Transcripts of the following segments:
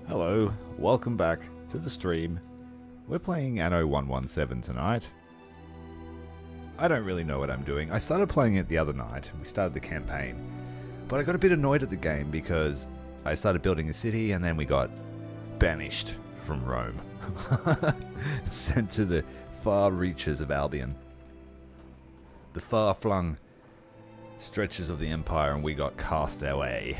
Hello, welcome back to the stream. We're playing Anno 117 tonight. I don't really know what I'm doing. I started playing it the other night, we started the campaign, but I got a bit annoyed at the game because I started building a city and then we got banished from Rome. Sent to the far reaches of Albion. The far-flung stretches of the Empire, and we got cast away.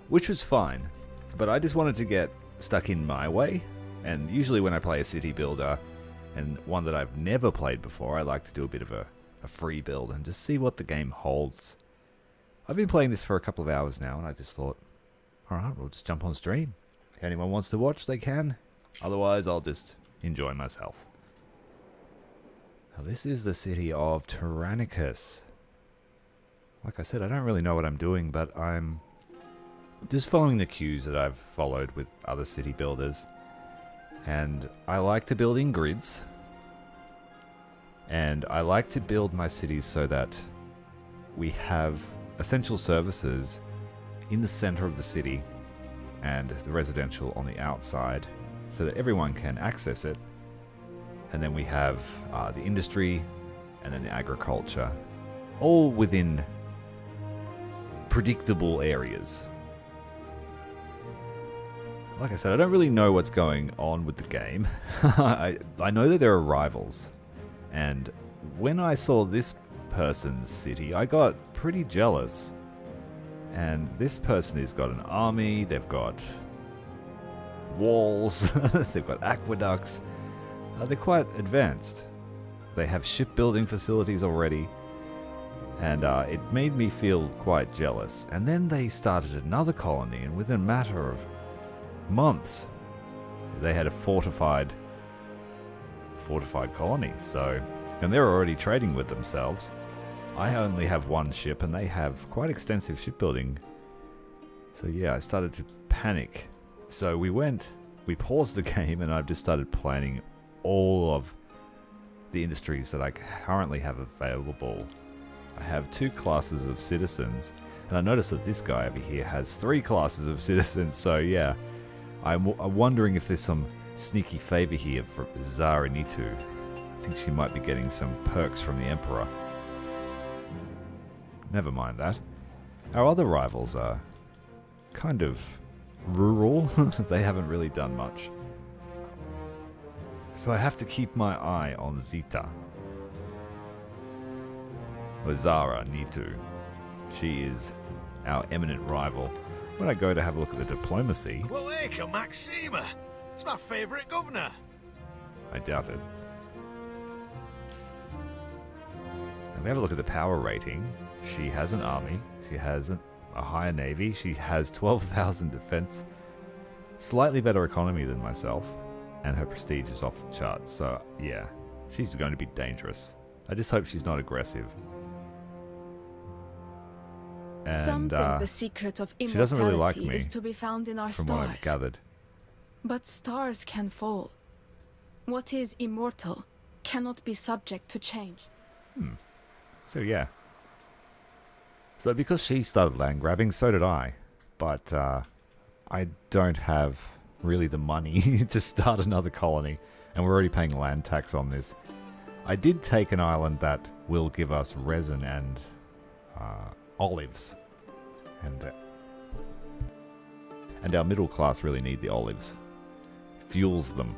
Which was fine, but I just wanted to get stuck in my way, and usually when I play a city builder, and one that I've never played before, I like to do a bit of a free build and just see what the game holds. I've been playing this for a couple of hours now, and I just thought, alright, we'll just jump on stream. If anyone wants to watch, they can. Otherwise, I'll just enjoy myself. Now, this is the city of Tyranicus. Like I said, I don't really know what I'm doing, but I'm just following the cues that I've followed with other city builders. And I like to build in grids. And I like to build my cities so that we have essential services in the center of the city and the residential on the outside so that everyone can access it. And then we have the industry and then the agriculture, all within predictable areas. Like I said, I don't really know what's going on with the game. I know that there are rivals, and when I saw this person's city, I got pretty jealous. And this person has got an army, they've got walls, they've got aqueducts. They're quite advanced. They have shipbuilding facilities already, and it made me feel quite jealous. And then they started another colony, and within a matter of months, they had a fortified colony. So, and they're already trading with themselves. I only have one ship, and they have quite extensive shipbuilding. So yeah, I started to panic. So we paused the game, and I've just started planning all of the industries that I currently have available. I have 2 classes of citizens, and I noticed that this guy over here has 3 classes of citizens, so yeah. I'm wondering if there's some sneaky favor here for Zara Nitu. I think she might be getting some perks from the Emperor. Never mind that. Our other rivals are kind of rural. They haven't really done much. So I have to keep my eye on Zita. Or Zara Nitu. She is our eminent rival. When I go to have a look at the diplomacy... Well, Acre Maxima! It's my favourite governor! I doubt it. And we have a look at the power rating. She has an army. She has a higher navy. She has 12,000 defense. Slightly better economy than myself. And her prestige is off the charts. So, yeah. She's going to be dangerous. I just hope she's not aggressive. And, Some think the secret of she doesn't really like immortality me, is to be found in our from stars. what I've gathered. But stars can fall. What is immortal cannot be subject to change. So yeah. So because she started land grabbing, so did I. But I don't have really the money to start another colony. And we're already paying land tax on this. I did take an island that will give us resin and olives. And our middle class really need the olives. Fuels them.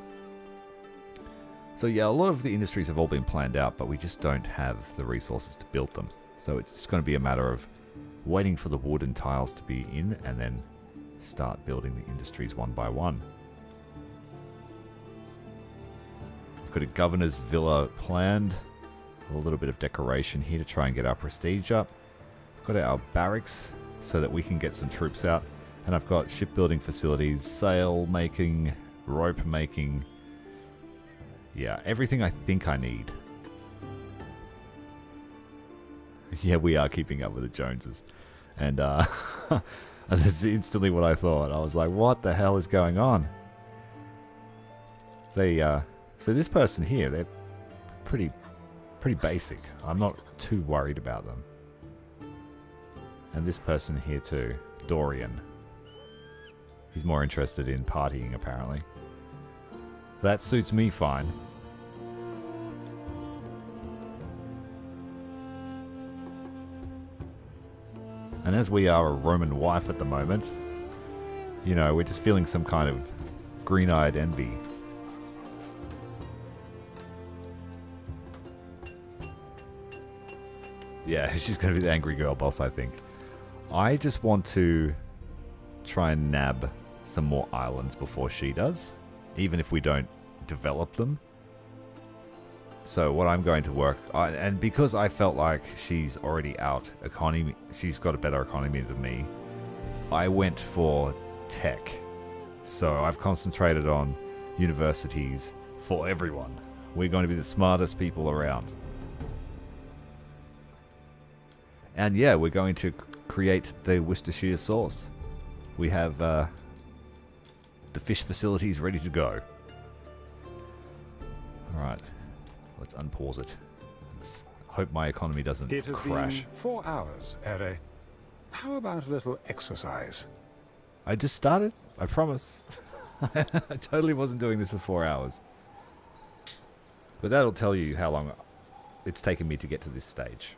So yeah, a lot of the industries have all been planned out, but we just don't have the resources to build them. So it's just going to be a matter of waiting for the wood and tiles to be in, and then start building the industries one by one. We've got a governor's villa planned. A little bit of decoration here to try and get our prestige up. We've got our barracks so that we can get some troops out. And I've got shipbuilding facilities, sail making, rope making. Yeah, everything I think I need. Yeah, we are keeping up with the Joneses. And that's instantly what I thought. I was like, what the hell is going on? So this person here, they're pretty basic. I'm not too worried about them. And this person here too, Dorian. He's more interested in partying, apparently. That suits me fine. And as we are a Roman wife at the moment, you know, we're just feeling some kind of green-eyed envy. Yeah, she's going to be the angry girl boss, I think. I just want to try and nab some more islands before she does, even if we don't develop them. So what I'm going to work, and because I felt like she's already out economy, she's got a better economy than me, I went for tech. So I've concentrated on universities for everyone. We're going to be the smartest people around. And yeah, we're going to create the Worcestershire sauce. We have the fish facilities ready to go. Alright, let's unpause it. Let's hope my economy doesn't It has crash. been 4 hours, Ere. How about a little exercise? I just started, I promise. I totally wasn't doing this for 4 hours. But that'll tell you how long it's taken me to get to this stage.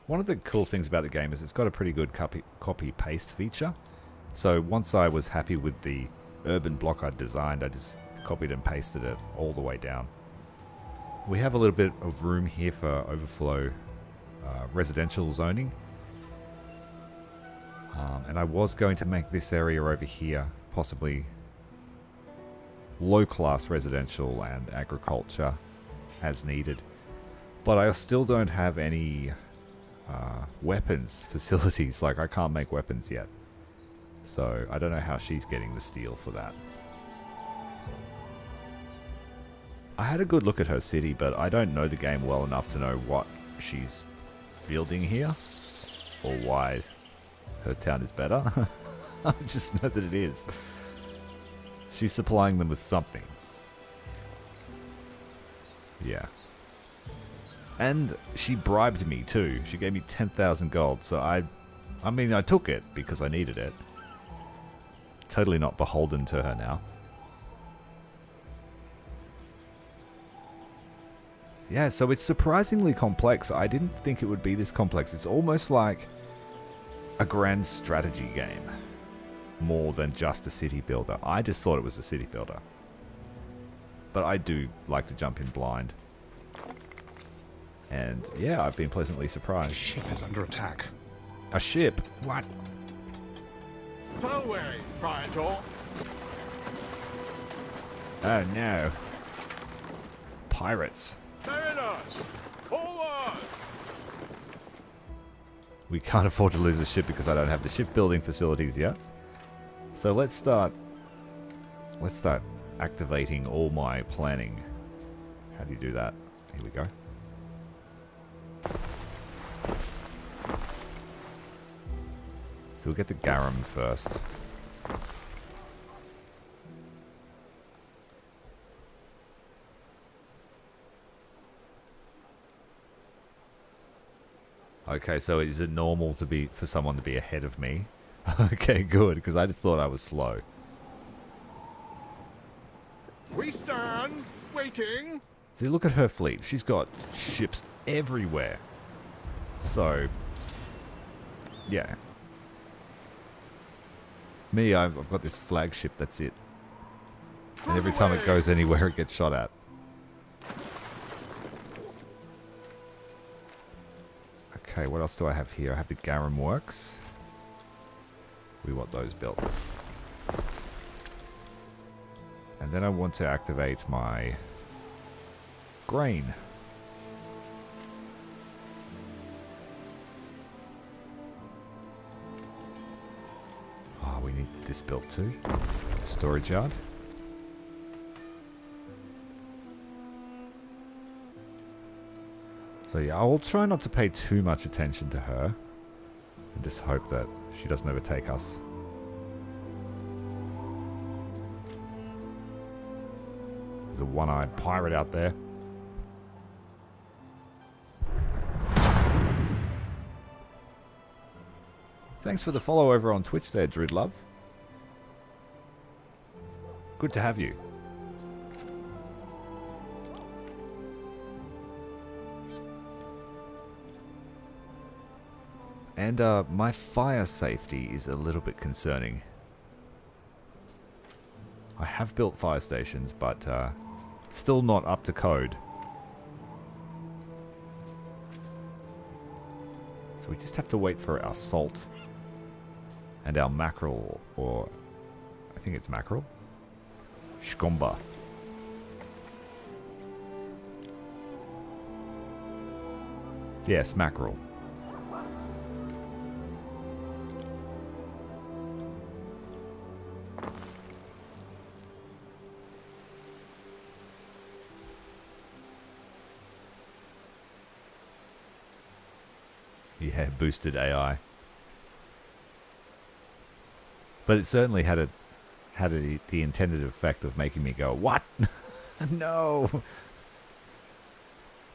One of the cool things about the game is it's got a pretty good copy-paste feature. So once I was happy with the urban block I'd designed, I just copied and pasted it all the way down. We have a little bit of room here for overflow residential zoning. And I was going to make this area over here possibly low-class residential and agriculture as needed. But I still don't have any weapons facilities. Like, I can't make weapons yet. So I don't know how she's getting the steel for that. I had a good look at her city, but I don't know the game well enough to know what she's fielding here or why her town is better. I just know that it is. She's supplying them with something. Yeah. And she bribed me too. She gave me 10,000 gold, so I mean, I took it because I needed it. Totally not beholden to her now. Yeah, so it's surprisingly complex. I didn't think it would be this complex. It's almost like a grand strategy game, more than just a city builder. I just thought it was a city builder. But I do like to jump in blind. And yeah, I've been pleasantly The surprised. ship is under attack. A ship? What? Salway, Praetor. Oh no. Pirates. Mariners, forward! We can't afford to lose the ship because I don't have the shipbuilding facilities yet. So let's start activating all my planning. How do you do that? Here we go. So we'll get the garum first. Okay, so is it normal for someone to be ahead of me? Okay, good, because I just thought I was slow. We stand, waiting. See, look at her fleet. She's got ships everywhere. So, yeah. Me, I've got this flagship, that's it. And every time it goes anywhere, it gets shot at. Okay, what else do I have here? I have the garum works. We want those built. And then I want to activate my grain. Oh, we need this built too. Storage yard. So yeah, I'll try not to pay too much attention to her. And just hope that she doesn't overtake us. There's a one-eyed pirate out there. Thanks for the follow over on Twitch there, Dridlove. Good to have you. And my fire safety is a little bit concerning. I have built fire stations, but still not up to code. So we just have to wait for our salt and our mackerel, or I think it's mackerel? Shkomba. Yes, mackerel. Yeah, boosted AI. But it certainly had the intended effect of making me go, what? No!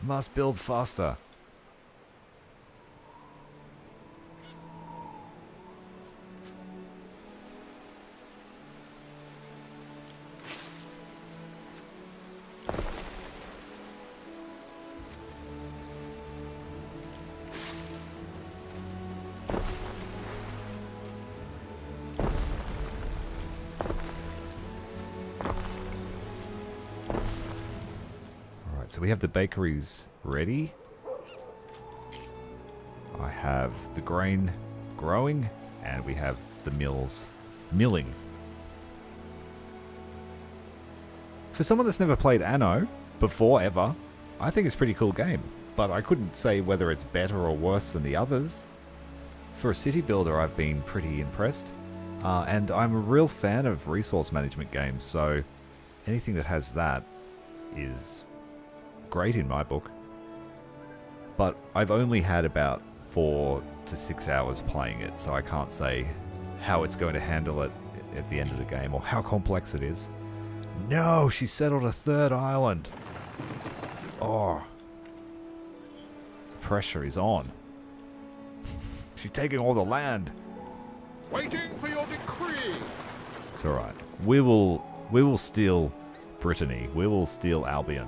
Must build faster. So we have the bakeries ready. I have the grain growing, and we have the mills milling. For someone that's never played Anno before ever, I think it's a pretty cool game, but I couldn't say whether it's better or worse than the others. For a city builder, I've been pretty impressed, and I'm a real fan of resource management games, so anything that has that is great in my book. But I've only had about 4 to 6 hours playing it, so I can't say how it's going to handle it at the end of the game or how complex it is. No, she settled a 3rd island. Oh, the pressure is on. She's taking all the land. Waiting for your decree. It's all right. We will steal Brittany. We will steal Albion.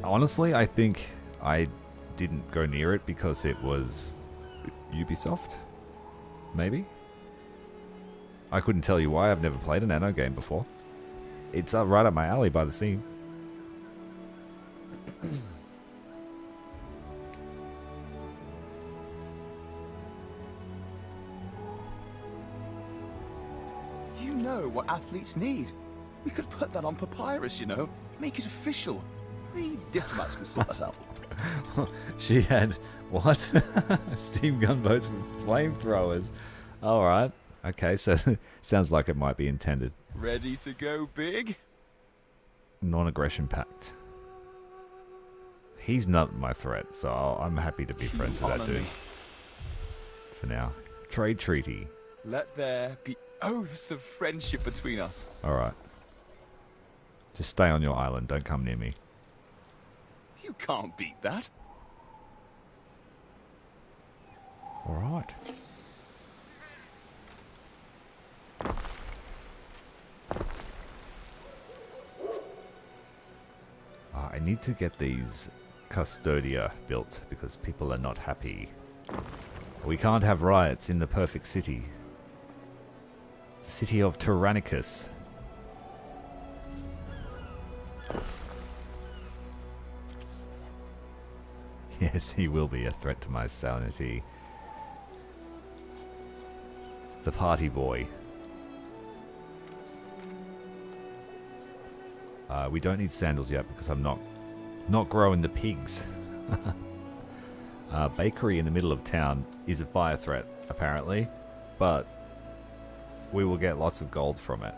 Honestly, I think I didn't go near it because it was Ubisoft. Maybe? I couldn't tell you why. I've never played an Anno game before. It's right up my alley by the sea. You know what athletes need. We could put that on papyrus, you know. Make it official. The diplomats can sort that out. She had, what? Steam gunboats with flamethrowers. Alright. Okay, so sounds like it might be intended. Ready to go big? Non-aggression pact. He's not my threat, so I'm happy to be friends with that dude. For now. Trade treaty. Let there be oaths of friendship between us. Alright. Just stay on your island, don't come near me. You can't beat that. Alright. I need to get these Custodia built because people are not happy. We can't have riots in the perfect city. The city of Tyrannicus. Yes, he will be a threat to my sanity. The party boy. We don't need sandals yet because I'm not growing the pigs. Bakery in the middle of town is a fire threat, apparently, but we will get lots of gold from it.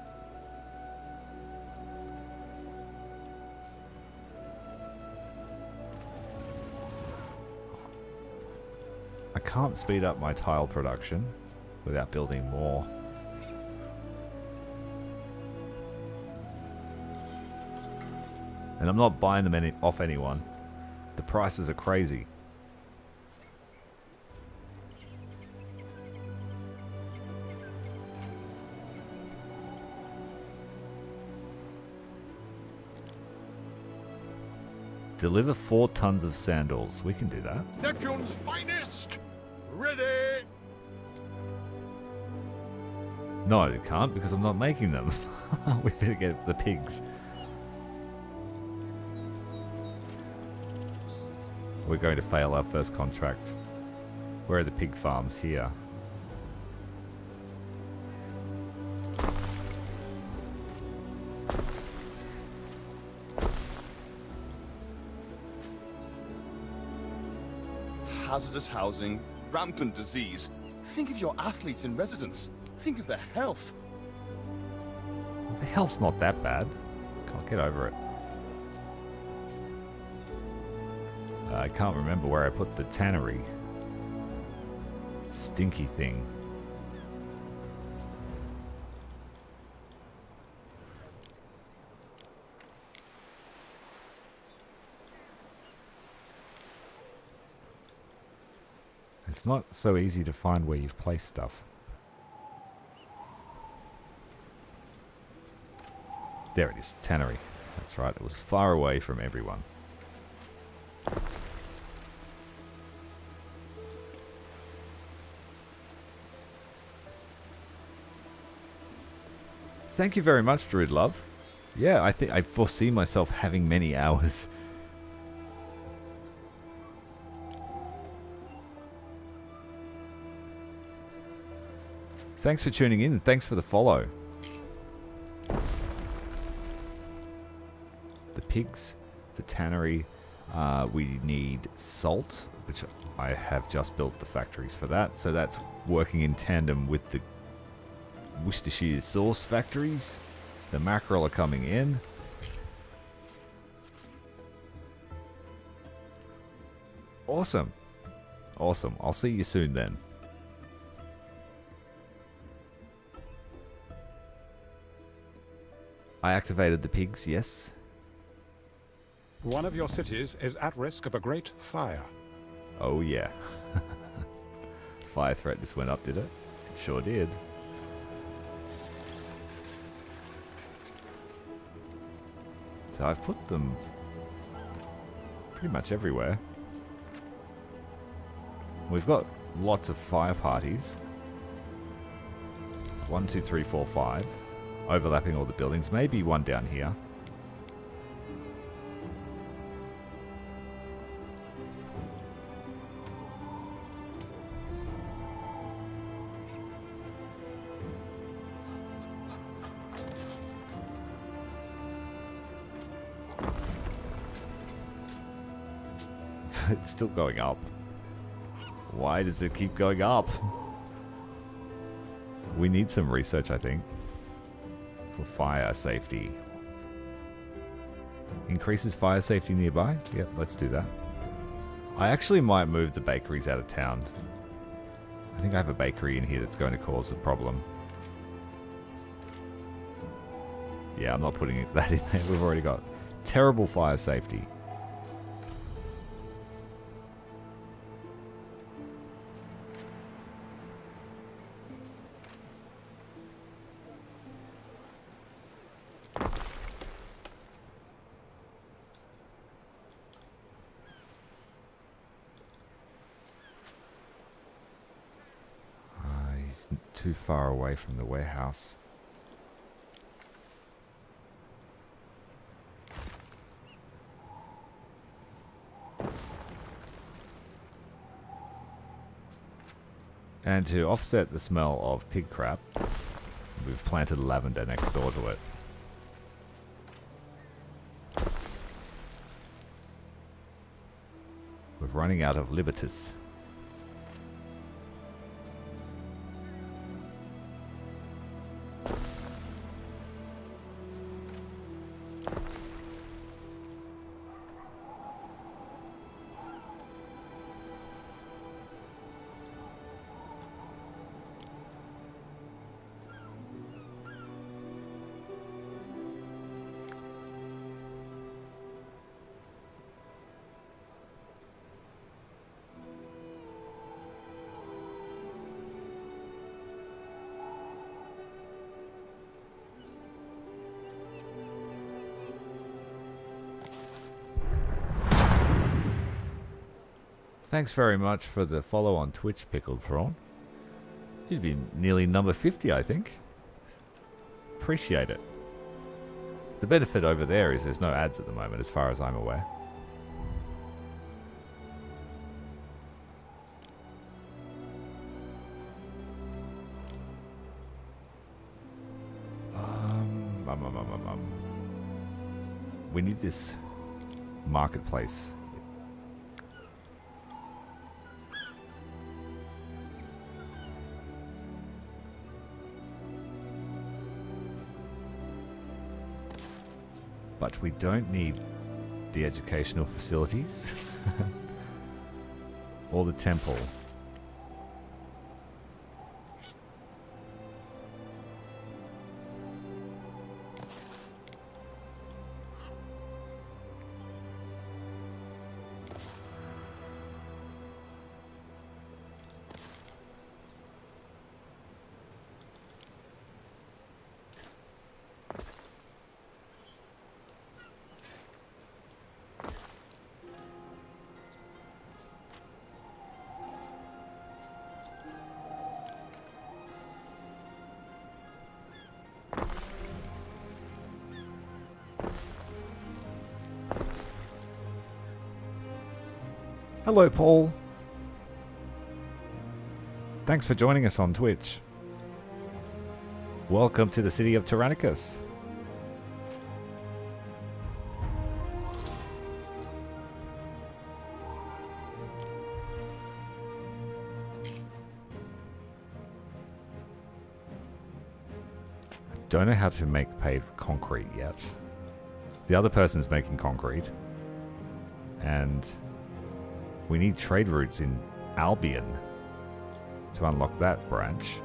I can't speed up my tile production without building more. And I'm not buying them off anyone. The prices are crazy. Deliver 4 tons of sandals. We can do that. Neptune's finest! Ready! No, I can't because I'm not making them. We better get the pigs. We're going to fail our first contract. Where are the pig farms? Here. Hazardous housing, rampant disease. Think of your athletes in residence. Think of their health. Well, the health's not that bad. Can't get over it. I can't remember where I put the tannery. Stinky thing. It's not so easy to find where you've placed stuff. There it is, tannery. That's right, it was far away from everyone. Thank you very much, Druid Love. Yeah, I think I foresee myself having many hours. Thanks for tuning in. Thanks for the follow. The pigs, the tannery. We need salt, which I have just built the factories for that. So that's working in tandem with the Worcestershire sauce factories. The mackerel are coming in. Awesome. Awesome. I'll see you soon then. I activated the pigs, yes. One of your cities is at risk of a great fire. Oh yeah. Fire threat just went up, did it? It sure did. So I've put them pretty much everywhere. We've got lots of fire parties. 1, 2, 3, 4, 5. Overlapping all the buildings. Maybe one down here. It's still going up. Why does it keep going up? We need some research, I think. For fire safety. Increases fire safety nearby? Yep, let's do that. I actually might move the bakeries out of town. I think I have a bakery in here that's going to cause a problem. Yeah, I'm not putting that in there. We've already got terrible fire safety. He's too far away from the warehouse. And to offset the smell of pig crap, we've planted lavender next door to it. We're running out of Libertas. Thanks very much for the follow on Twitch, Pickled Prawn. You'd be nearly number 50, I think. Appreciate it. The benefit over there is there's no ads at the moment, as far as I'm aware. We need this marketplace. But we don't need the educational facilities or the temple. Hello, Paul. Thanks for joining us on Twitch. Welcome to the city of Tyrannicus. Don't know how to make paved concrete yet. The other person's making concrete. And we need trade routes in Albion to unlock that branch.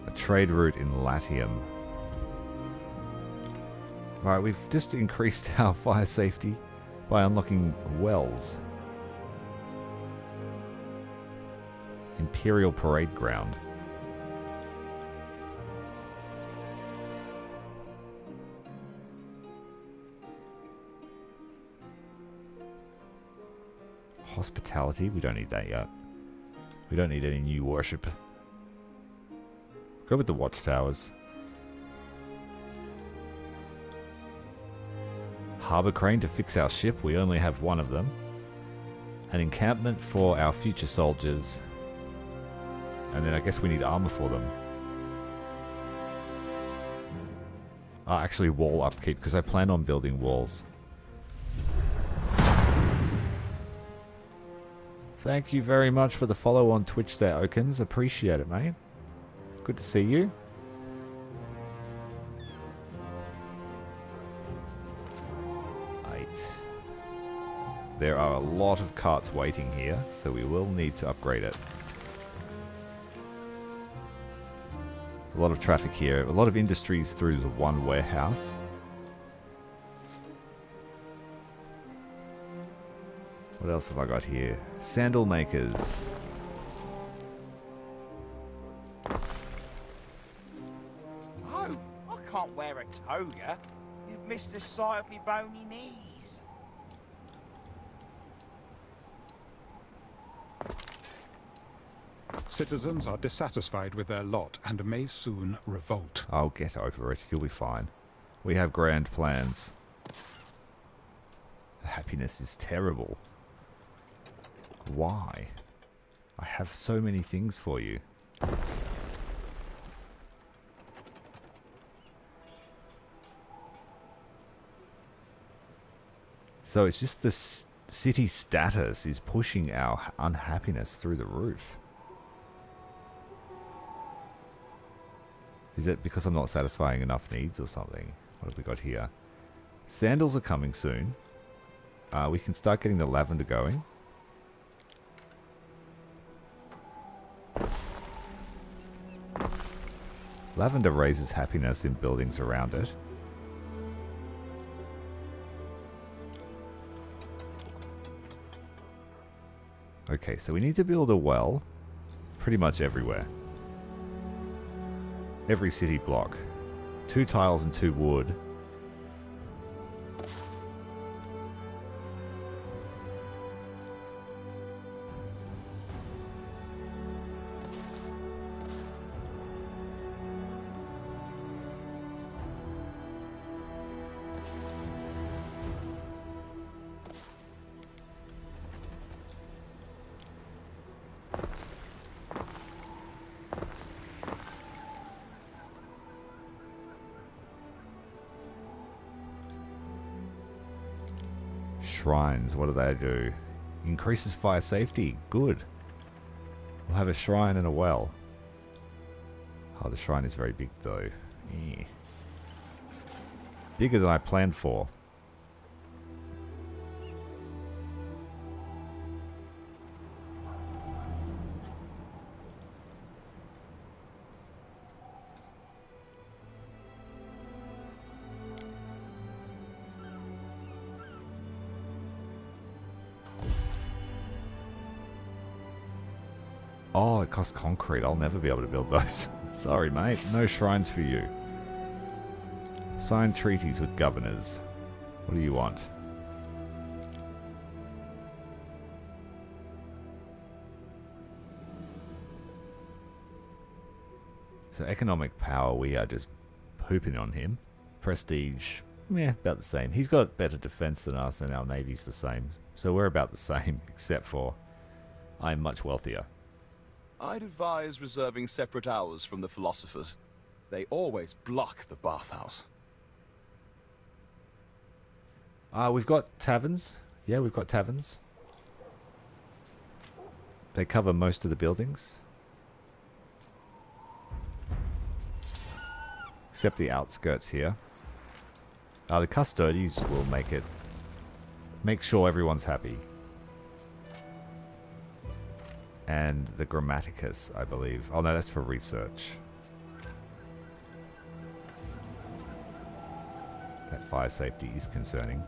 A trade route in Latium. Alright, we've just increased our fire safety by unlocking wells. Imperial Parade Ground. Hospitality, we don't need that yet. We don't need any new worship. Go with the watchtowers. Harbour crane to fix our ship, we only have one of them. An encampment for our future soldiers. And then I guess we need armor for them. Actually wall upkeep, because I plan on building walls. Thank you very much for the follow on Twitch there, Okins. Appreciate it, mate. Good to see you. Right. There are a lot of carts waiting here, so we will need to upgrade it. A lot of traffic here. A lot of industries through the one warehouse. What else have I got here? Sandal makers. Oh, I can't wear a toga. You've missed the sight of me bony knees. Citizens are dissatisfied with their lot and may soon revolt. I'll get over it. You'll be fine. We have grand plans. Happiness is terrible. Why? I have so many things for you. So it's just the city status is pushing our unhappiness through the roof. Is it because I'm not satisfying enough needs or something? What have we got here? Sandals are coming soon. We can start getting the lavender going. Lavender raises happiness in buildings around it. Okay, so we need to build a well pretty much everywhere. Every city block. 2 tiles and 2 wood. shrines. What do? Increases fire safety. Good. We'll have a shrine and a well. Oh, the shrine is very big though. Yeah. Bigger than I planned for. Oh, it costs concrete. I'll never be able to build those. Sorry, mate. No shrines for you. Sign treaties with governors. What do you want? So economic power, we are just pooping on him. Prestige, yeah, about the same. He's got better defense than us and our navy's the same. So we're about the same, except for I'm much wealthier. I'd advise reserving separate hours from the philosophers. They always block the bathhouse. We've got taverns. Yeah, we've got taverns. They cover most of the buildings. Except the outskirts here. The custodians will make sure everyone's happy. And the Grammaticus, I believe. Oh no, that's for research. That fire safety is concerning.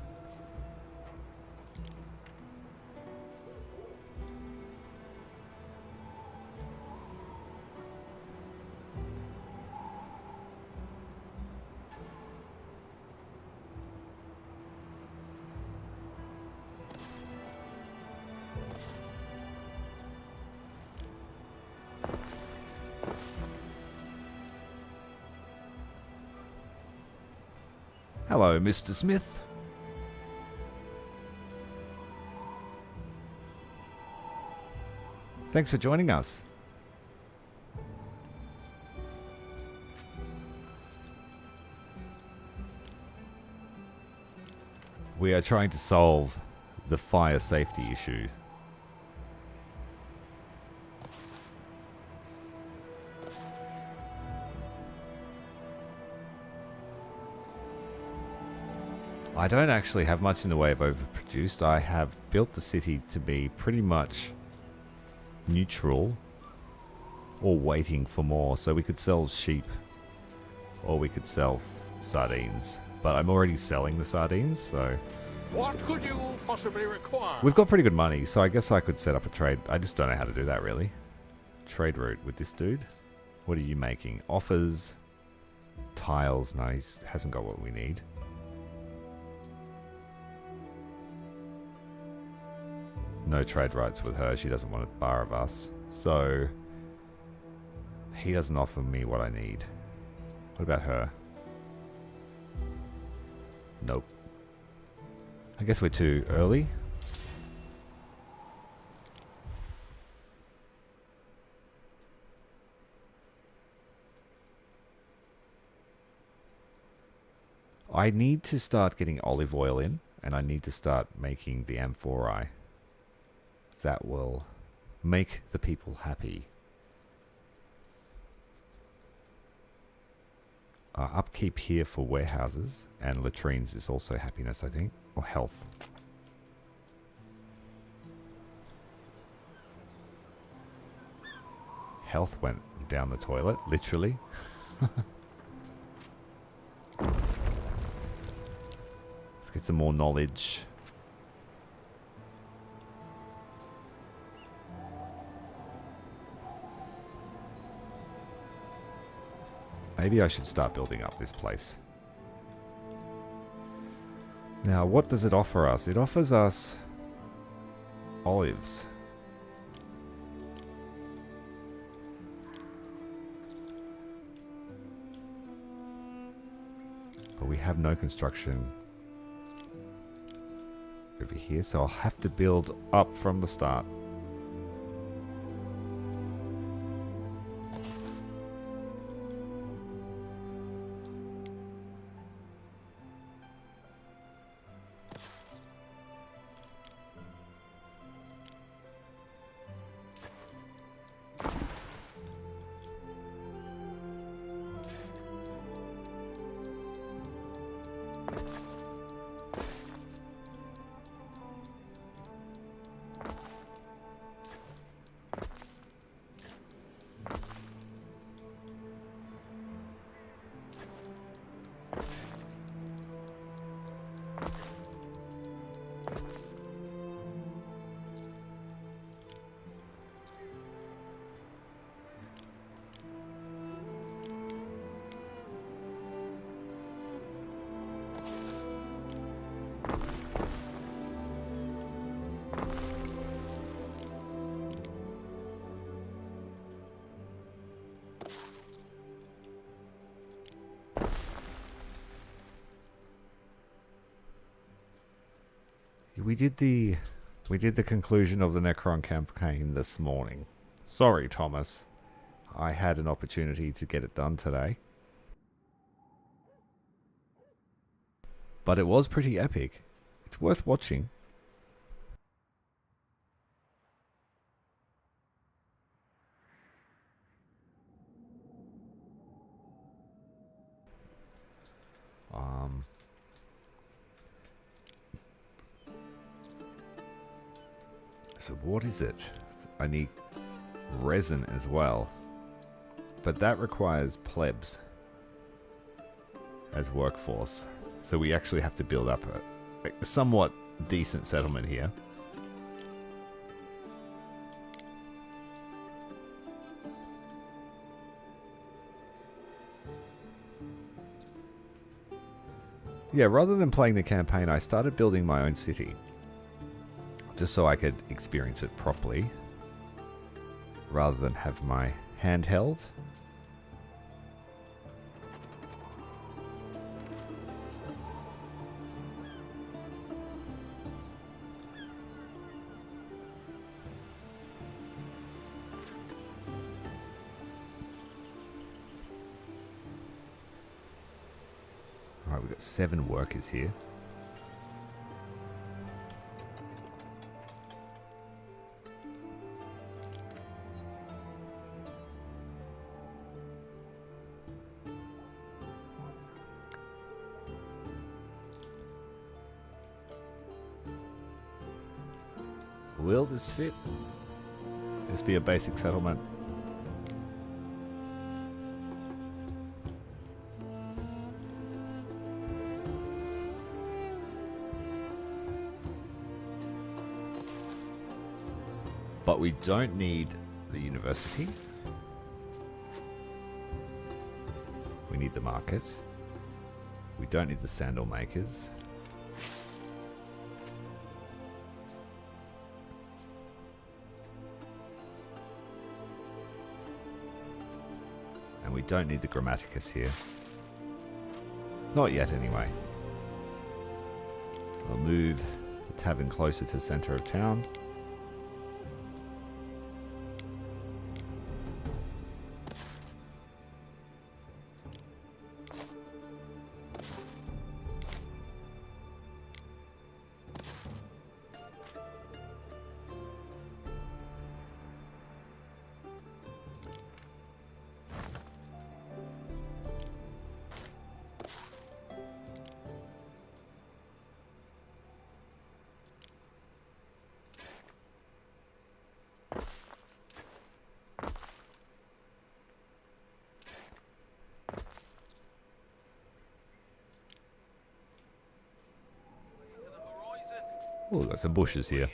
Hello, Mr. Smith. Thanks for joining us. We are trying to solve the fire safety issue. I don't actually have much in the way of overproduced. I have built the city to be pretty much neutral or waiting for more. So we could sell sheep or we could sell sardines. But I'm already selling the sardines, so... What could you possibly require? We've got pretty good money, so I guess I could set up a trade. I just don't know how to do that, really. Trade route with this dude. What are you making? Offers. Tiles. No, he hasn't got what we need. No trade rights with her. She doesn't want a bar of us. So, he doesn't offer me what I need. What about her? Nope. I guess we're too early. I need to start getting olive oil in, and I need to start making the amphorae. That will make the people happy. Upkeep here for warehouses and latrines is also happiness, I think, or health. Health went down the toilet, literally. Let's get some more knowledge. Maybe I should start building up this place. Now, what does it offer us? It offers us olives. But we have no construction over here, so I'll have to build up from the start. we did the conclusion of the Necron campaign this morning. Sorry, Thomas. I had an opportunity to get it done today. But it was pretty epic. It's worth watching. So what is it? I need resin as well. But that requires plebs as workforce. So we actually have to build up a somewhat decent settlement here. Yeah, rather than playing the campaign, I started building my own city. Just so I could experience it properly. Rather than have my handheld. Alright, we've got 7 workers here. Will this fit? This be a basic settlement? But we don't need the university. We need the market. We don't need the sandal makers. And we don't need the grammaticus here. Not yet, anyway. We'll move the tavern closer to the center of town. Oh, got some bushes here.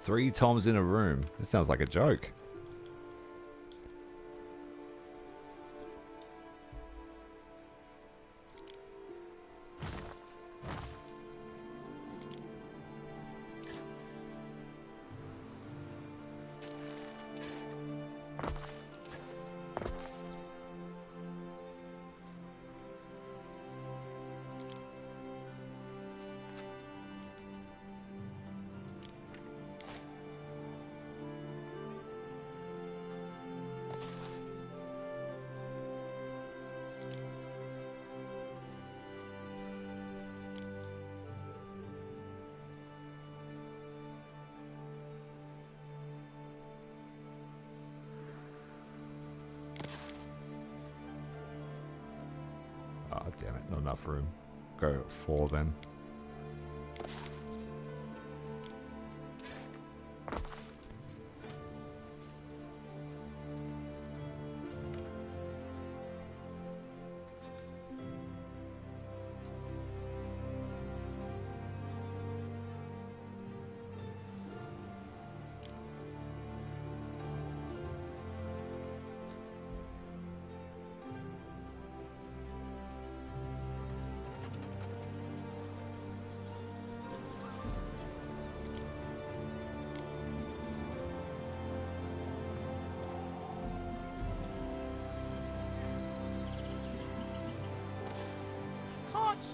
Three Toms in a room. That sounds like a joke. Oh, damn it. Not enough room. Go 4 then.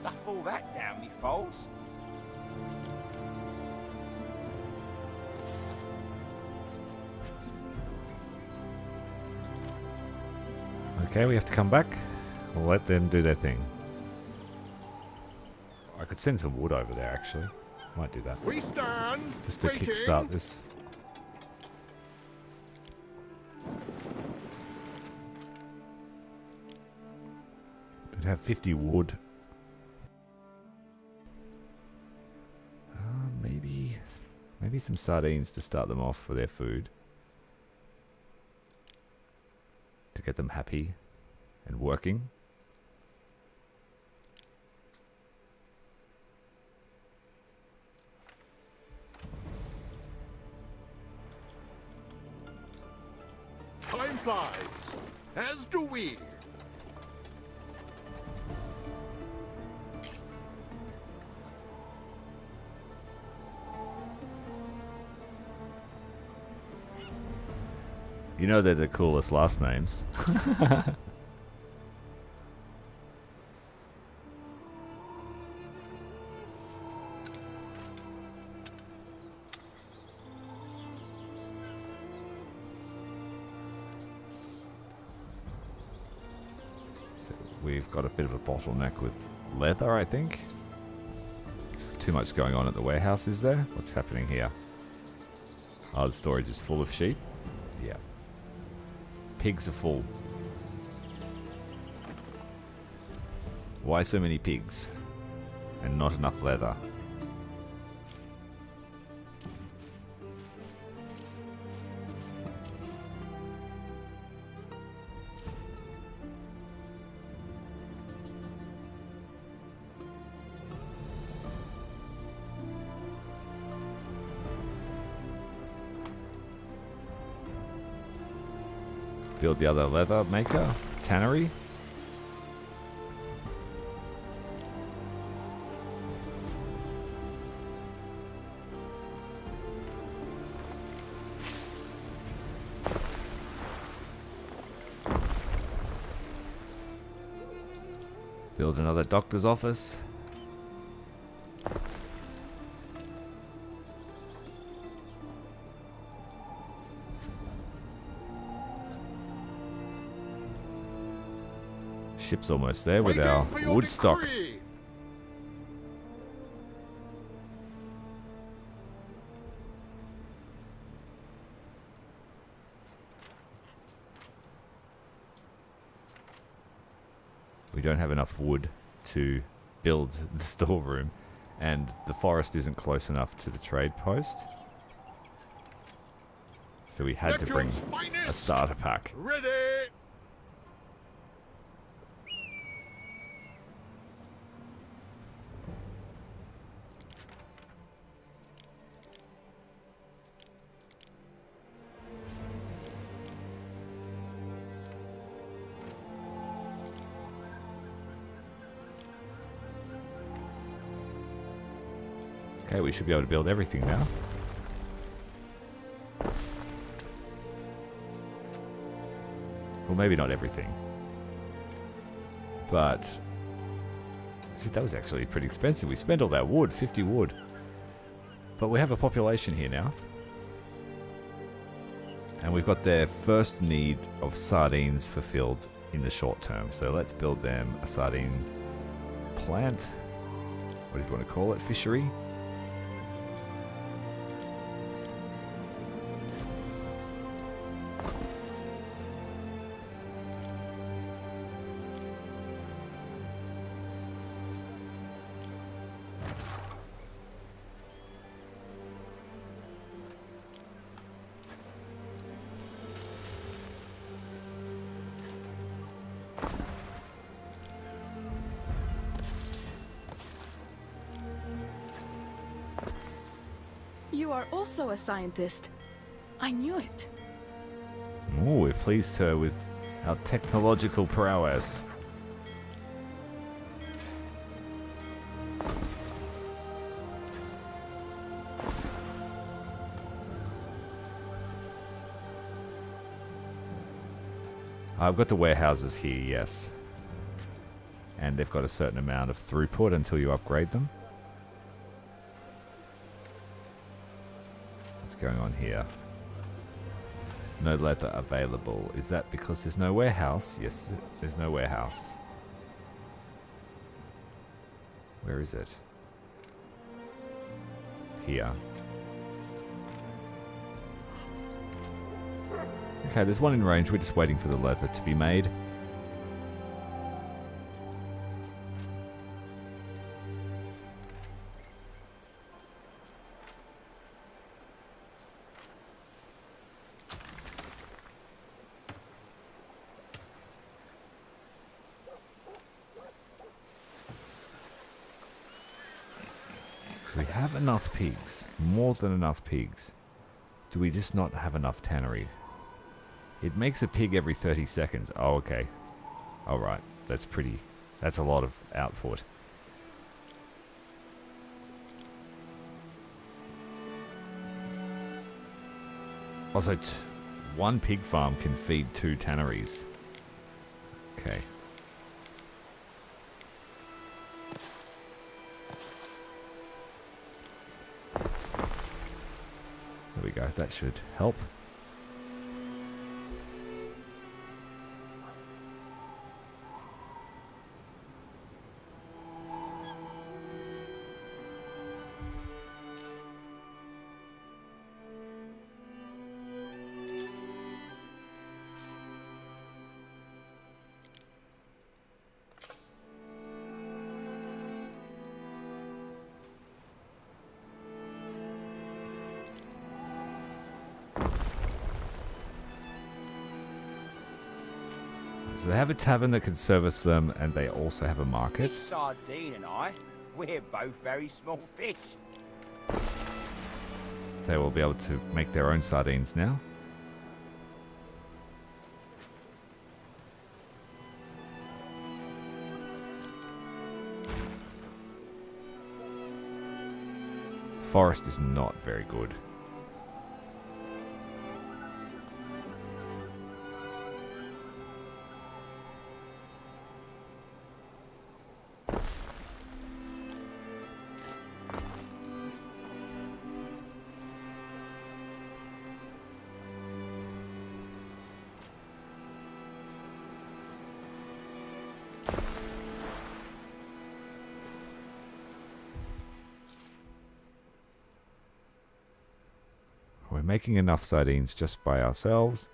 stuff all that down me folds. Okay, we have to come back. We'll let them do their thing. I could send some wood over there, actually. Might do that. We stand. Just to waiting. kickstart this. Could have 50 wood. Maybe some sardines to start them off for their food. To get them happy and working. Time flies, as do we. You know they're the coolest last names. So we've got a bit of a bottleneck with leather, I think. There's too much going on at the warehouse, is there? What's happening here? Oh, the storage is full of sheep? Yeah. Pigs are full. Why so many pigs? And not enough leather? Build the other leather maker, tannery. Build another doctor's office. Ship's almost there with our wood stock. We don't have enough wood to build the storeroom, and the forest isn't close enough to the trade post. So we had to bring a starter pack. Ready. Okay, we should be able to build everything now. Well, maybe not everything. But that was actually pretty expensive. We spent all that wood, 50 wood. But we have a population here now. And we've got their first need of sardines fulfilled in the short term. So let's build them a sardine plant. What do you want to call it? Fishery? You are also a scientist. I knew it. Oh, we've pleased her with our technological prowess. I've got the warehouses here, yes. and they've got a certain amount of throughput until you upgrade them. What's going on here? No leather available. Is that because there's no warehouse? Yes, there's no warehouse. Where is it? Here. Okay, there's one in range. We're just waiting for the leather to be made. We have enough pigs. More than enough pigs. Do we just not have enough tannery? It makes a pig every 30 seconds. Oh, okay. Alright. That's pretty... That's a lot of output. Also, one pig farm can feed 2 tanneries. Okay. There we go, that should help. So they have a tavern that can service them, and they also have a market. This sardine and I, we're both very small fish. They will be able to make their own sardines now. Forest is not very good. We're making enough sardines just by ourselves.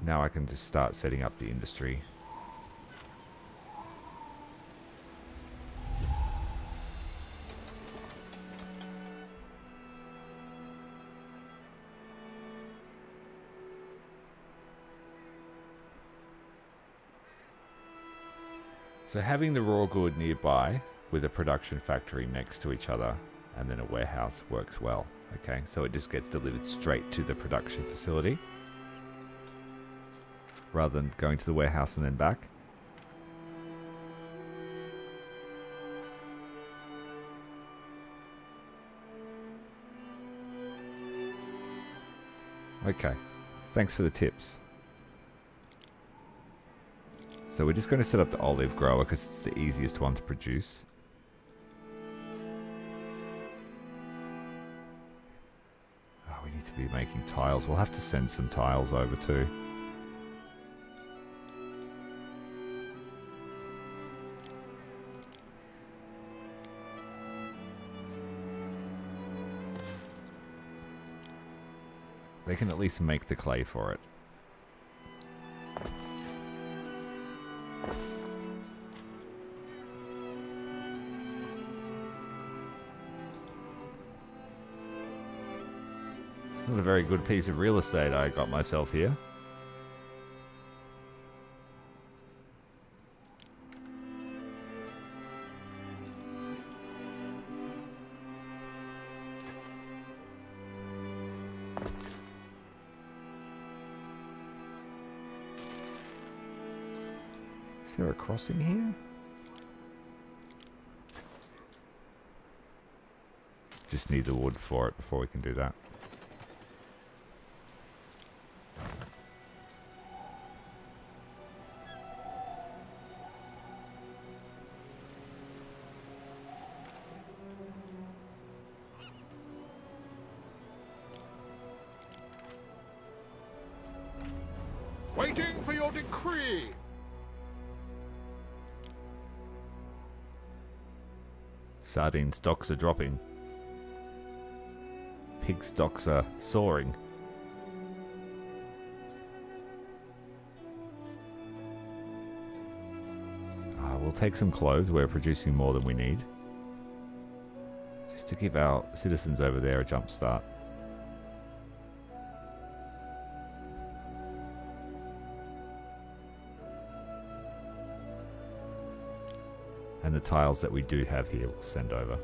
Now I can just start setting up the industry. So having the raw good nearby with a production factory next to each other and then a warehouse works well. Okay, so it just gets delivered straight to the production facility rather than going to the warehouse and then back. Okay, thanks for the tips. So we're just going to set up the olive grower because it's the easiest one to produce. Oh, we need to be making tiles. We'll have to send some tiles over too. They can at least make the clay for it. Not a very good piece of real estate I got myself here. Is there a crossing here? Just need the wood for it before we can do that. Waiting for your decree. Sardine stocks are dropping. Pig stocks are soaring. We'll take some clothes. We're producing more than we need. Just to give our citizens over there a jump start. And the tiles that we do have here we'll send over.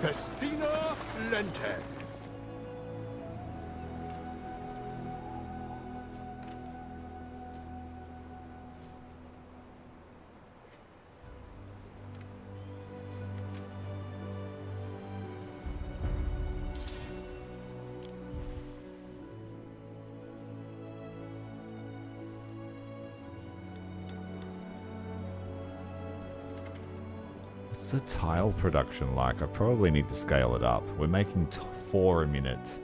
Festina Lente. What's the tile production like? I probably need to scale it up. We're making 4 a minute.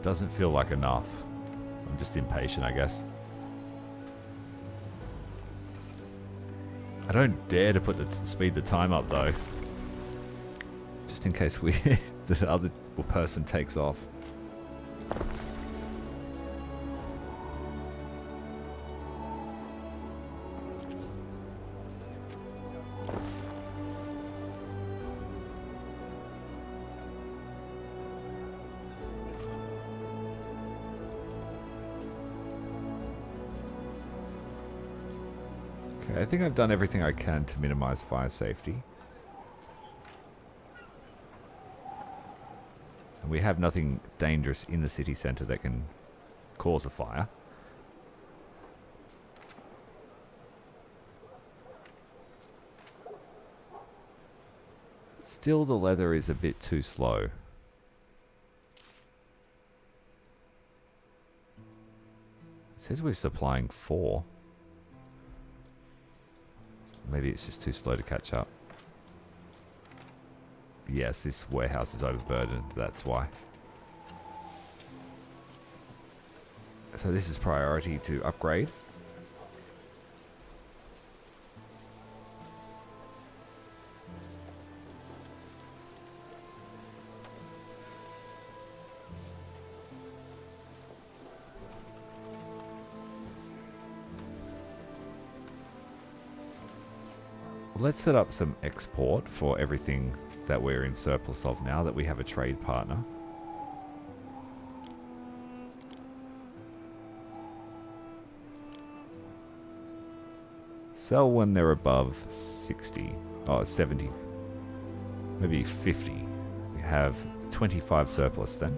Doesn't feel like enough. I'm just impatient, I guess. I don't dare to put speed the time up though. Just in case the other person takes off. I think I've done everything I can to minimize fire safety. And we have nothing dangerous in the city center that can cause a fire. Still, the leather is a bit too slow. It says we're supplying 4. Maybe it's just too slow to catch up. Yes, this warehouse is overburdened, that's why. So this is priority to upgrade. Let's set up some export for everything that we're in surplus of now that we have a trade partner. Sell when they're above 60. Oh, 70. Maybe 50. We have 25 surplus then.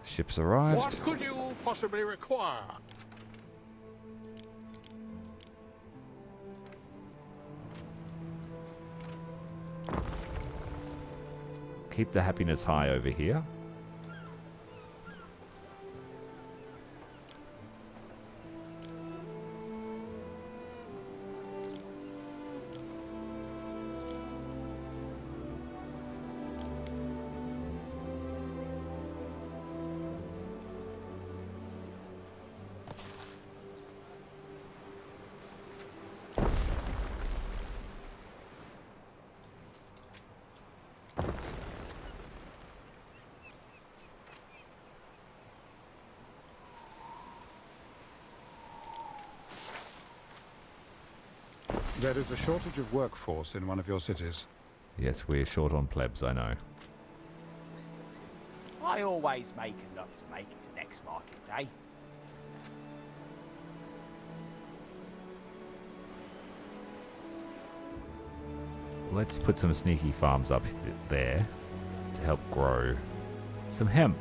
Ships arrived. What could you possibly require? Keep the happiness high over here. There is a shortage of workforce in one of your cities. Yes, we're short on plebs, I know. I always make enough to make it to next market day. Let's put some sneaky farms up there to help grow some hemp.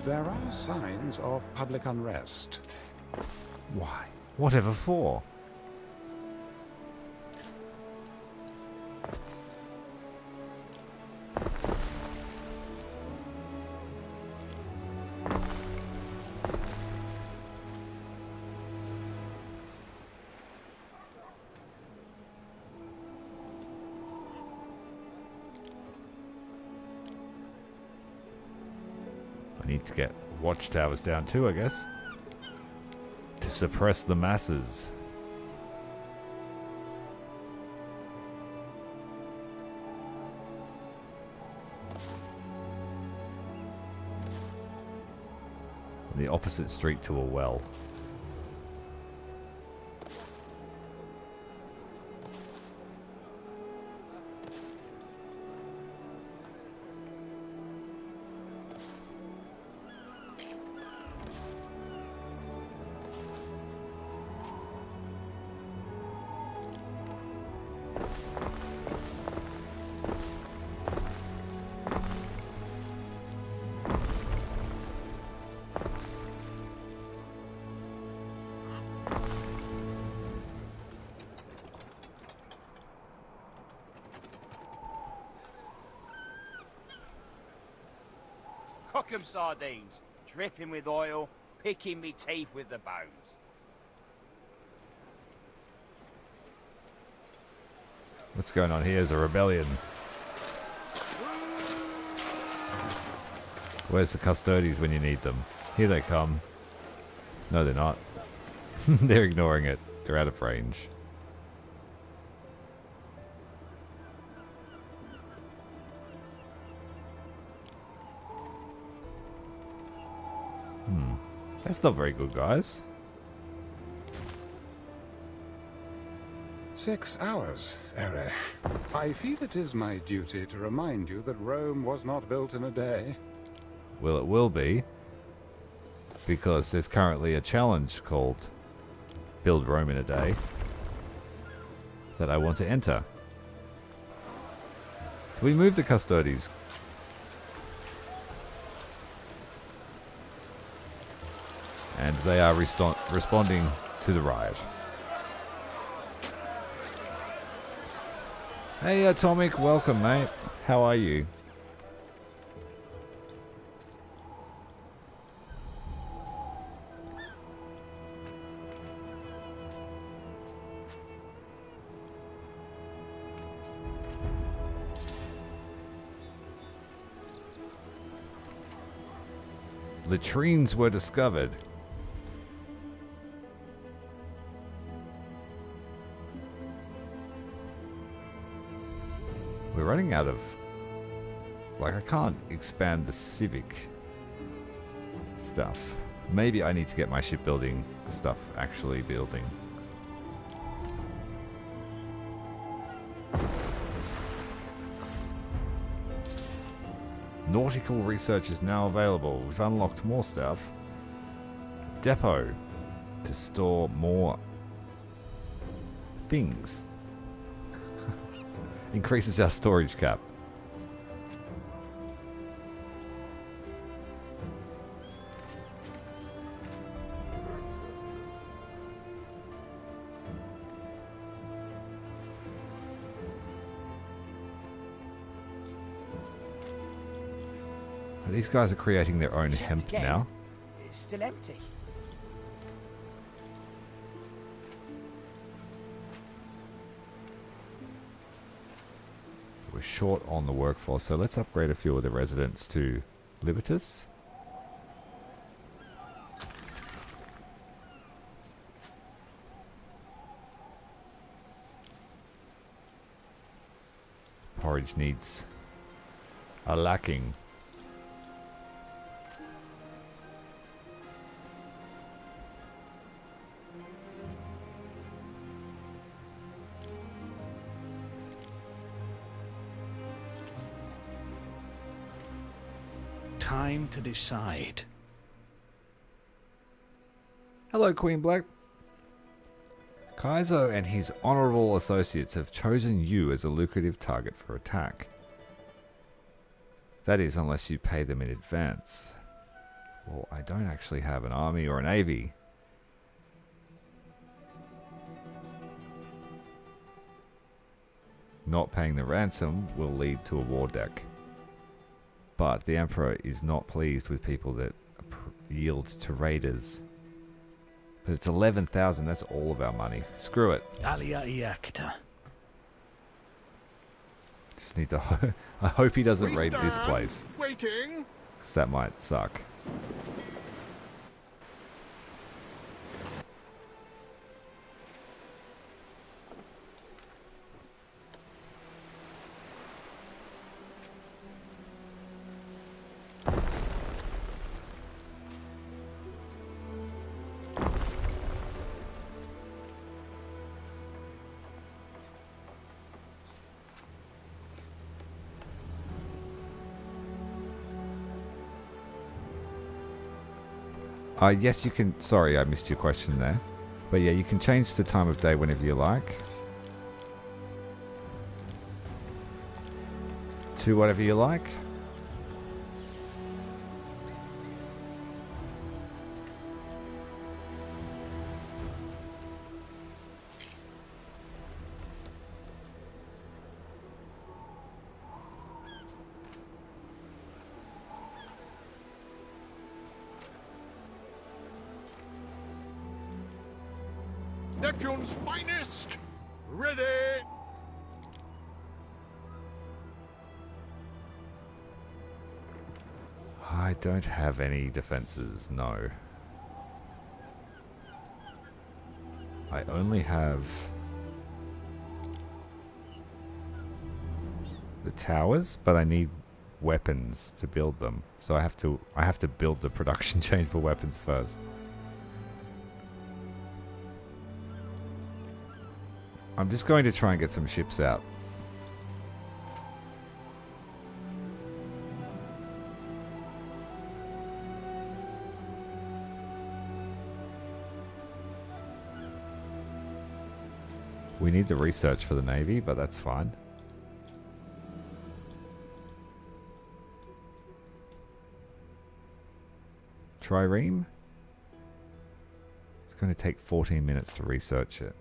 There are signs of public unrest. Why? Whatever for? I need to get watchtowers down too, I guess. To suppress the masses. On the opposite street to a well. Cook 'em sardines, dripping with oil, picking me teeth with the bones. What's going on here is a rebellion. Where's the custodies when you need them? Here they come. No, they're not. They're ignoring it. They're out of range. That's not very good, guys. 6 hours, Ere. I feel it is my duty to remind you that Rome was not built in a day. Well, it will be. Because there's currently a challenge called Build Rome in a Day that I want to enter. So we move the custodies. And they are responding to the riot. Hey Atomic, welcome mate. How are you? Latrines were discovered. We're running out of... Like, I can't expand the civic stuff. Maybe I need to get my shipbuilding stuff actually building. Nautical research is now available. We've unlocked more stuff. Depot to store more things. Increases our storage cap. These guys are creating their own hemp Again, now. It's still empty. We're short on the workforce, so let's upgrade a few of the residents to Libertas. Porridge needs are lacking. Time to decide. Hello, Queen Black. Kaizo and his honorable associates have chosen you as a lucrative target for attack. That is, unless you pay them in advance. Well, I don't actually have an army or a navy. Not paying the ransom will lead to a war deck. But the Emperor is not pleased with people that yield to raiders. But it's 11,000, that's all of our money. Screw it. Alia Iacta. Just need to I hope he doesn't raid this place. Waiting. Because that might suck. Yes, you can... Sorry, I missed your question there. But yeah, you can change the time of day whenever you like. To whatever you like. Neptune's finest. Ready. I don't have any defenses, no. I only have the towers, but I need weapons to build them. So I have to build the production chain for weapons first. I'm just going to try and get some ships out. We need the research for the Navy, but that's fine. Trireme? It's going to take 14 minutes to research it.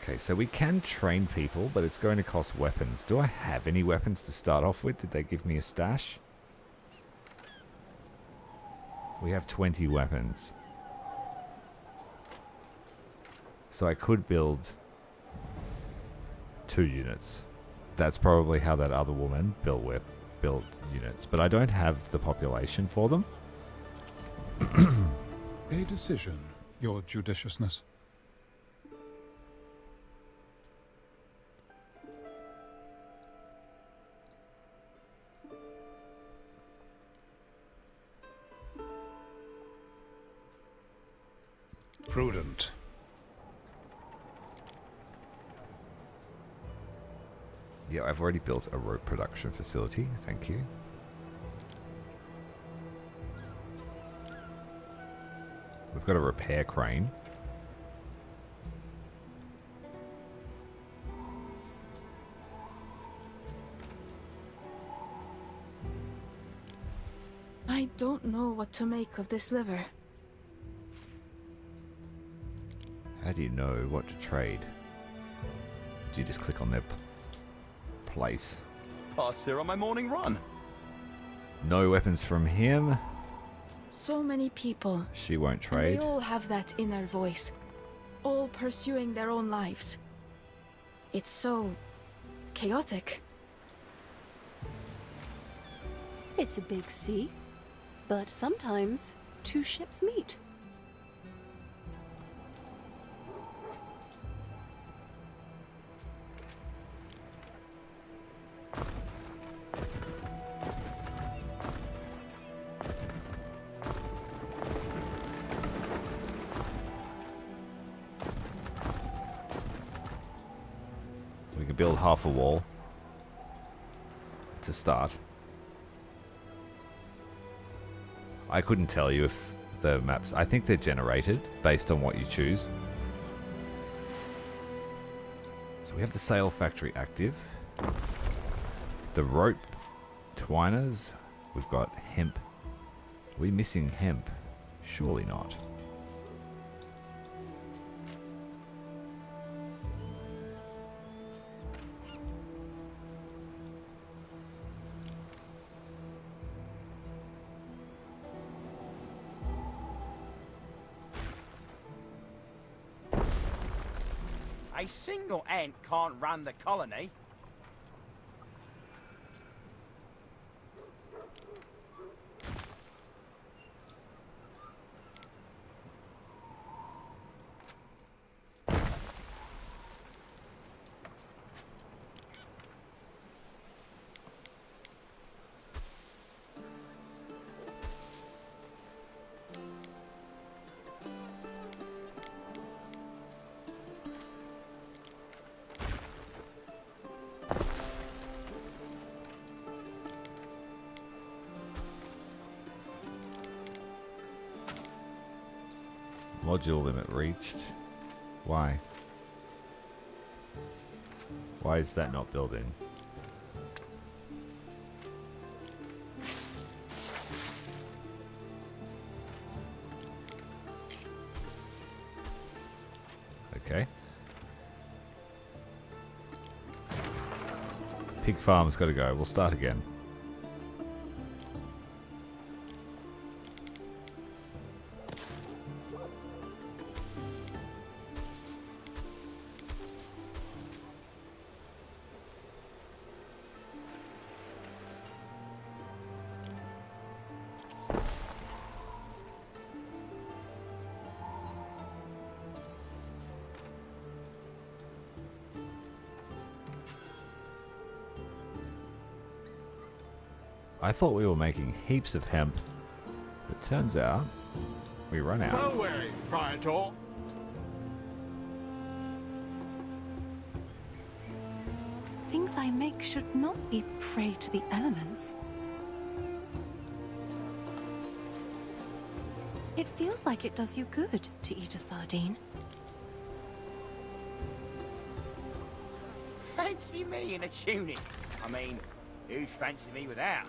Okay, so we can train people, but it's going to cost weapons. Do I have any weapons to start off with? Did they give me a stash? We have 20 weapons. So I could build 2 units. That's probably how that other woman built units. But I don't have the population for them. A decision, your judiciousness. Prudent. Yeah, I've already built a rope production facility. Thank you. We've got a repair crane. I don't know what to make of this liver. How do you know what to trade? Do you just click on their place? Pass here on my morning run. No weapons from him. So many people. She won't And trade. they all have that inner voice. All pursuing their own lives. It's so chaotic. It's a big sea, but sometimes 2 ships meet. We can build half a wall to start. I couldn't tell you if the maps... I think they're generated based on what you choose. So we have the sail factory active. The rope twiners. We've got hemp. Are we missing hemp? Surely not. A single ant can't run the colony. Module limit reached. Why? Why is that not building? Okay. Pig farm's got to go. We'll start again. I thought we were making heaps of hemp, but turns out we run out. Fareway, Praetor. Things I make should not be prey to the elements. It feels like it does you good to eat a sardine. Fancy me in a tunic. I mean, who'd fancy me without?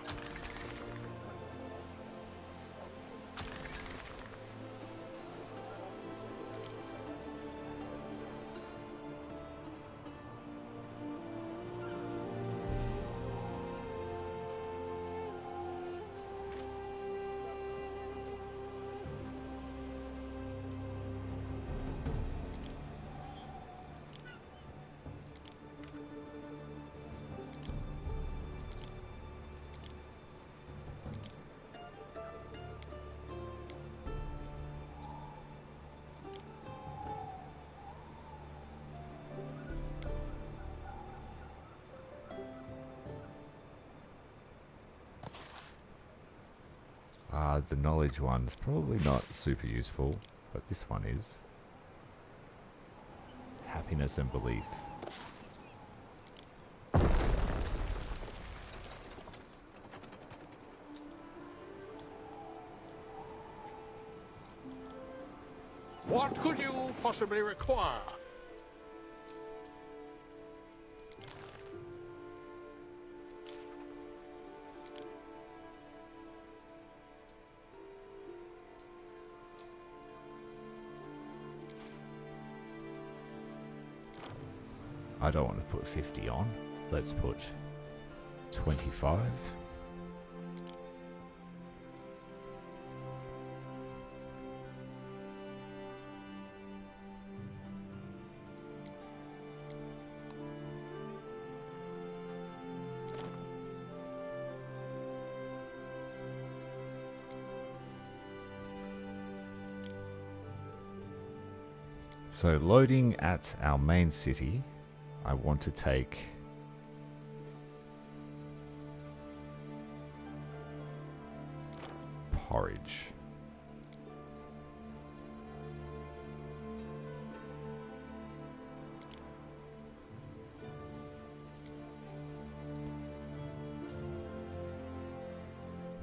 The knowledge one's probably not super useful, but this one is. Happiness and belief. What could you possibly require? I don't want to put 50 on. Let's put 25. So loading at our main city, I want to take porridge.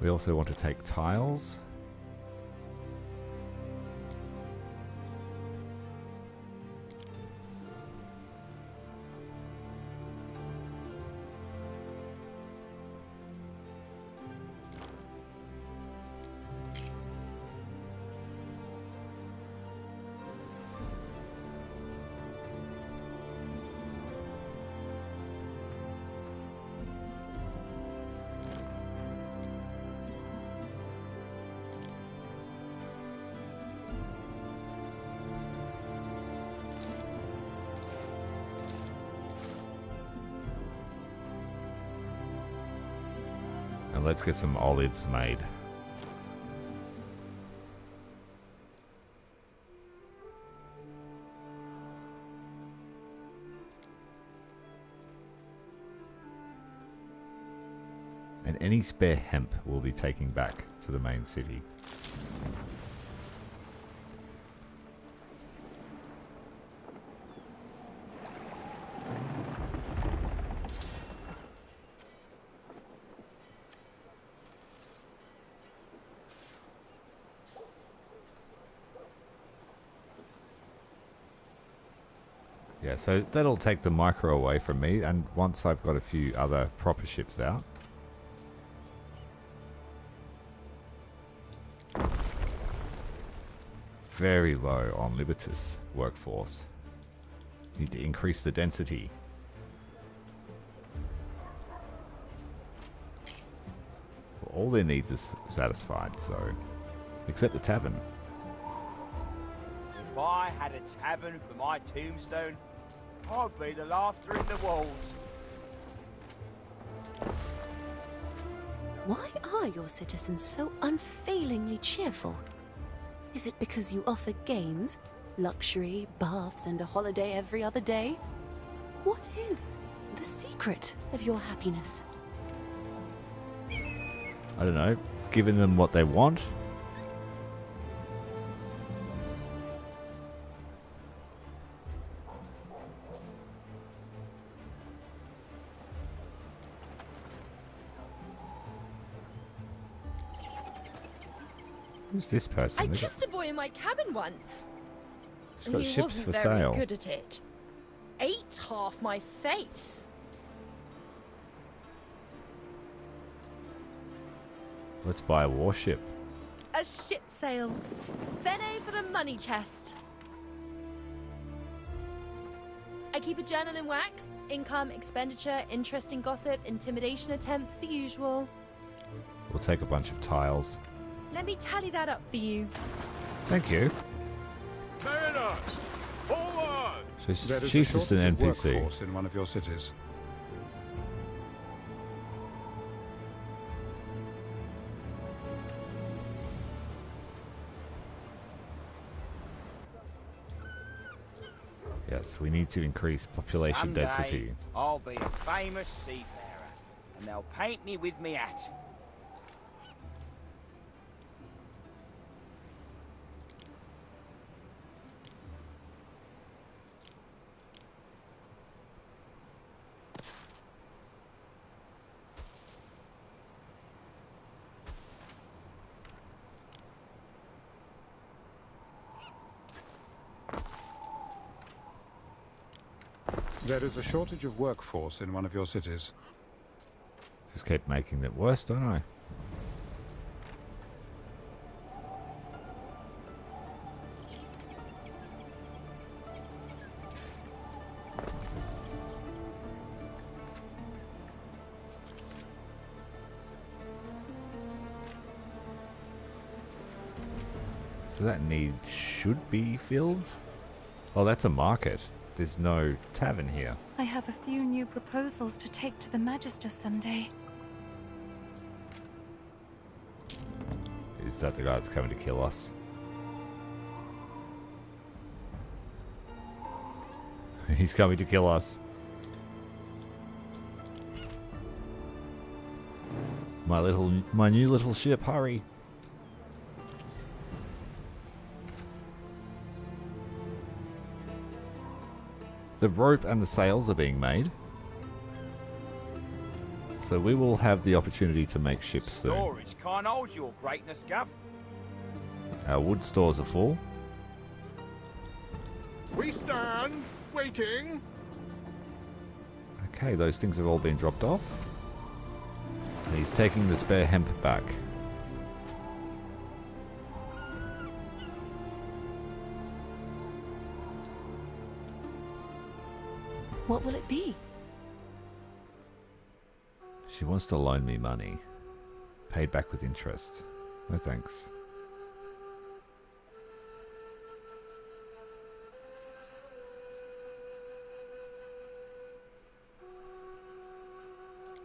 We also want to take tiles And let's get some olives made. And any spare hemp we'll be taking back to the main city. Yeah, so that'll take the micro away from me, and once I've got a few other proper ships out. Very low on Libertas workforce. Need to increase the density. Well, all their needs are satisfied, so... Except the tavern. If I had a tavern for my tombstone, I'd be the laughter in the walls. Why are your citizens so unfailingly cheerful? Is it because you offer games, luxury, baths, and a holiday every other day? What is the secret of your happiness? I don't know. Giving them what they want. Who's this person? I They got- kissed a boy in my cabin once. She's got He ships wasn't for very sale. good at it. Ate half my face. Let's buy a warship. A ship sail. Bene for the money chest. I keep a journal in wax. Income, expenditure, interesting gossip, intimidation attempts, the usual. We'll take a bunch of tiles. Let me tally that up for you. Thank you. Mariners! Forward! There is She's a just an shortage of NPC. workforce in one of your cities. Yes, we need to increase population Someday, density. I'll be a famous seafarer, and they'll paint me with me hat. There is a shortage of workforce in one of your cities. Just keep making it worse, don't I? So that need should be filled? Oh, that's a market. There's no tavern here. I have a few new proposals to take to the Magister someday. Is that the guy that's coming to kill us? He's coming to kill us. My new little ship, hurry. The rope and the sails are being made. So we will have the opportunity to make ships soon. Storage can't hold your greatness, Gov. Our wood stores are full. We stand, waiting. Okay, those things have all been dropped off. And he's taking the spare hemp back. What will it be? She wants to loan me money. Paid back with interest. No thanks.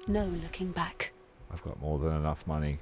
No looking back. I've got more than enough money.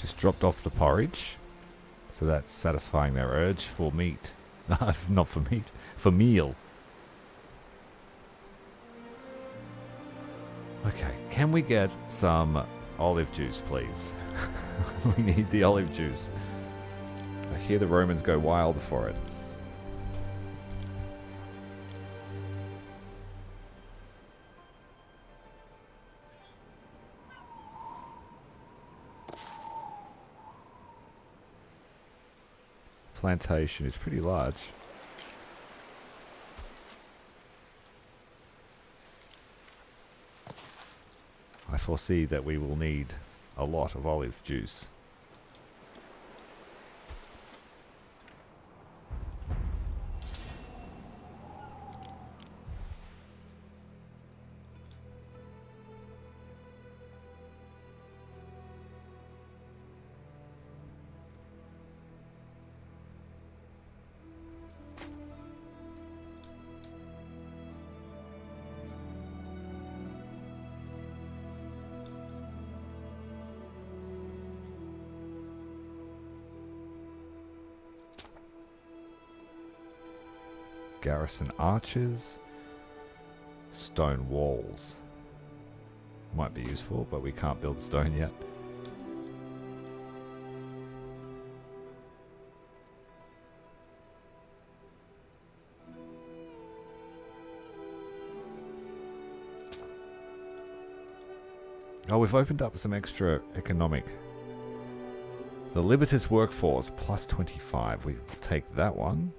Just dropped off the porridge. So that's satisfying their urge for meat. Not for meat, for meal. Okay, can we get some olive juice, please? We need the olive juice. I hear the Romans go wild for it. Plantation is pretty large. I foresee that we will need a lot of olive juice. Garrison archers. Stone walls. Might be useful, but we can't build stone yet. Oh, we've opened up some extra economic. The Libertas workforce plus 25. We will take that one.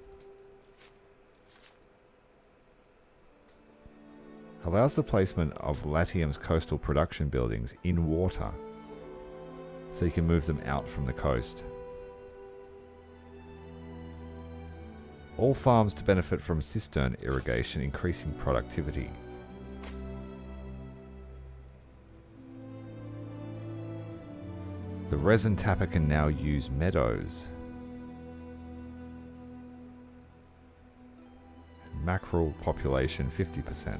Allows the placement of Latium's coastal production buildings in water, so you can move them out from the coast. All farms to benefit from cistern irrigation, increasing productivity. The resin tapper can now use meadows. Mackerel population 50%.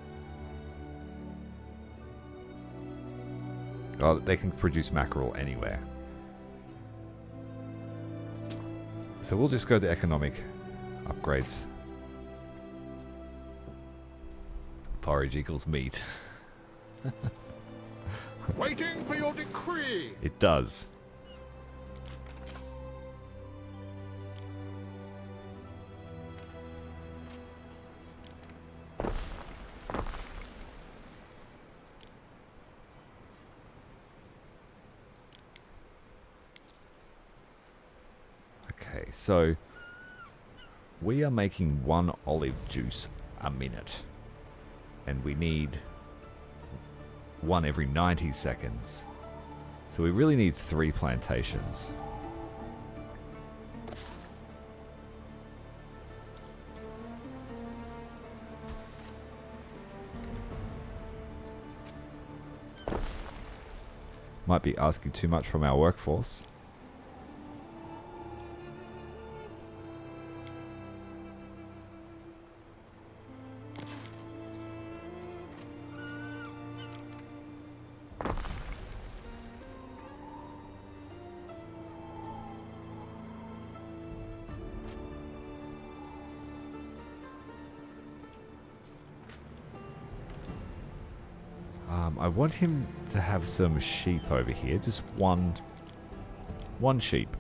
Oh, they can produce mackerel anywhere. So we'll just go to economic upgrades. Porridge equals meat. Waiting for your decree. It does. So we are making 1 olive juice a minute, and we need 1 every 90 seconds. So we really need 3 plantations. Might be asking too much from our workforce. I want him to have some sheep over here. Just one sheep.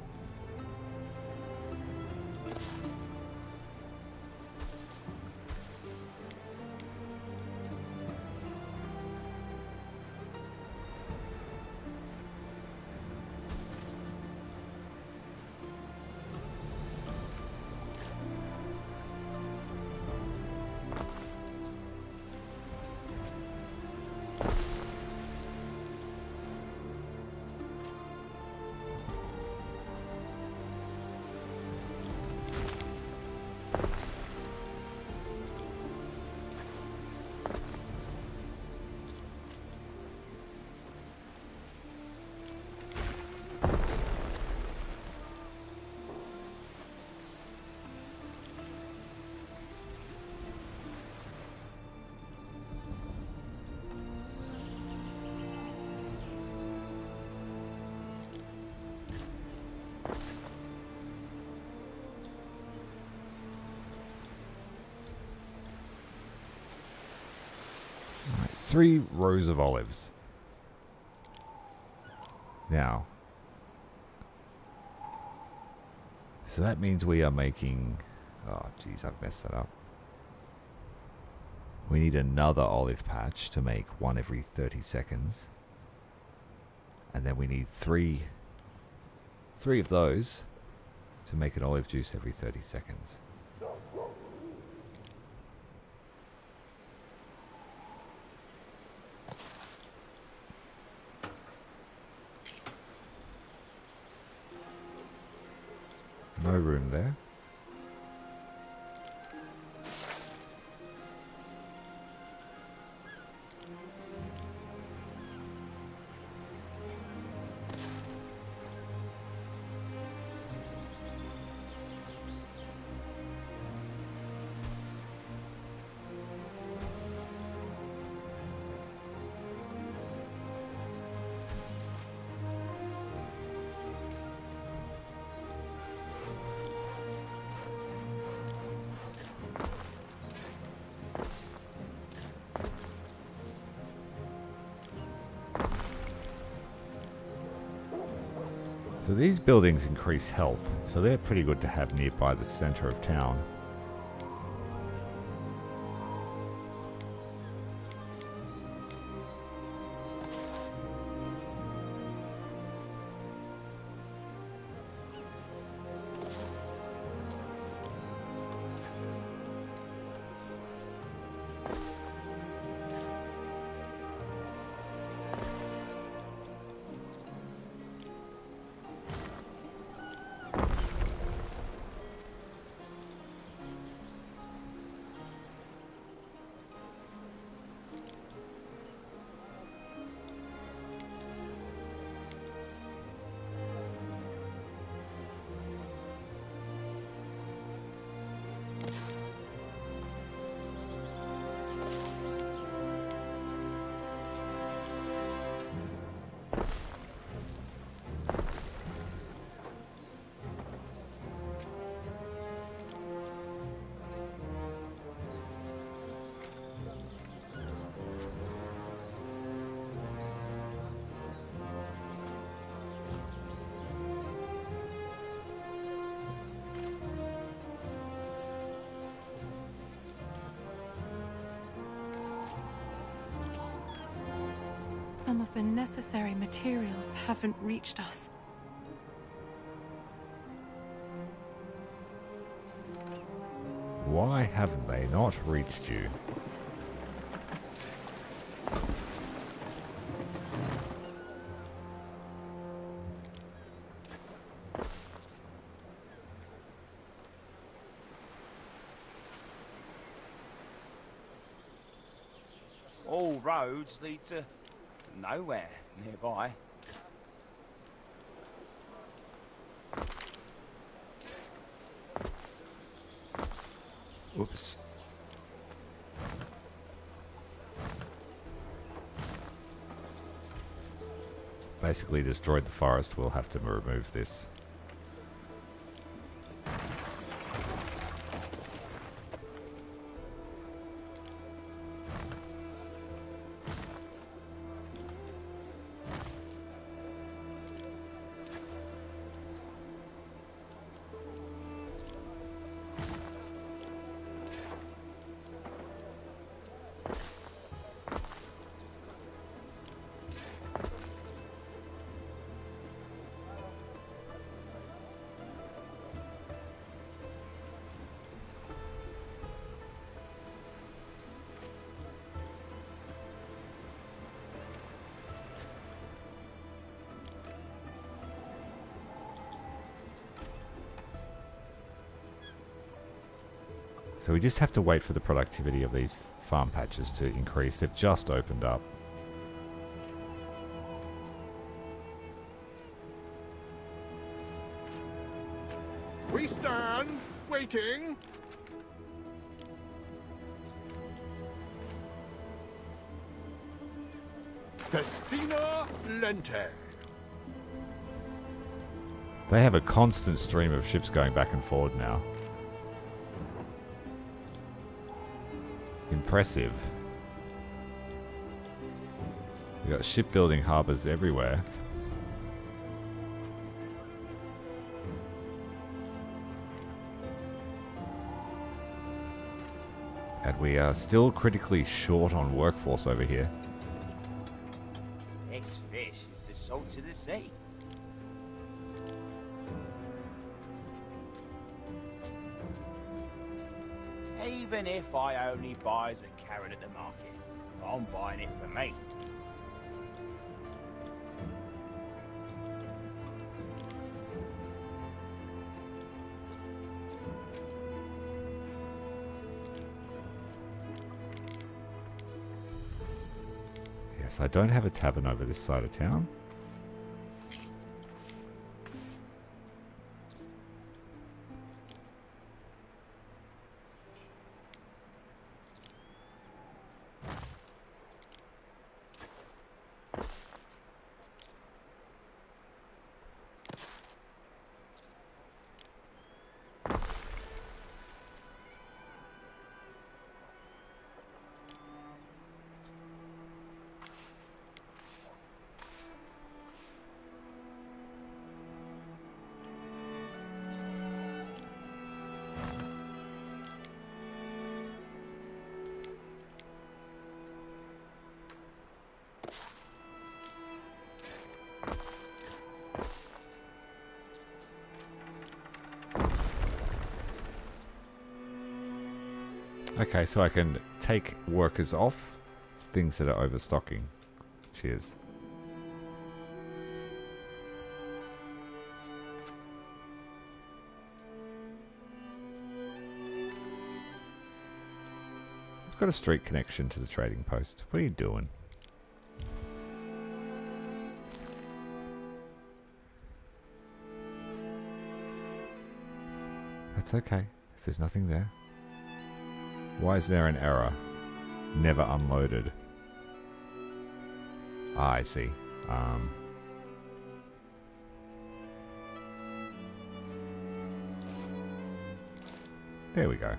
3 rows of olives. Now, so that means we are making... Oh, geez, I've messed that up. We need another olive patch to make one every 30 seconds. And then we need three of those to make an olive juice every 30 seconds. No room there. So these buildings increase health, so they're pretty good to have nearby the center of town. Some of the necessary materials haven't reached us. Why haven't they not reached you? All roads lead to nowhere nearby. Oops. Basically destroyed the forest. We'll have to remove this. So we just have to wait for the productivity of these farm patches to increase. They've just opened up. We stand, waiting. Festina Lente. They have a constant stream of ships going back and forward now. Impressive. We got shipbuilding harbors everywhere. And we are still critically short on workforce over here. This fish is the salt of the sea. Even if I only buy as a carrot at the market, I'm buying it for me. Yes, I don't have a tavern over this side of town. Okay, so I can take workers off things that are overstocking. Cheers. I've got a street connection to the trading post. What are you doing? That's okay, if there's nothing there. Why is there an error? Never unloaded. Ah, I see. There we go.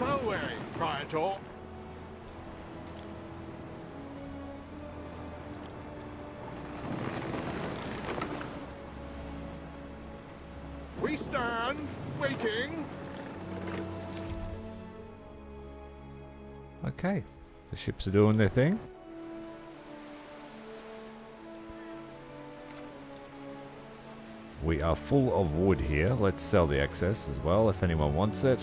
Away, Praetor. We stand, waiting. Okay, the ships are doing their thing. We are full of wood here. Let's sell the excess as well if anyone wants it.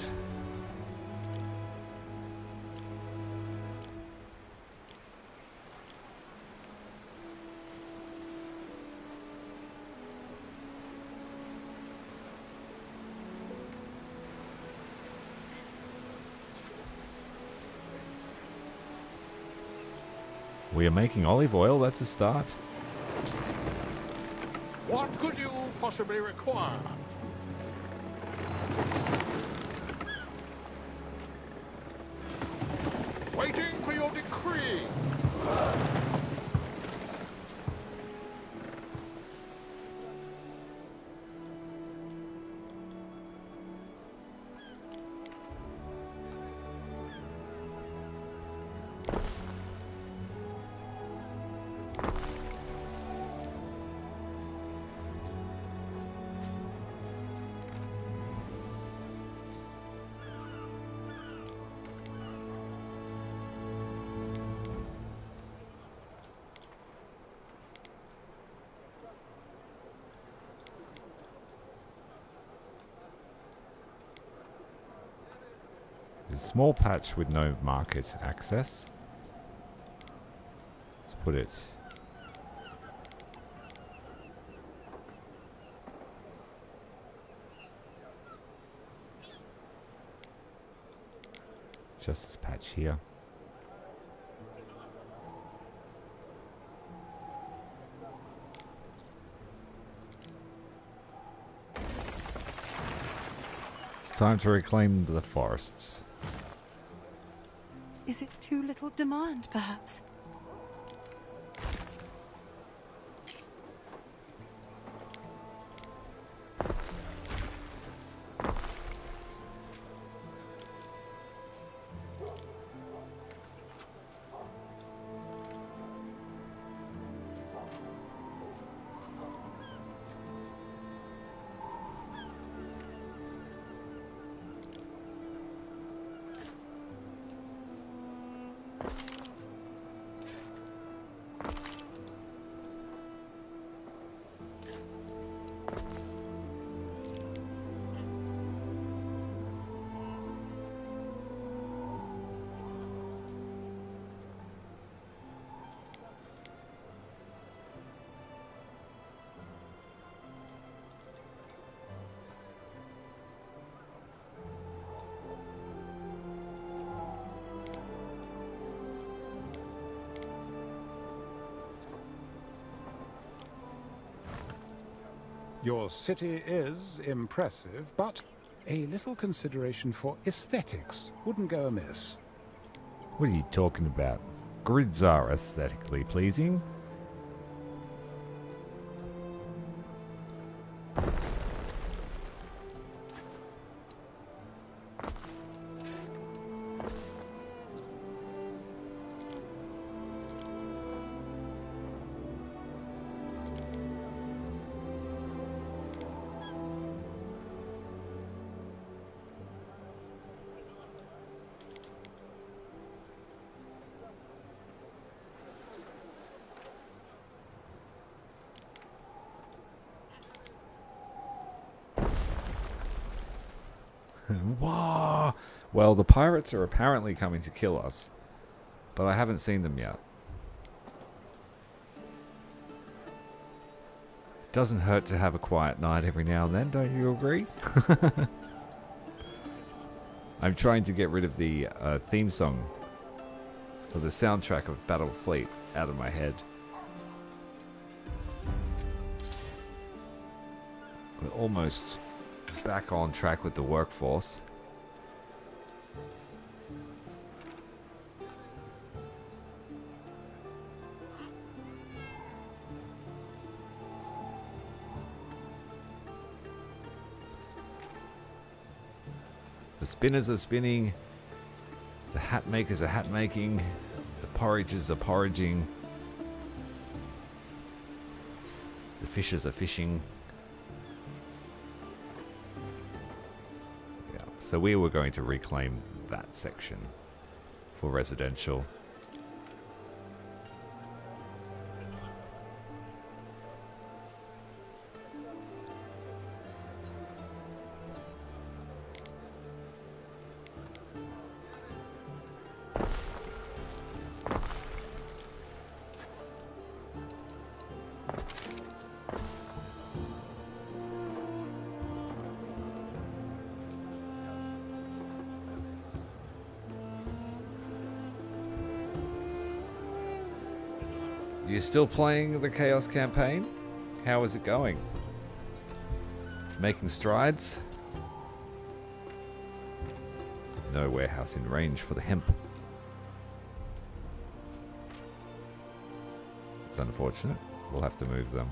We are making olive oil, that's a start. What could you possibly require? Waiting for your decree. There's a small patch with no market access. Let's put it... just this patch here. It's time to reclaim the forests. Is it too little demand, perhaps? Your city is impressive, but a little consideration for aesthetics wouldn't go amiss. What are you talking about? Grids are aesthetically pleasing. Whoa! Well, the pirates are apparently coming to kill us, but I haven't seen them yet. Doesn't hurt to have a quiet night every now and then, don't you agree? I'm trying to get rid of the theme song, or the soundtrack of Battle Fleet, out of my head. We're almost back on track with the workforce. The spinners are spinning, the hat makers are hat making, the porragers are porraging, the fishers are fishing. Yeah, so we were going to reclaim that section for residential. You still playing the Chaos campaign? How is it going? Making strides? No warehouse in range for the hemp. It's unfortunate. We'll have to move them.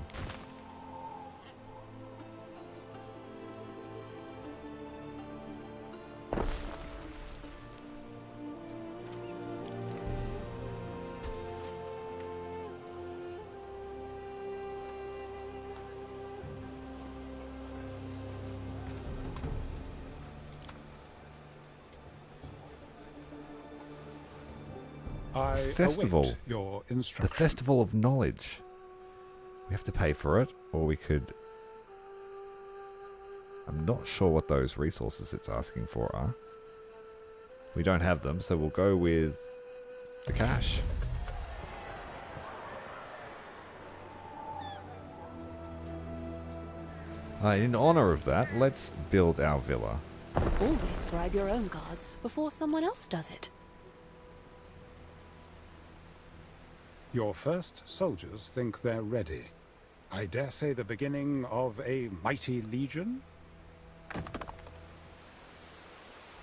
Festival. Your The instructions. Festival of Knowledge. We have to pay for it, or we could... I'm not sure what those resources it's asking for are. We don't have them, so we'll go with the cash. In honor of that, let's build our villa. Always bribe your own guards before someone else does it. Your first soldiers think they're ready. I dare say the beginning of a mighty legion?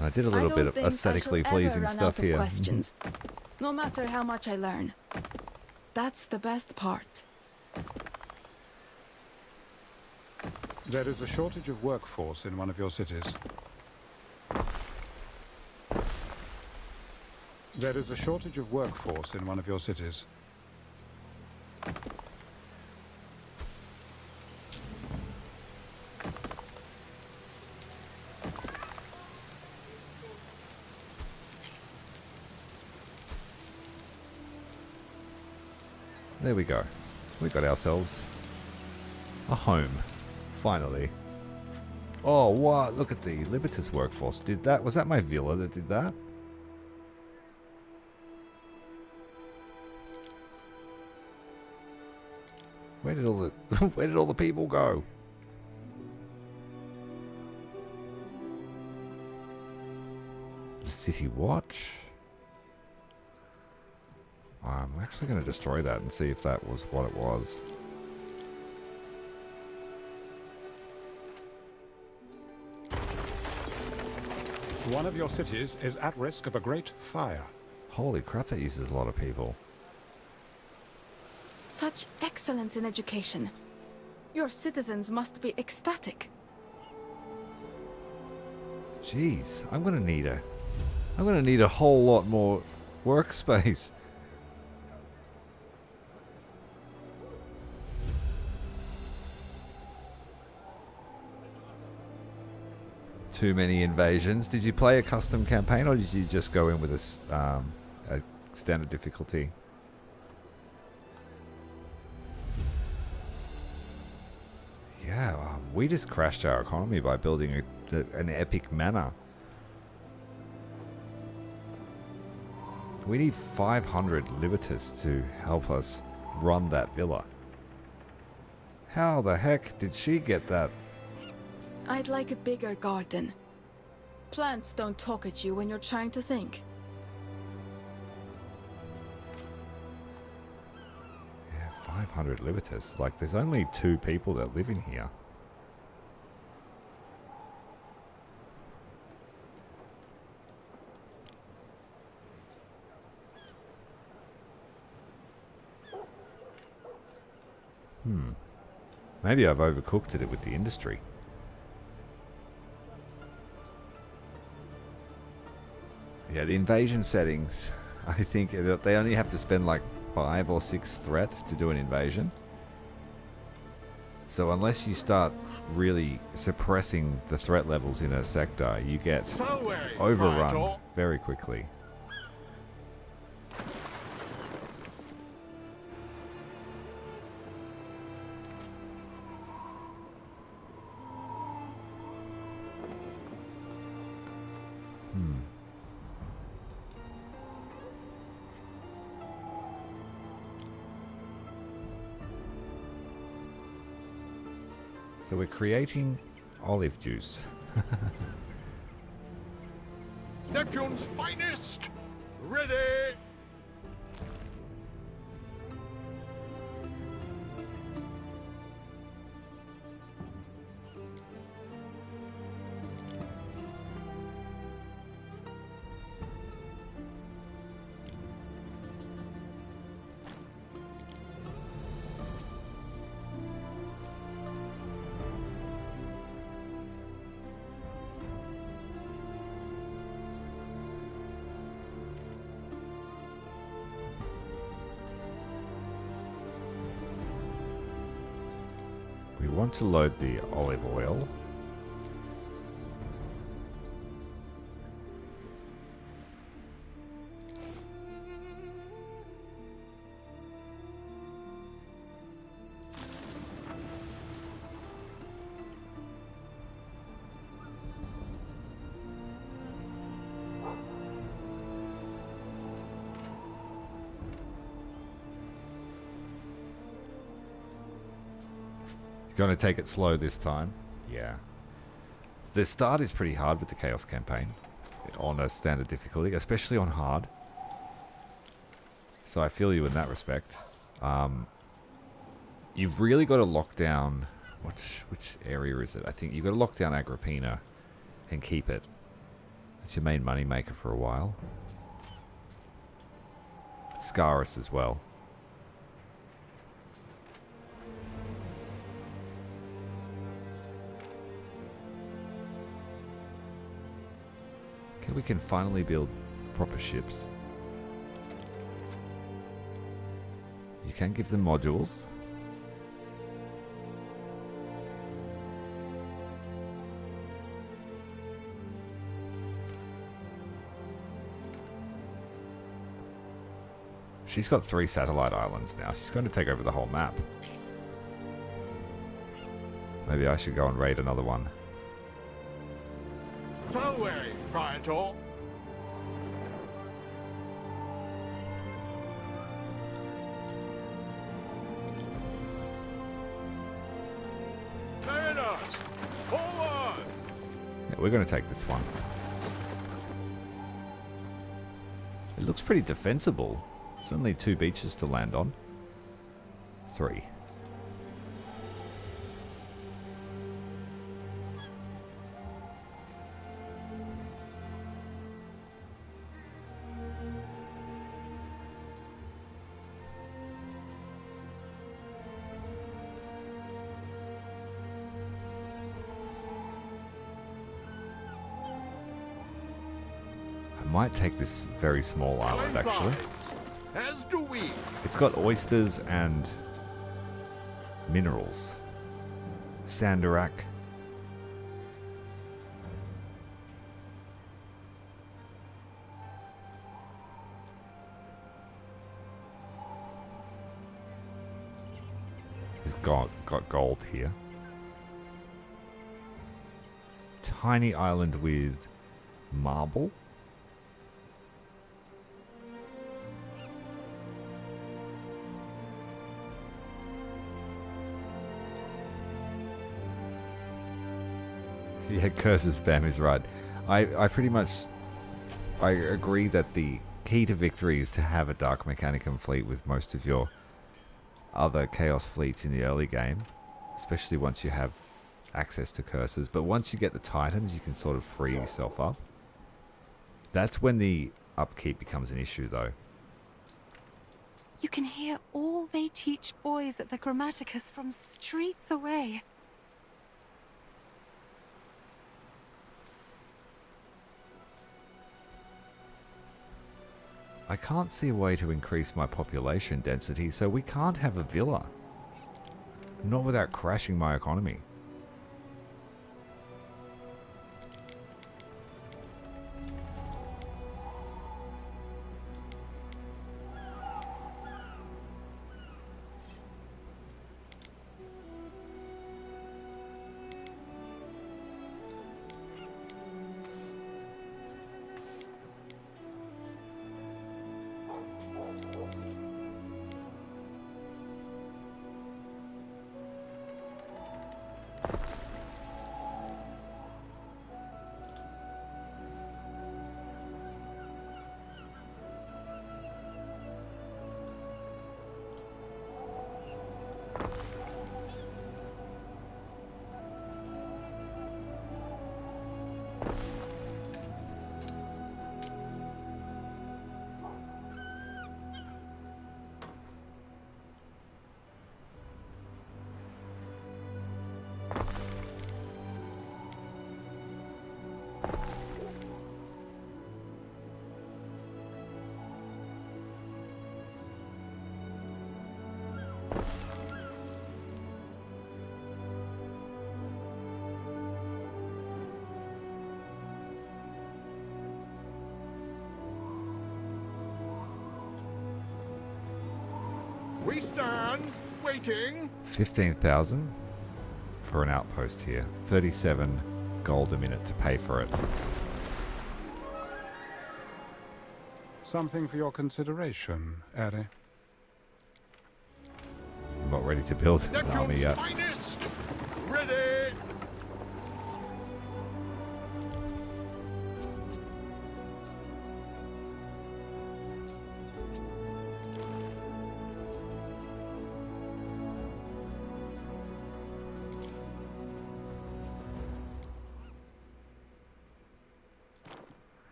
I did a little bit of aesthetically pleasing stuff here. Questions. No matter how much I learn. That's the best part. There is a shortage of workforce in one of your cities. There is a shortage of workforce in one of your cities. There we go. We got ourselves a home. Finally. Oh, what? Look at the Libertas workforce. Did that? Was that my villa that did that? Where did all the where did all the people go? The City Watch. I'm actually going to destroy that and see if that was what it was. One of your cities is at risk of a great fire. Holy crap, that uses a lot of people. Such excellence in education. Your citizens must be ecstatic. Jeez, I'm gonna need a whole lot more workspace. Too many invasions. Did you play a custom campaign, or did you just go in with a standard difficulty? Yeah, we just crashed our economy by building an epic manor. We need 500 Libertas to help us run that villa. How the heck did she get that? I'd like a bigger garden. Plants don't talk at you when you're trying to think. Yeah, 500 Libertas. Like, there's only 2 people that live in here. Maybe I've overcooked it with the industry. Yeah, the invasion settings, I think they only have to spend like 5 or 6 threat to do an invasion. So unless you start really suppressing the threat levels in a sector, you get overrun very quickly. So we're creating olive juice. Neptune's finest! Ready! We want to load the olive oil. Gonna take it slow this time? Yeah. The start is pretty hard with the Chaos campaign on a standard difficulty, especially on hard. So I feel you in that respect. You've really got to lock down... Which area is it? I think you've got to lock down Agrippina and keep it. It's your main money maker for a while. Scaris as well. Okay, we can finally build proper ships. You can give them modules. She's got 3 satellite islands now. She's going to take over the whole map. Maybe I should go and raid another one. Fareway, Praetor. Mariners, forward! Yeah, we're going to take this one. It looks pretty defensible. There's only 2 beaches to land on. 3. I might take this very small island, actually. As do we. It's got oysters and minerals. Sandarak. It's got gold here. Tiny island with marble. Yeah, curses spam is right. I pretty much... I agree that the key to victory is to have a Dark Mechanicum fleet with most of your other Chaos fleets in the early game. Especially once you have access to curses. But once you get the Titans, you can sort of free yourself up. That's when the upkeep becomes an issue, though. You can hear all they teach boys at the Grammaticus from streets away. I can't see a way to increase my population density, so we can't have a villa. Not without crashing my economy. We stand, waiting. 15,000 for an outpost here. 37 gold a minute to pay for it. Something for your consideration, Eri. I'm not ready to build an army Neptune's yet. finest. ready.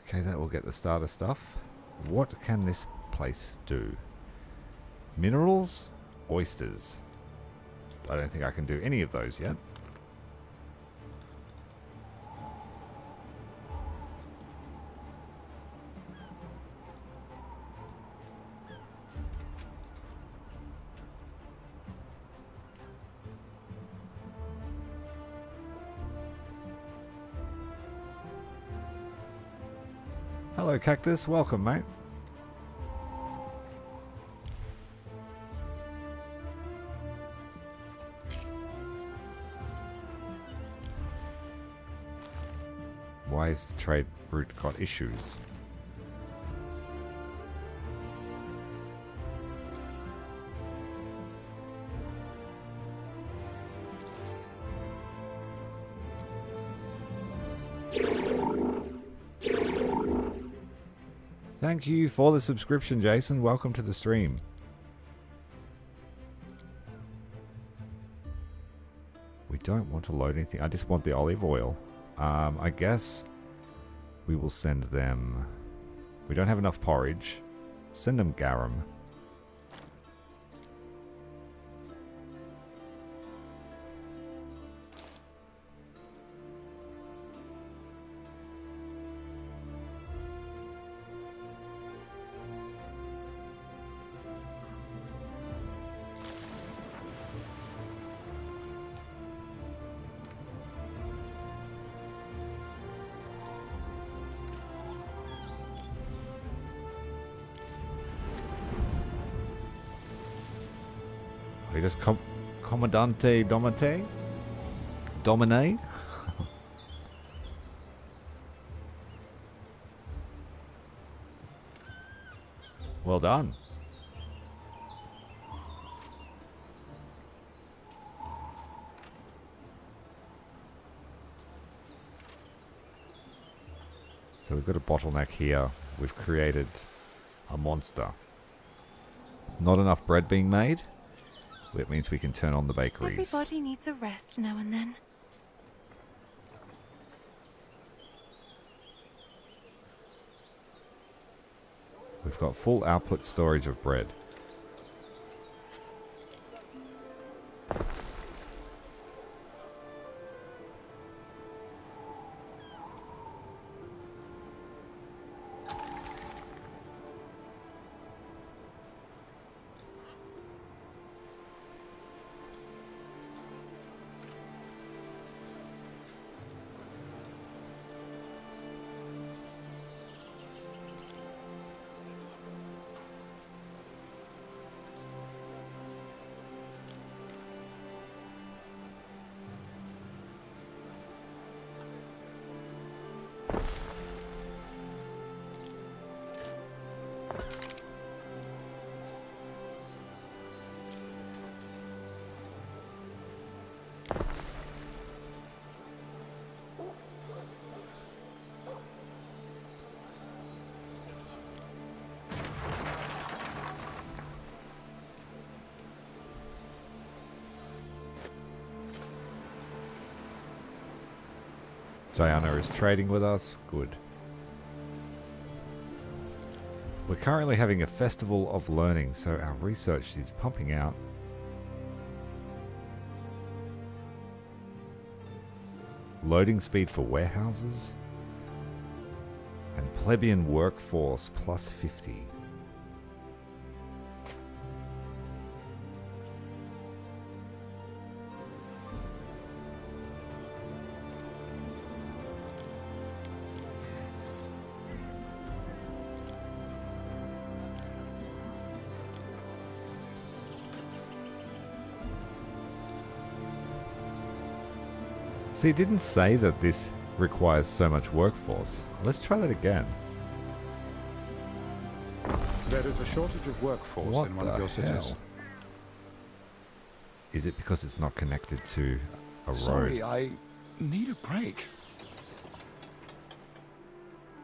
Okay, that will get the starter stuff. What can this place do? Minerals? Oysters. I don't think I can do any of those yet. Hello, Cactus. Welcome, mate. Why has the trade route got issues? Thank you for the subscription, Jason. Welcome to the stream. We don't want to load anything. I just want the olive oil. I guess we will send them... We don't have enough porridge. Send them garum. We just Commandante Domate? Domine? Well done. So we've got a bottleneck here. We've created a monster. Not enough bread being made. It means we can turn on the bakeries. Everybody needs a rest now and then. We've got full output storage of bread. Diana is trading with us. Good. We're currently having a festival of learning, so our research is pumping out. Loading speed for warehouses. And plebeian workforce plus 50. See, it didn't say that this requires so much workforce. Let's try that again. There is a shortage of workforce What in one the of your cities. hell? Is it because it's not connected to a road? Sorry, I need a break.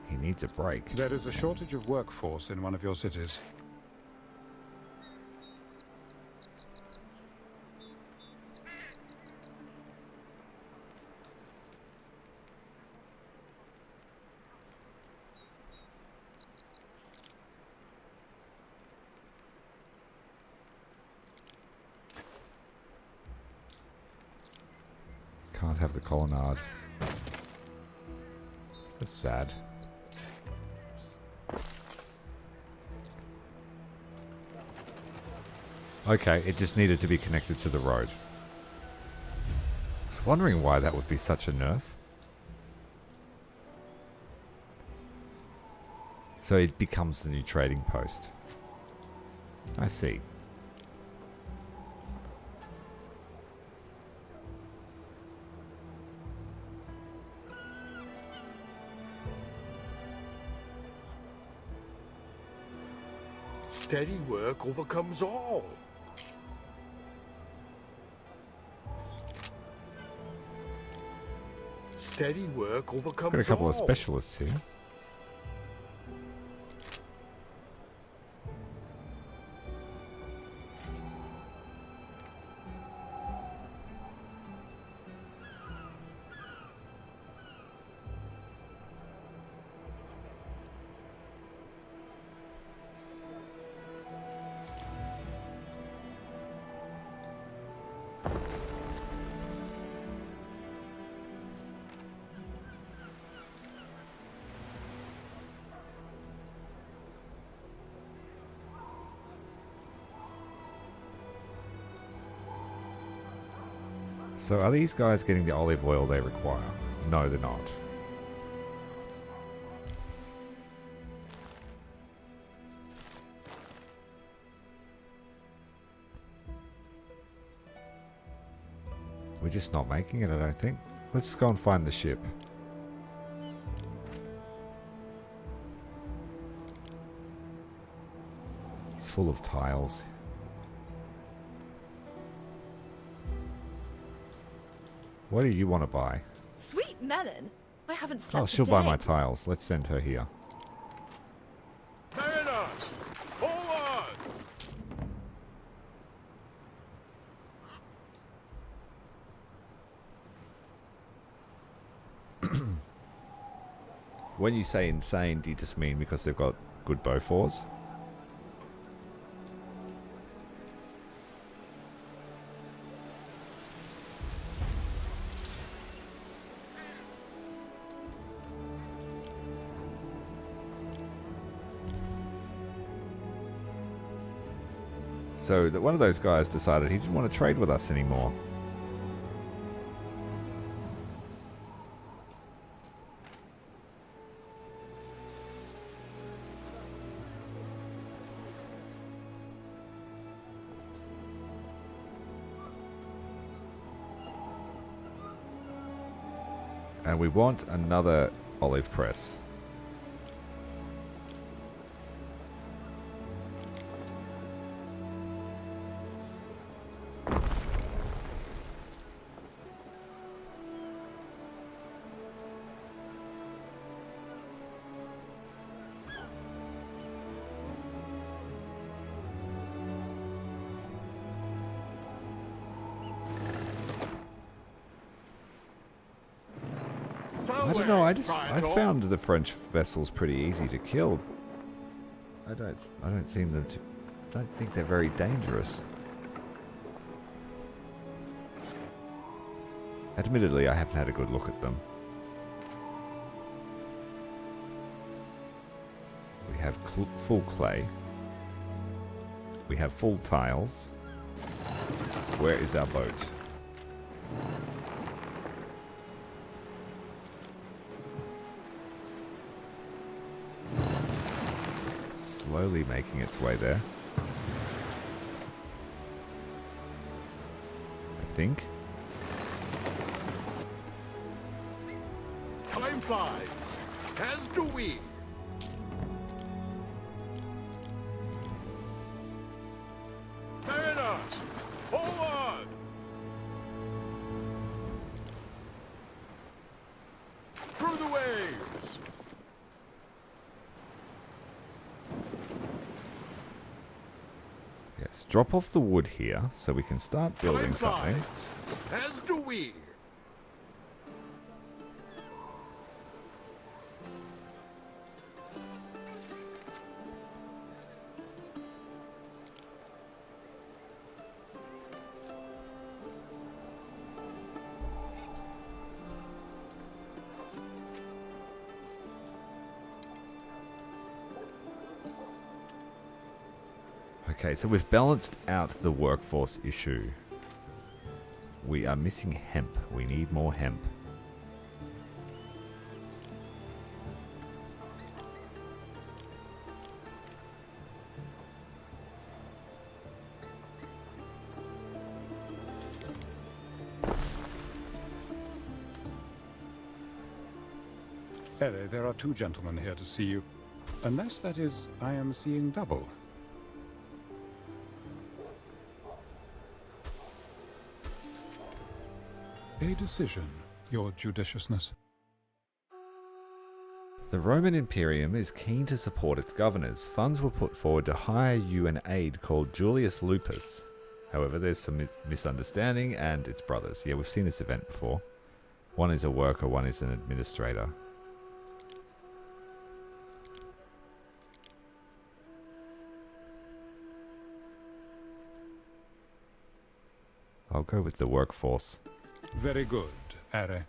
He needs a break. There is a shortage of workforce in one of your cities. Can't have the colonnade. That's sad. Okay, it just needed to be connected to the road. I was wondering why that would be such a nerf. So it becomes the new trading post. I see. Steady work overcomes all. Steady work overcomes Got a couple of all. specialists here. So are these guys getting the olive oil they require? No, they're not. We're just not making it, I don't think. Let's go and find the ship. He's full of tiles. What do you want to buy? Sweet melon. I haven't slept Oh, for she'll buy my days. tiles. Let's send her here. Mariners, forward! When you say insane, do you just mean because they've got good Bofors? So that one of those guys decided he didn't want to trade with us anymore. And we want another olive press. I don't know. I found the French vessels pretty easy to kill. I don't seem them to. Don't think they're very dangerous. Admittedly, I haven't had a good look at them. We have full clay. We have full tiles. Where is our boat? Slowly making its way there. I think. flies, as do we. Mariners, forward! Through the waves! Yes, drop off the wood here so we can start building Time something. flies, as do we. Okay, so we've balanced out the workforce issue. We are missing hemp. We need more hemp. Ere, there are two gentlemen here to see you. Unless, that is, I am seeing double. A decision, your judiciousness. The Roman Imperium is keen to support its governors. Funds were put forward to hire you an aide called Julius Lupus. However, there's some misunderstanding and it's brothers. Yeah, we've seen this event before. One is a worker, one is an administrator. I'll go with the workforce. Very good, Ere.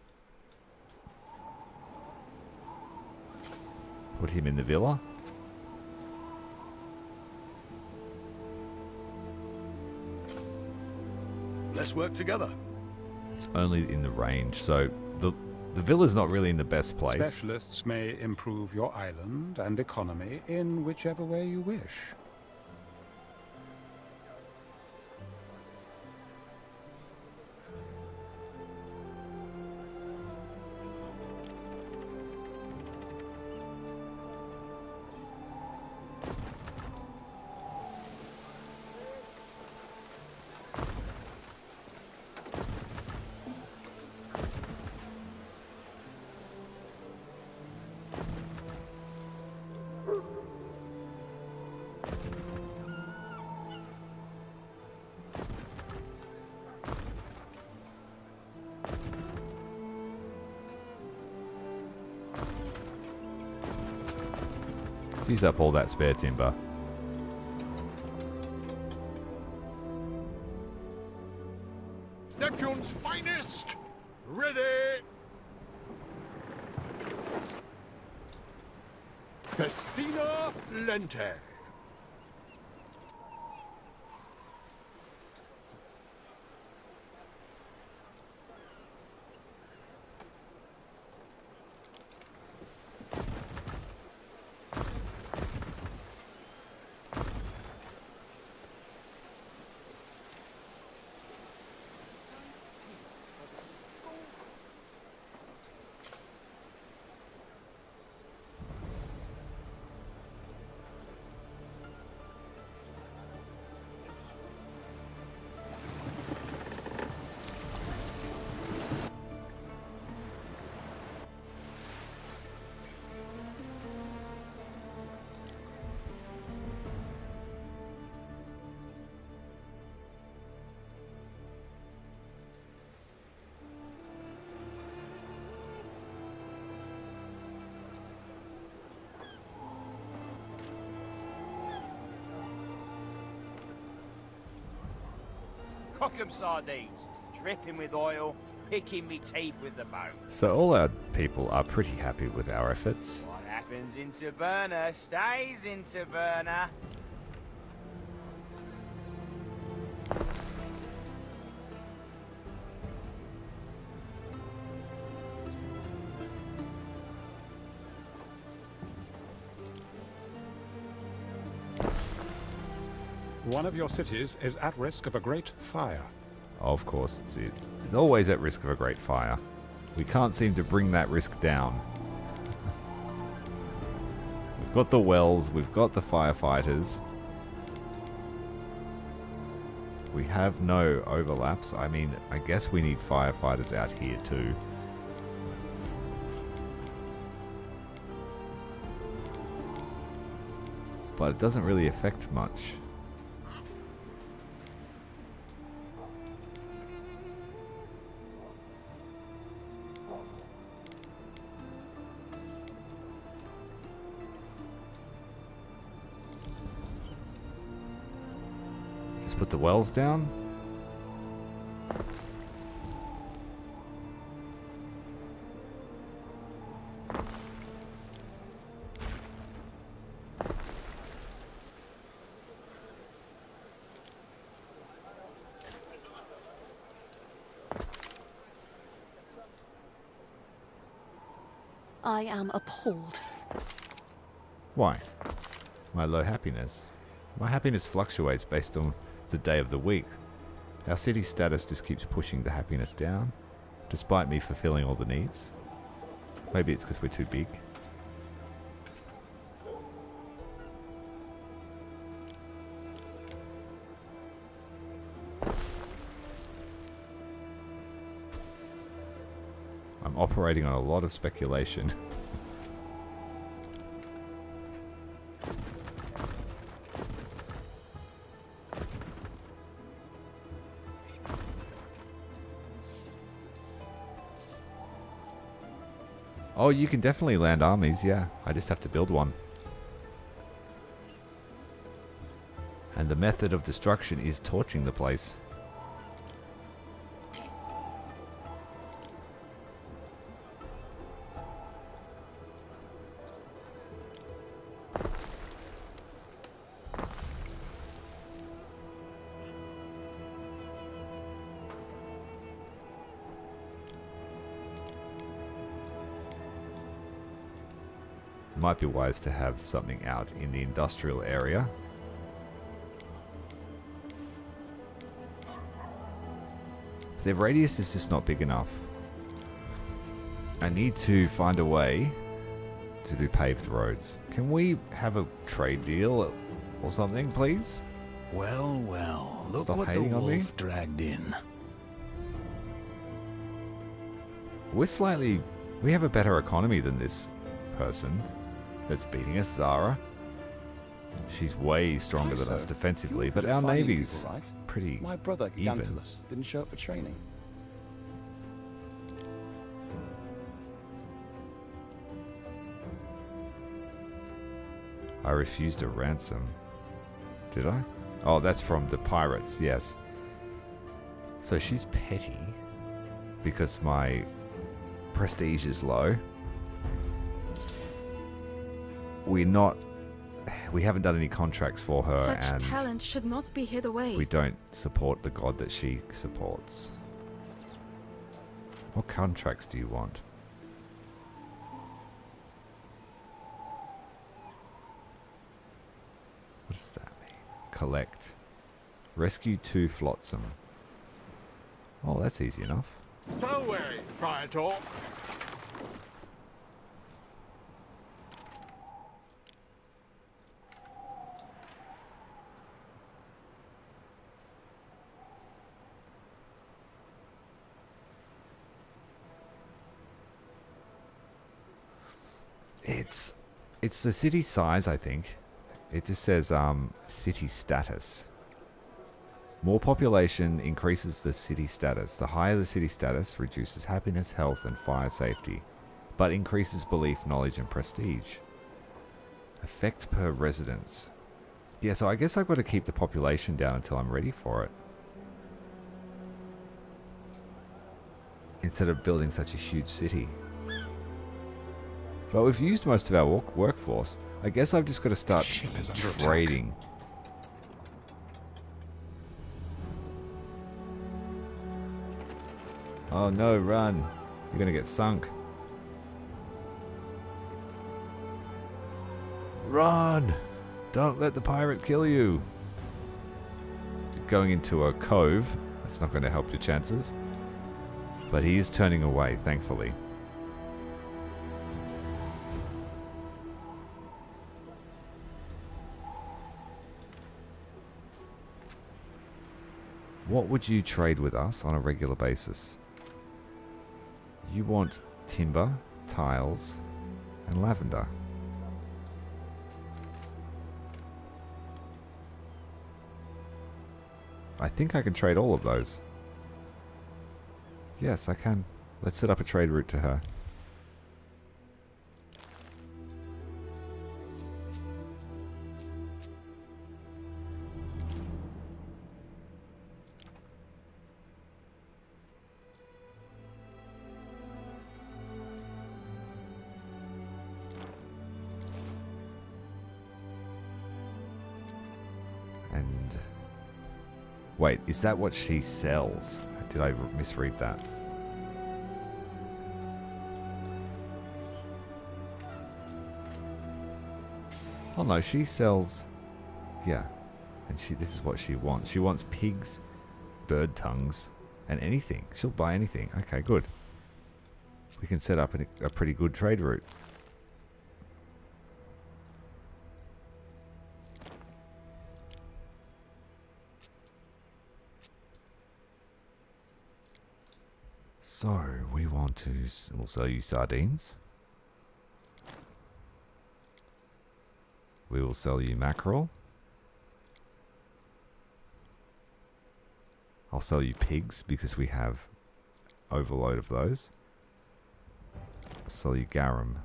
Put him in the villa. Let's work together. It's only in the range, so the villa's not really in the best place. Specialists may improve your island and economy in whichever way you wish. Use up all that spare timber. Neptune's finest! Ready! Festina Lente. Cook 'em sardines, dripping with oil, picking me teeth with the bone. So all our people are pretty happy with our efforts. What happens in Taberna stays in Taberna. One of your cities is at risk of a great fire. Of course, it's always at risk of a great fire. We can't seem to bring that risk down. got the wells, we've got the firefighters. We have no overlaps. I mean, I guess we need firefighters out here too. But it doesn't really affect much. Just put the wells down. I am appalled. Why? My low happiness. My happiness fluctuates based on the day of the week. Our city status just keeps pushing the happiness down, despite me fulfilling all the needs. Maybe it's because we're too big. I'm operating on a lot of speculation. Oh, you can definitely land armies, yeah. I just have to build one. And the method of destruction is torching the place. Might be wise to have something out in the industrial area. The radius is just not big enough. I need to find a way to do paved roads. Can we have a trade deal or something, please? Well, well, look Stop what the hating on me. wolf dragged in. We have a better economy than this person that's beating us, Zara. She's way stronger than us defensively, but our navy's pretty My brother, even. Gigantulus, didn't show up for training. I refused a ransom. Did I? Oh, that's from the pirates, yes. So she's petty because my prestige is low. We haven't done any contracts for her, Such and talent should not be hid away. we don't support the god that she supports. What contracts do you want? What does that mean? Collect. Rescue 2 flotsam. Oh, that's easy enough. So, Praetor. It's the city size, I think. It just says city status. More population increases the city status. The higher the city status reduces happiness, health, and fire safety, but increases belief, knowledge, and prestige. Effect per residence. Yeah, so I guess I've got to keep the population down until I'm ready for it. Instead of building such a huge city. But we've used most of our workforce. I guess I've just got to start trading. Oh no, run. You're going to get sunk. Run! Don't let the pirate kill you. You're going into a cove. That's not going to help your chances. But he is turning away, thankfully. What would you trade with us on a regular basis? You want timber, tiles, and lavender. I think I can trade all of those. Yes, I can. Let's set up a trade route to her. And wait, is that what she sells? Did I misread that? Oh no, she sells... Yeah. And this is what she wants. She wants pigs, bird tongues, and anything. She'll buy anything. Okay, good. We can set up a pretty good trade route. So, we want to... We'll sell you sardines. We will sell you mackerel. I'll sell you pigs because we have overload of those. I'll sell you garum.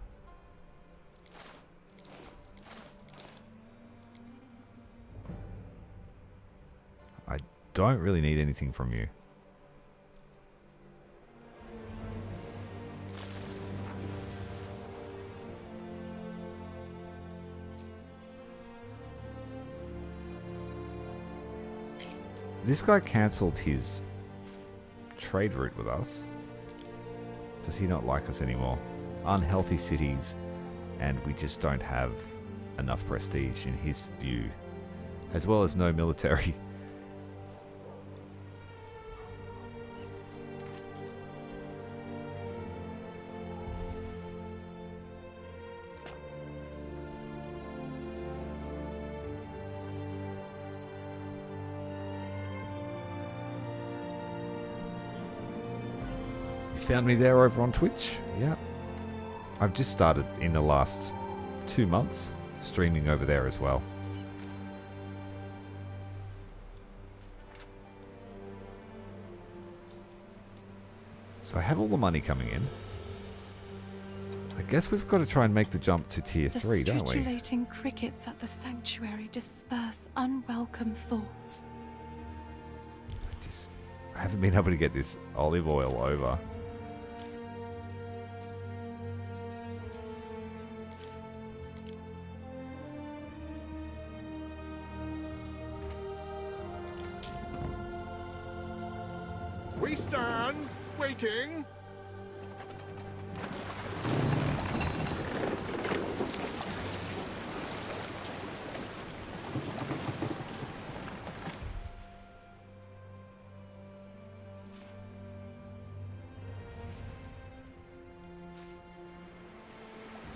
I don't really need anything from you. This guy cancelled his trade route with us. Does he not like us anymore? Unhealthy cities, and we just don't have enough prestige in his view. As well as no military. Found me there over on Twitch. Yeah. I've just started in the last 2 months streaming over there as well. So I have all the money coming in. I guess we've got to try and make the jump to tier 3, don't we? The stridulating crickets at the sanctuary disperse unwelcome thoughts. I haven't been able to get this olive oil over. We stand, waiting.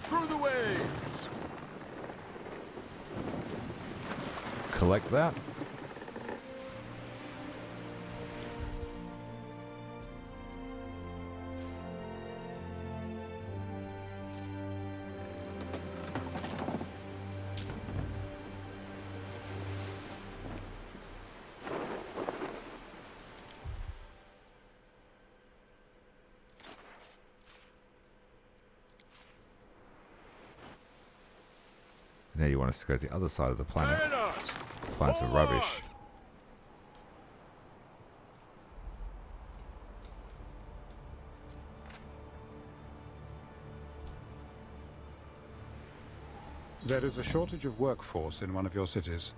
Through the waves. Collect that. Now you want us to go to the other side of the planet to find some rubbish. There is a shortage of workforce in one of your cities.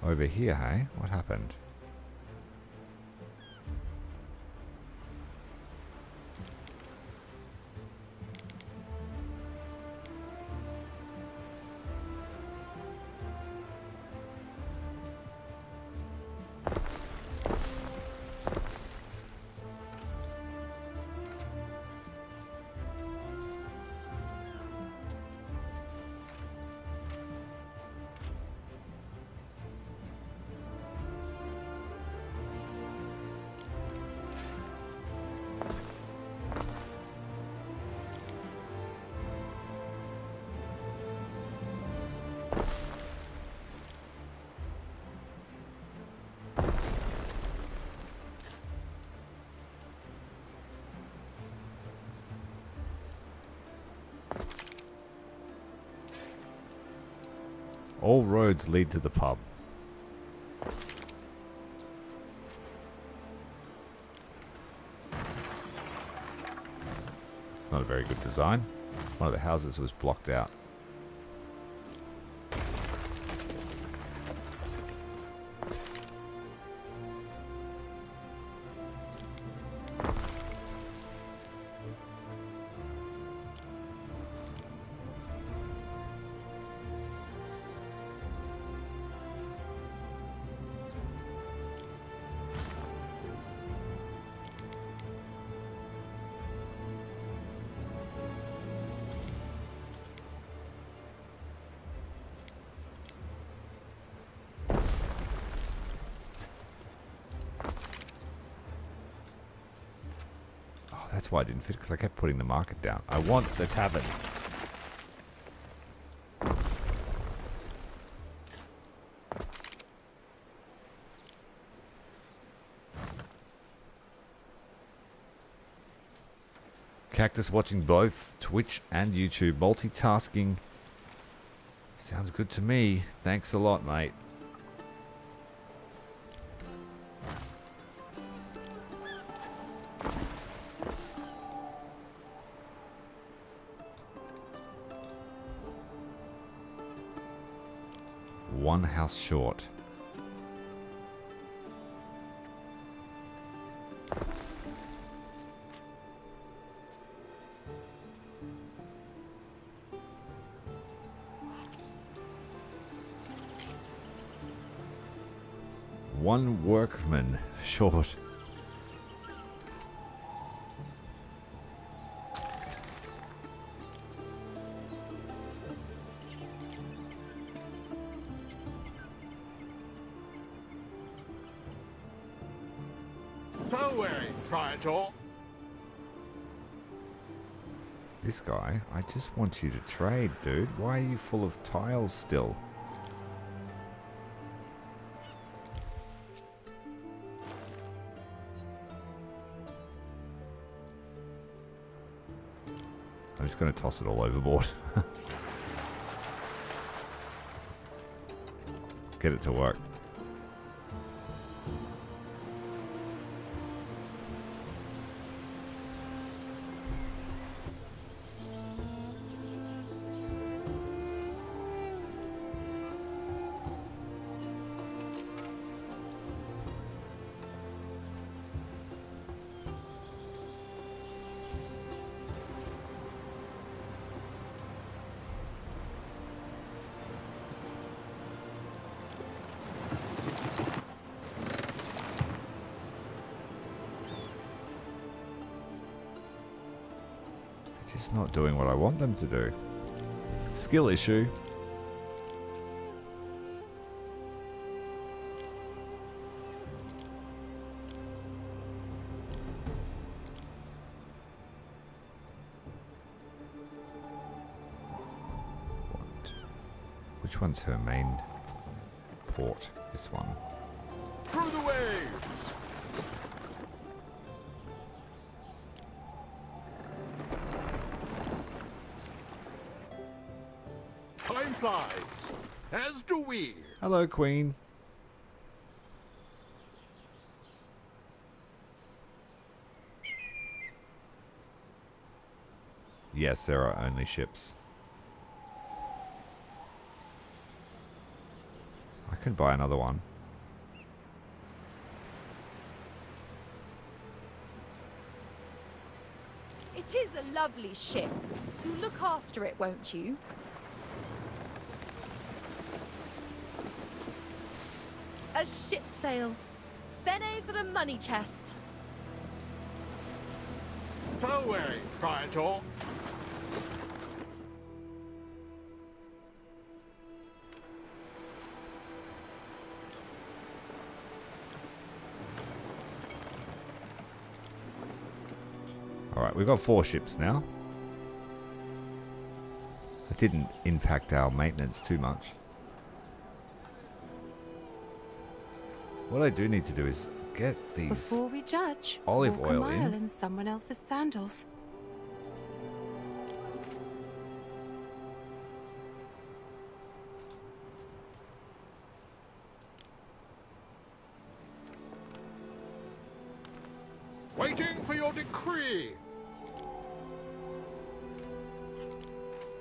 Over here, hey? What happened? All roads lead to the pub. It's not a very good design. One of the houses was blocked out. That's why I didn't fit, because I kept putting the market down. I want the tavern. Cactus watching both Twitch and YouTube. Multitasking. Sounds good to me. Thanks a lot, mate. One house short. One workman short. This guy, I just want you to trade, dude. Why are you full of tiles still? I'm just going to toss it all overboard. Get it to work. Just not doing what I want them to do. Skill issue. Which one's her main port? This one. Through the waves! Time flies, as do we. Hello, Queen. Yes, there are only ships. I can buy another one. It is a lovely ship. You'll look after it, won't you? A ship sail. Bene for the money chest. So away, Praetor. Alright, we've got 4 ships now. It didn't impact our maintenance too much. What I do need to do is get these Before we judge, olive walk oil a mile in. someone else's sandals. Waiting for your decree.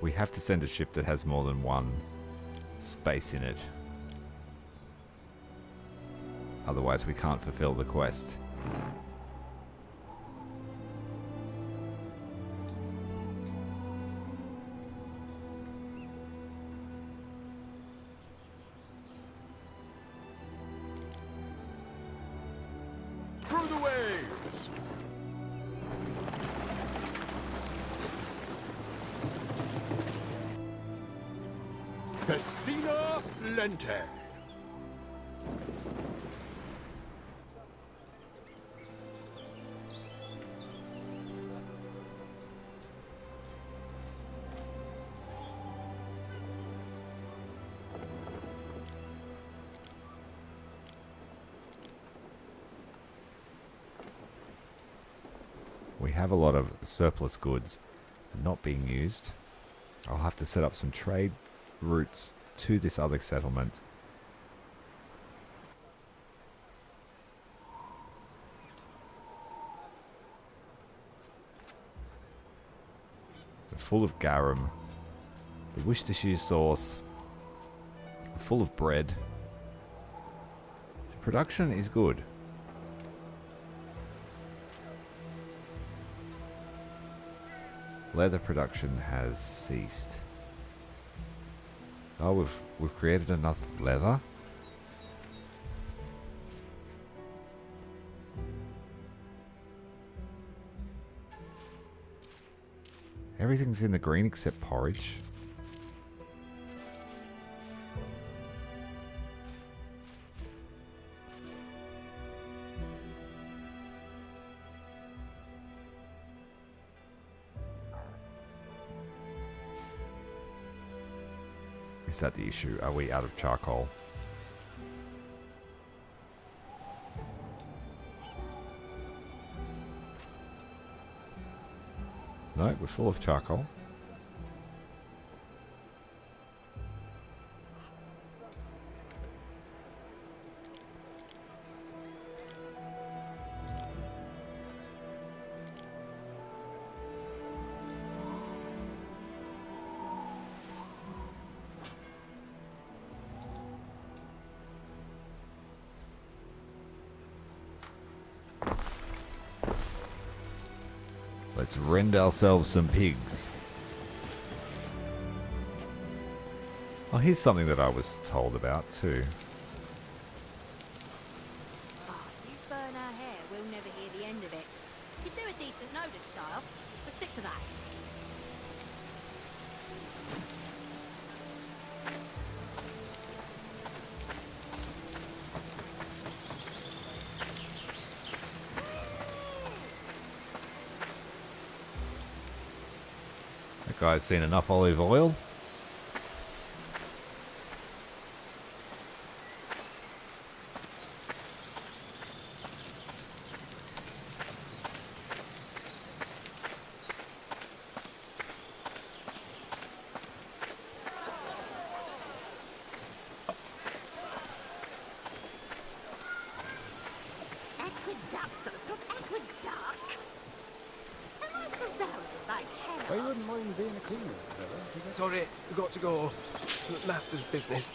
We have to send a ship that has more than one space in it. Otherwise we can't fulfill the quest. Through the waves. Festina Lente. We have a lot of surplus goods not being used. I'll have to set up some trade routes to this other settlement. They're full of garum. The Worcestershire sauce. Full of bread. The production is good. Leather production has ceased. Oh, we've created enough leather. Everything's in the green except porridge. Is that the issue? Are we out of charcoal? No, we're full of charcoal. Let's rend ourselves some pigs. Oh, here's something that I was told about too. Oh, if you burn our hair, we'll never hear the end of it. You do a decent notice style, so stick to that. That guy's seen enough olive oil. Aqueductus, not aqueduct. Am I surrounded by chaos? Well, you wouldn't mind being a cleaner, fella. Sorry, we've got to go. Master's business.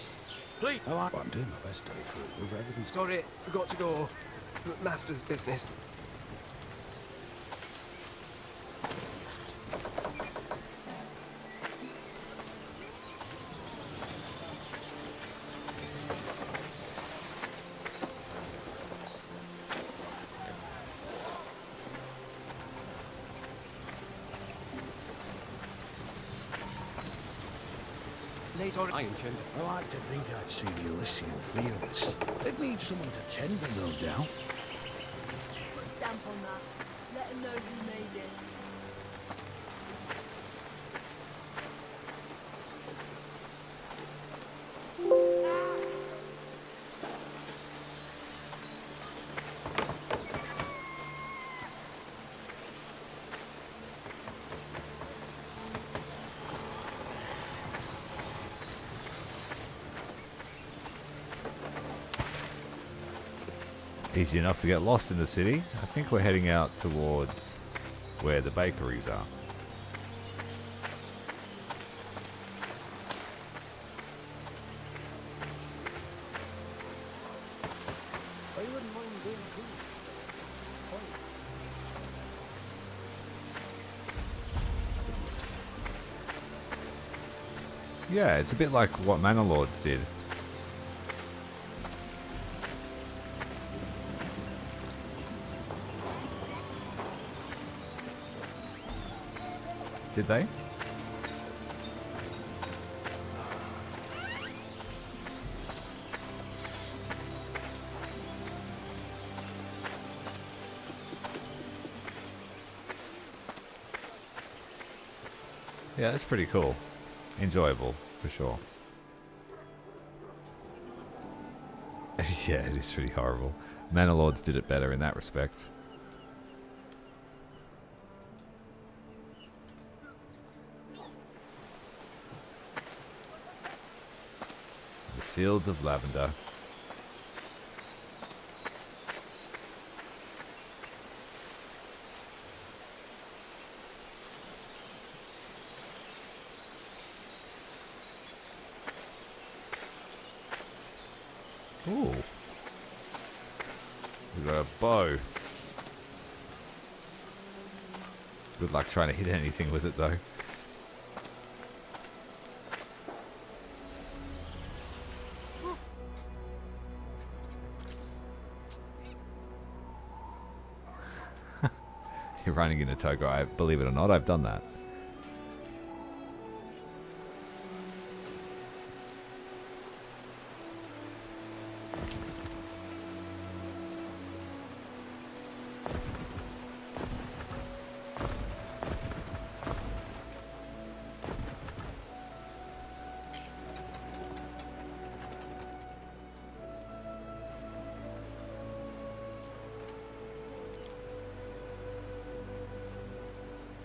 Please. Oh, I'm doing my best to go through. Everything's... Sorry, we've got to go. Master's business. I intend to. I like to think I'd see the Elysian fields. They'd need someone to tend them, no doubt. Put a stamp on that. Let them know who made it. Easy enough to get lost in the city. I think we're heading out towards where the bakeries are. Yeah, it's a bit like what Manor Lords did. Did they? Yeah, that's pretty cool. Enjoyable, for sure. Yeah, it is pretty horrible. Manor Lords did it better in that respect. The fields of lavender. Ooh. We've got a bow. Good luck trying to hit anything with it, though. You're running into Togo. Believe it or not, I've done that.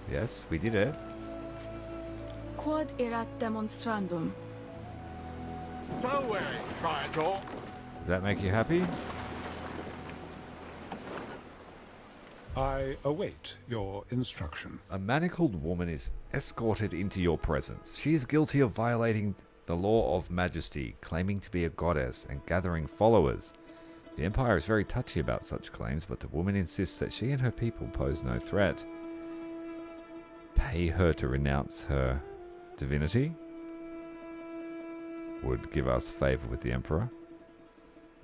Yes, we did it. Quod erat demonstrandum. So, Tyrael. Does that make you happy? I await your instruction. A manacled woman is escorted into your presence. She is guilty of violating the law of majesty, claiming to be a goddess and gathering followers. The Empire is very touchy about such claims, but the woman insists that she and her people pose no threat. Pay her to renounce her divinity. Would give us favor with the Emperor.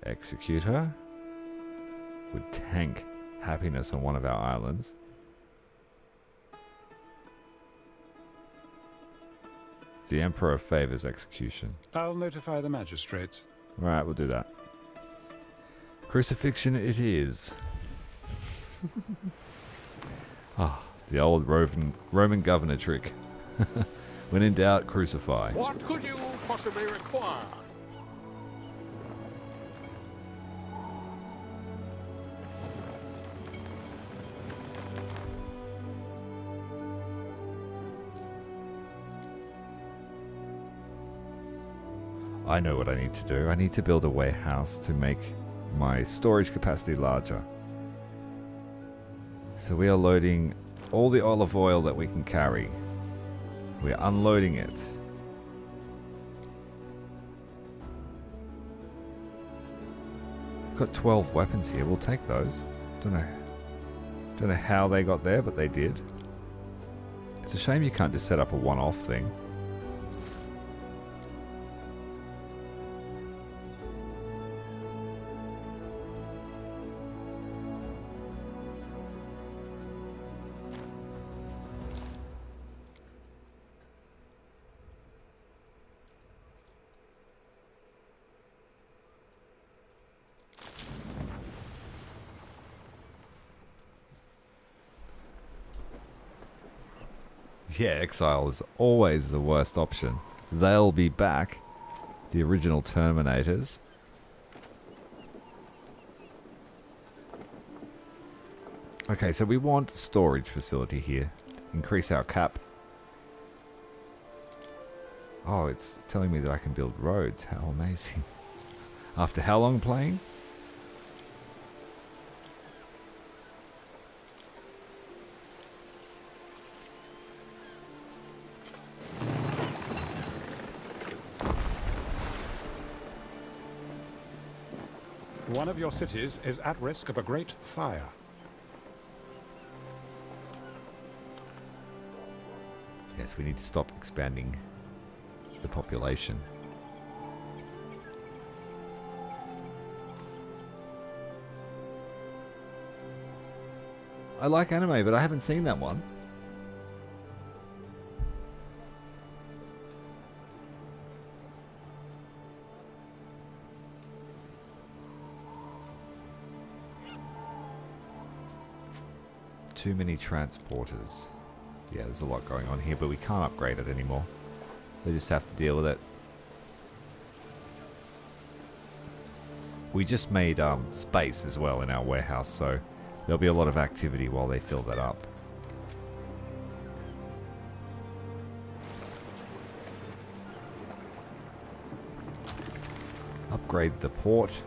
Execute her. Would tank happiness on one of our islands. The Emperor favors execution. I'll notify the magistrates. Right, we'll do that. Crucifixion it is. Ah, the old Roman governor trick. When in doubt, crucify. What could you possibly require? I know what I need to do. I need to build a warehouse to make my storage capacity larger. So we are loading all the olive oil that we can carry. We are unloading it. We've got 12 weapons here. We'll take those. Don't know how they got there, but they did. It's a shame you can't just set up a one-off thing. Yeah, exile is always the worst option. They'll be back. The original Terminators. Okay, so we want storage facility here. Increase our cap. Oh, it's telling me that I can build roads. How amazing. After how long playing? One of your cities is at risk of a great fire. Yes, we need to stop expanding the population. I like anime, but I haven't seen that one. Too many transporters. Yeah, there's a lot going on here, but we can't upgrade it anymore. They just have to deal with it. We just made space as well in our warehouse, so there'll be a lot of activity while they fill that up. Upgrade the port.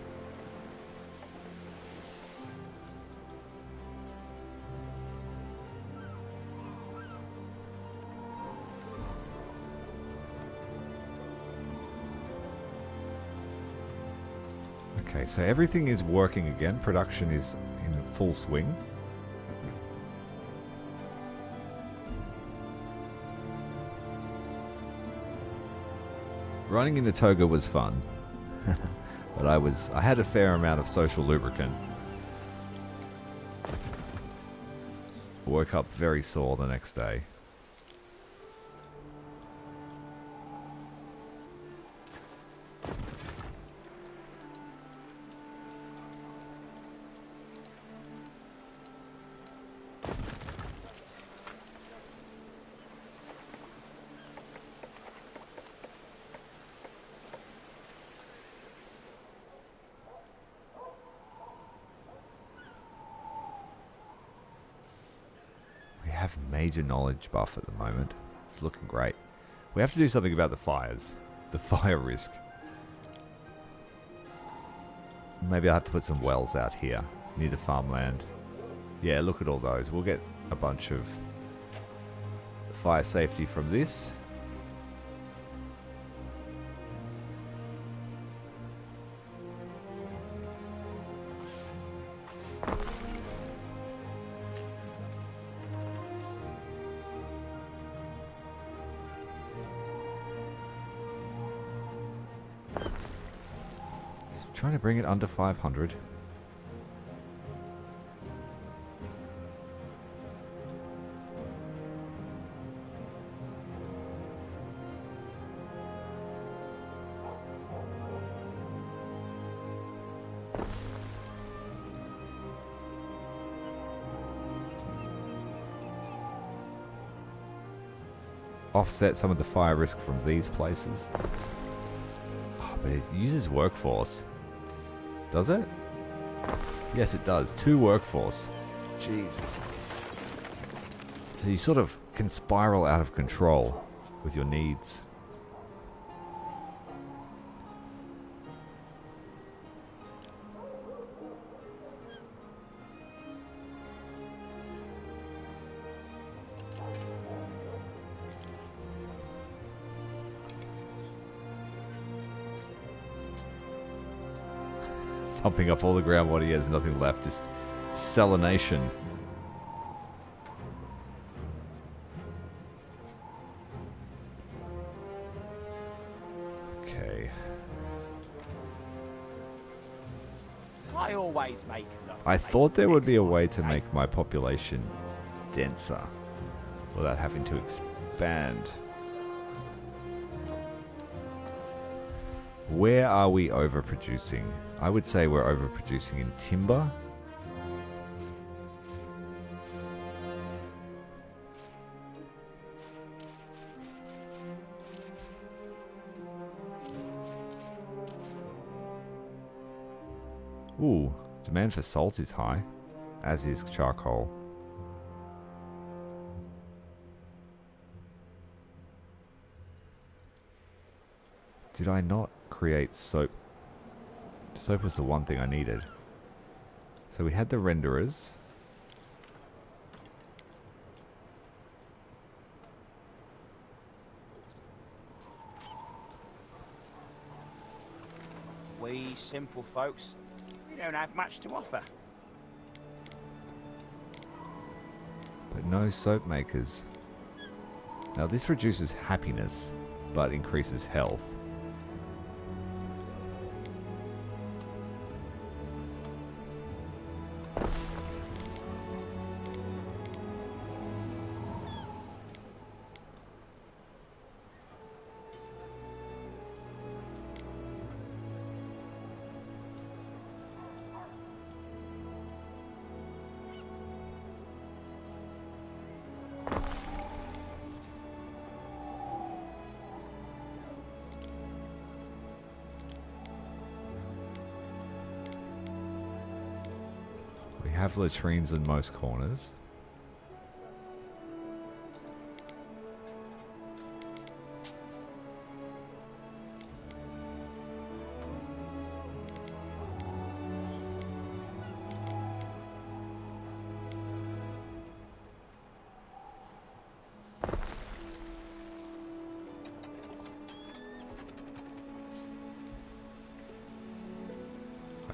Okay, so everything is working again. Production is in full swing. Running into Toga was fun, but I had a fair amount of social lubricant. Woke up very sore the next day. Major knowledge buff at the moment. It's looking great. We have to do something about the fires. The fire risk. Maybe I have to put some wells out here near the farmland. Yeah, look at all those. We'll get a bunch of fire safety from this. Trying to bring it under 500. Offset some of the fire risk from these places. Oh, but it uses workforce. Does it? Yes, it does. 2 workforce. Jesus. So you sort of can spiral out of control with your needs. Pumping up all the groundwater, he has nothing left, just salination. Okay. I always make enough. I thought there would be a way to make my population denser without having to expand. Where are we overproducing? I would say we're overproducing in timber. Ooh, demand for salt is high, as is charcoal. Did I not create soap? Soap was the one thing I needed. So we had the renderers. We simple folks, we We don't have much to offer. But no soap makers. Now this reduces happiness, but increases health. We have latrines in most corners.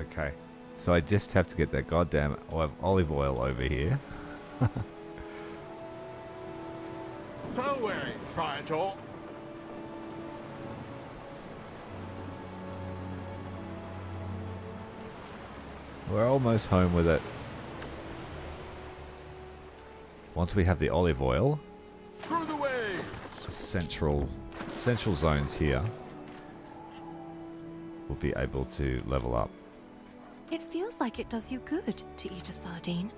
Okay. So I just have to get that goddamn olive oil over here. So, Praetor. We're almost home with it. Once we have the olive oil, Through the waves. central zones here, we'll be able to level up. It feels like it does you good to eat a sardine.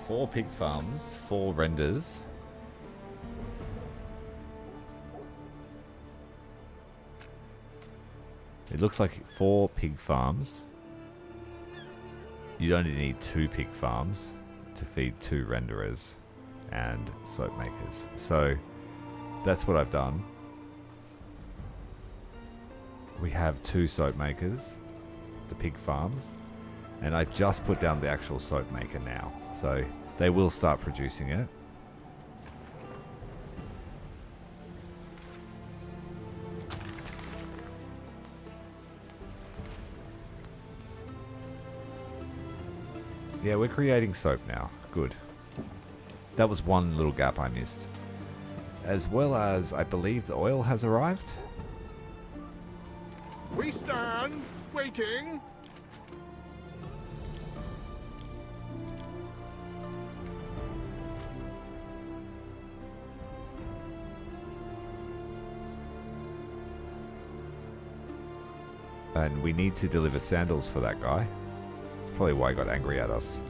Four pig farms, 4 renders. It looks like 4 pig farms. You only need 2 pig farms to feed 2 renderers and soap makers. So that's what I've done. We have 2 soap makers, the pig farms, and I've just put down the actual soap maker now. So they will start producing it. Yeah, we're creating soap now. Good. That was one little gap I missed. As well as, I believe the oil has arrived. We stand waiting. And we need to deliver sandals for that guy. That's probably why he got angry at us.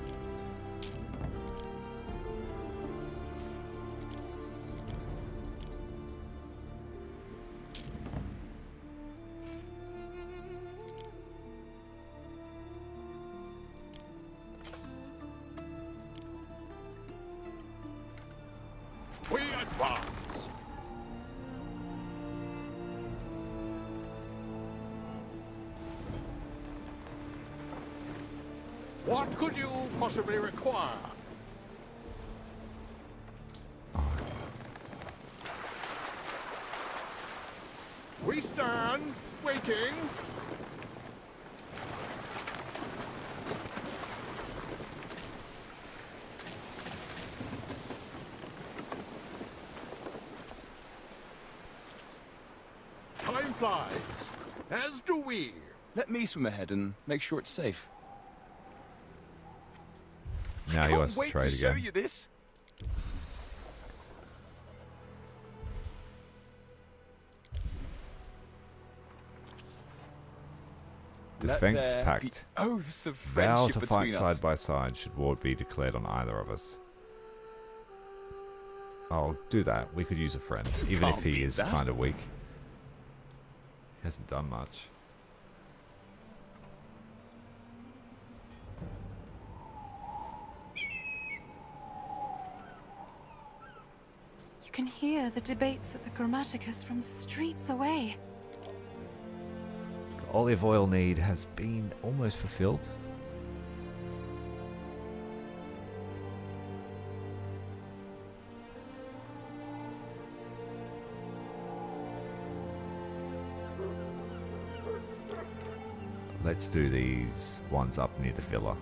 We advance. What could you possibly require? We stand waiting. Time flies, as do we. Let me swim ahead and make sure it's safe. Now he wants to Wait trade to show again. you this. Defense Let there pact. be oaths of Vow friendship to fight between side us. by side should war be declared on either of us. I'll do that. We could use a friend, even if can't he beat is that. kind of weak. He hasn't done much. You can hear the debates at the Grammaticus from streets away. The olive oil need has been almost fulfilled. Let's do these ones up near the villa.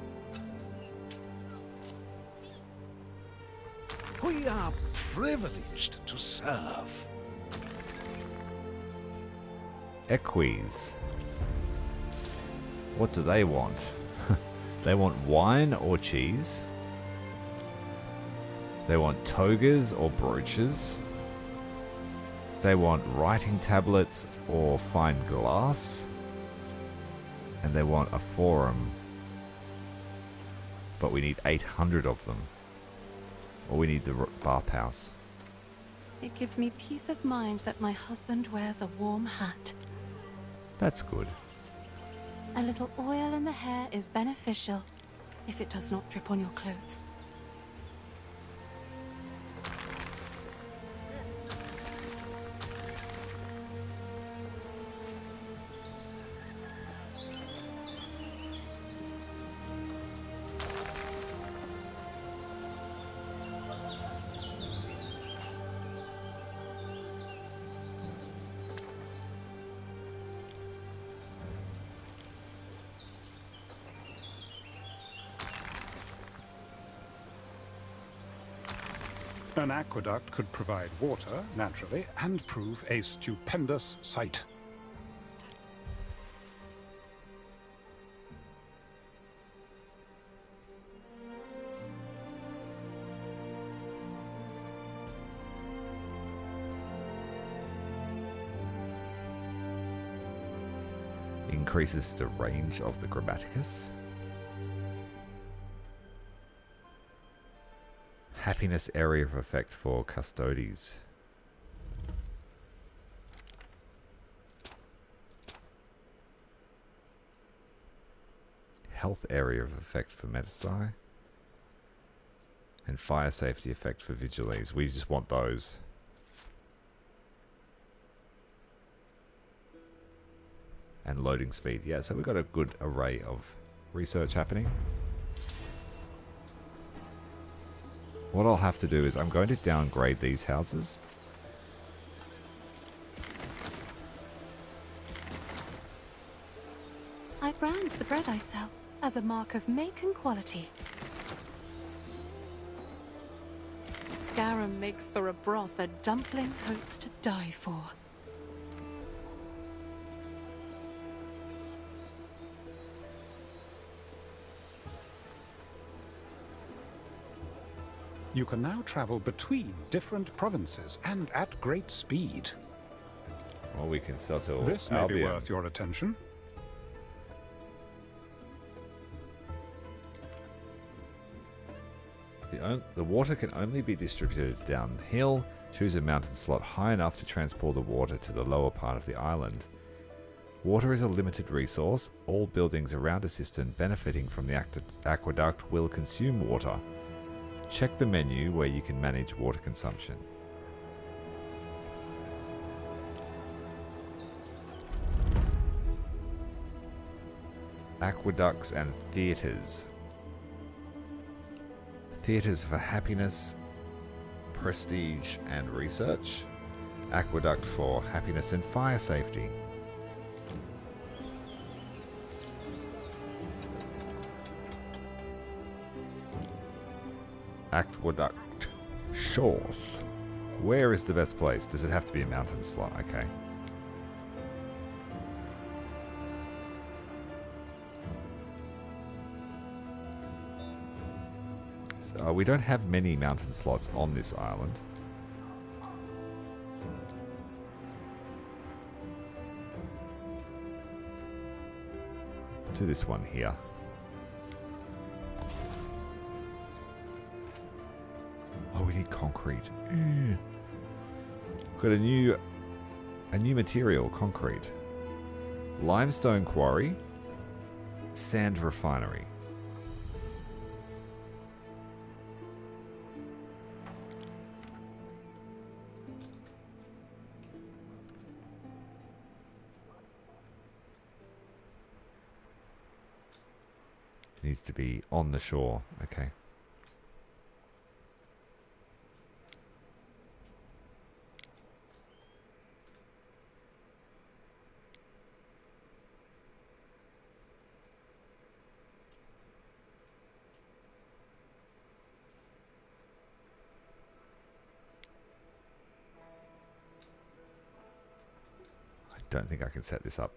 We are privileged to serve. Equis. What do they want? They want wine or cheese? They want togas or brooches? They want writing tablets or fine glass? And they want a forum. But we need 800 of them. Or we need the bathhouse. It gives me peace of mind that my husband wears a warm hat. That's good. A little oil in the hair is beneficial if it does not drip on your clothes. An aqueduct could provide water, naturally, and prove a stupendous sight. Increases the range of the Grammaticus. Happiness area of effect for Custodes. Health area of effect for Metasci. And fire safety effect for Vigiles. We just want those. And loading speed. Yeah, so we've got a good array of research happening. What I'll have to do is I'm going to downgrade these houses. I brand the bread I sell as a mark of make and quality. Garum makes for a broth a dumpling hopes to die for. You can now travel between different provinces and at great speed. Well, we can settle This may be Albion. worth your attention. The water can only be distributed downhill. Choose a mountain slot high enough to transport the water to the lower part of the island. Water is a limited resource. All buildings around a cistern benefiting from the aqueduct will consume water. Check the menu where you can manage water consumption. Aqueducts and theatres. Theatres for happiness, prestige and research. Aqueduct for happiness and fire safety. Aqueduct shores. Where is the best place? Does it have to be a mountain slot? Okay. So we don't have many mountain slots on this island. to this one here. Oh, we need concrete. Got a new material, concrete. Limestone quarry, sand refinery. Needs to be on the shore. Okay. I don't think I can set this up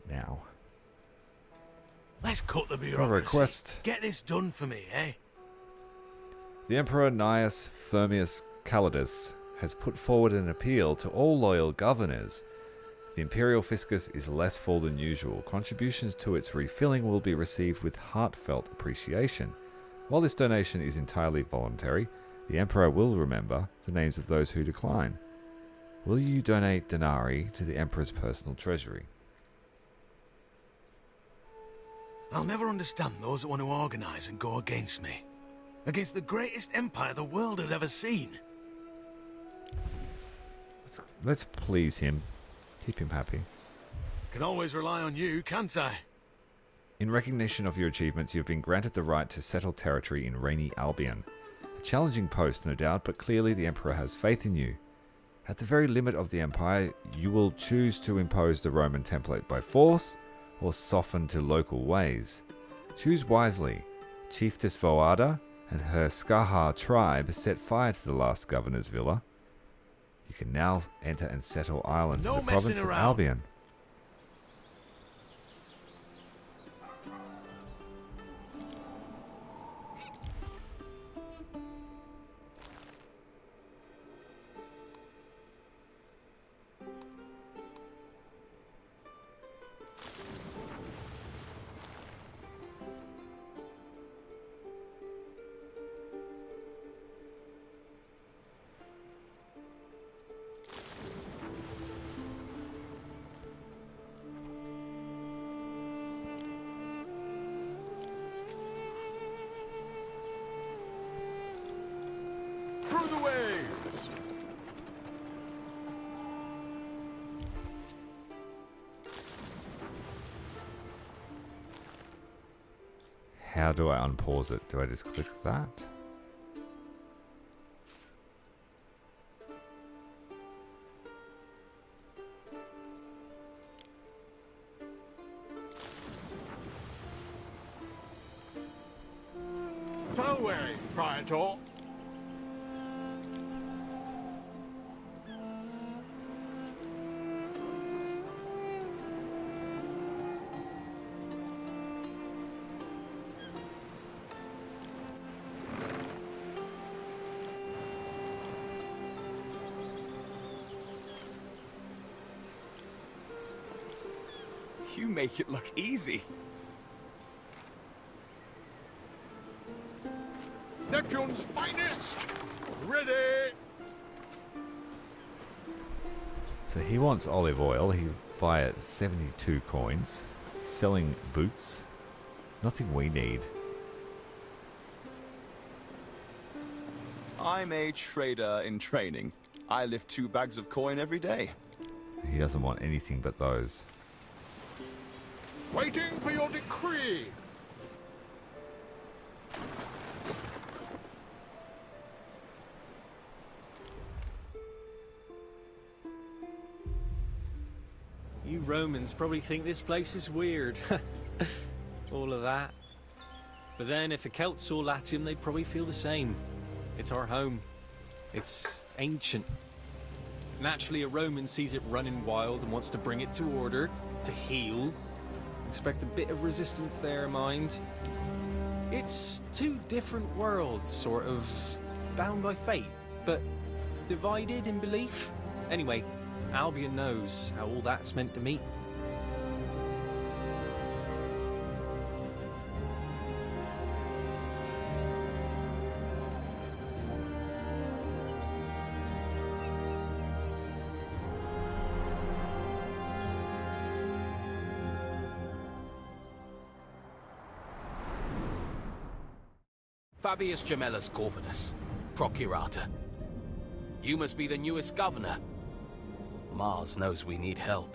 now. Let's cut the Got a bureaucracy. request. Get this done for me, eh? The Emperor Gnaeus Firmius Calidus has put forward an appeal to all loyal governors. The Imperial Fiscus is less full than usual. Contributions to its refilling will be received with heartfelt appreciation. While this donation is entirely voluntary, the Emperor will remember the names of those who decline. Will you donate denarii to the Emperor's personal treasury? I'll never understand those that want to organise and go against me. Against the greatest empire the world has ever seen. Let's please him. Keep him happy. Can always rely on you, can't I? In recognition of your achievements, you've been granted the right to settle territory in rainy Albion. A challenging post, no doubt, but clearly the Emperor has faith in you. At the very limit of the Empire, you will choose to impose the Roman template by force, or soften to local ways. Choose wisely. Chieftess Voada and her Skahar tribe set fire to the last governor's villa. You can now enter and settle islands in the province of Albion. Through the waves! How do I unpause it? Do I just click that? Salve, Praetor! You make it look easy. Neptune's finest! Ready! So he wants olive oil. He buy it 72 coins. Selling boots. Nothing we need. I'm a trader in training. I lift 2 bags of coin every day. He doesn't want anything but those. Waiting for your decree! You Romans probably think this place is weird. All of that. But then if a Celt saw Latium, they'd probably feel the same. It's our home. It's ancient. Naturally, a Roman sees it running wild and wants to bring it to order, to heal. Expect a bit of resistance there, mind. It's 2 different worlds, sort of bound by fate, but divided in belief. Anyway, Albion knows how all that's meant to me. Fabius Gemellus Corvinus, Procurator. You must be the newest governor. Mars knows we need help.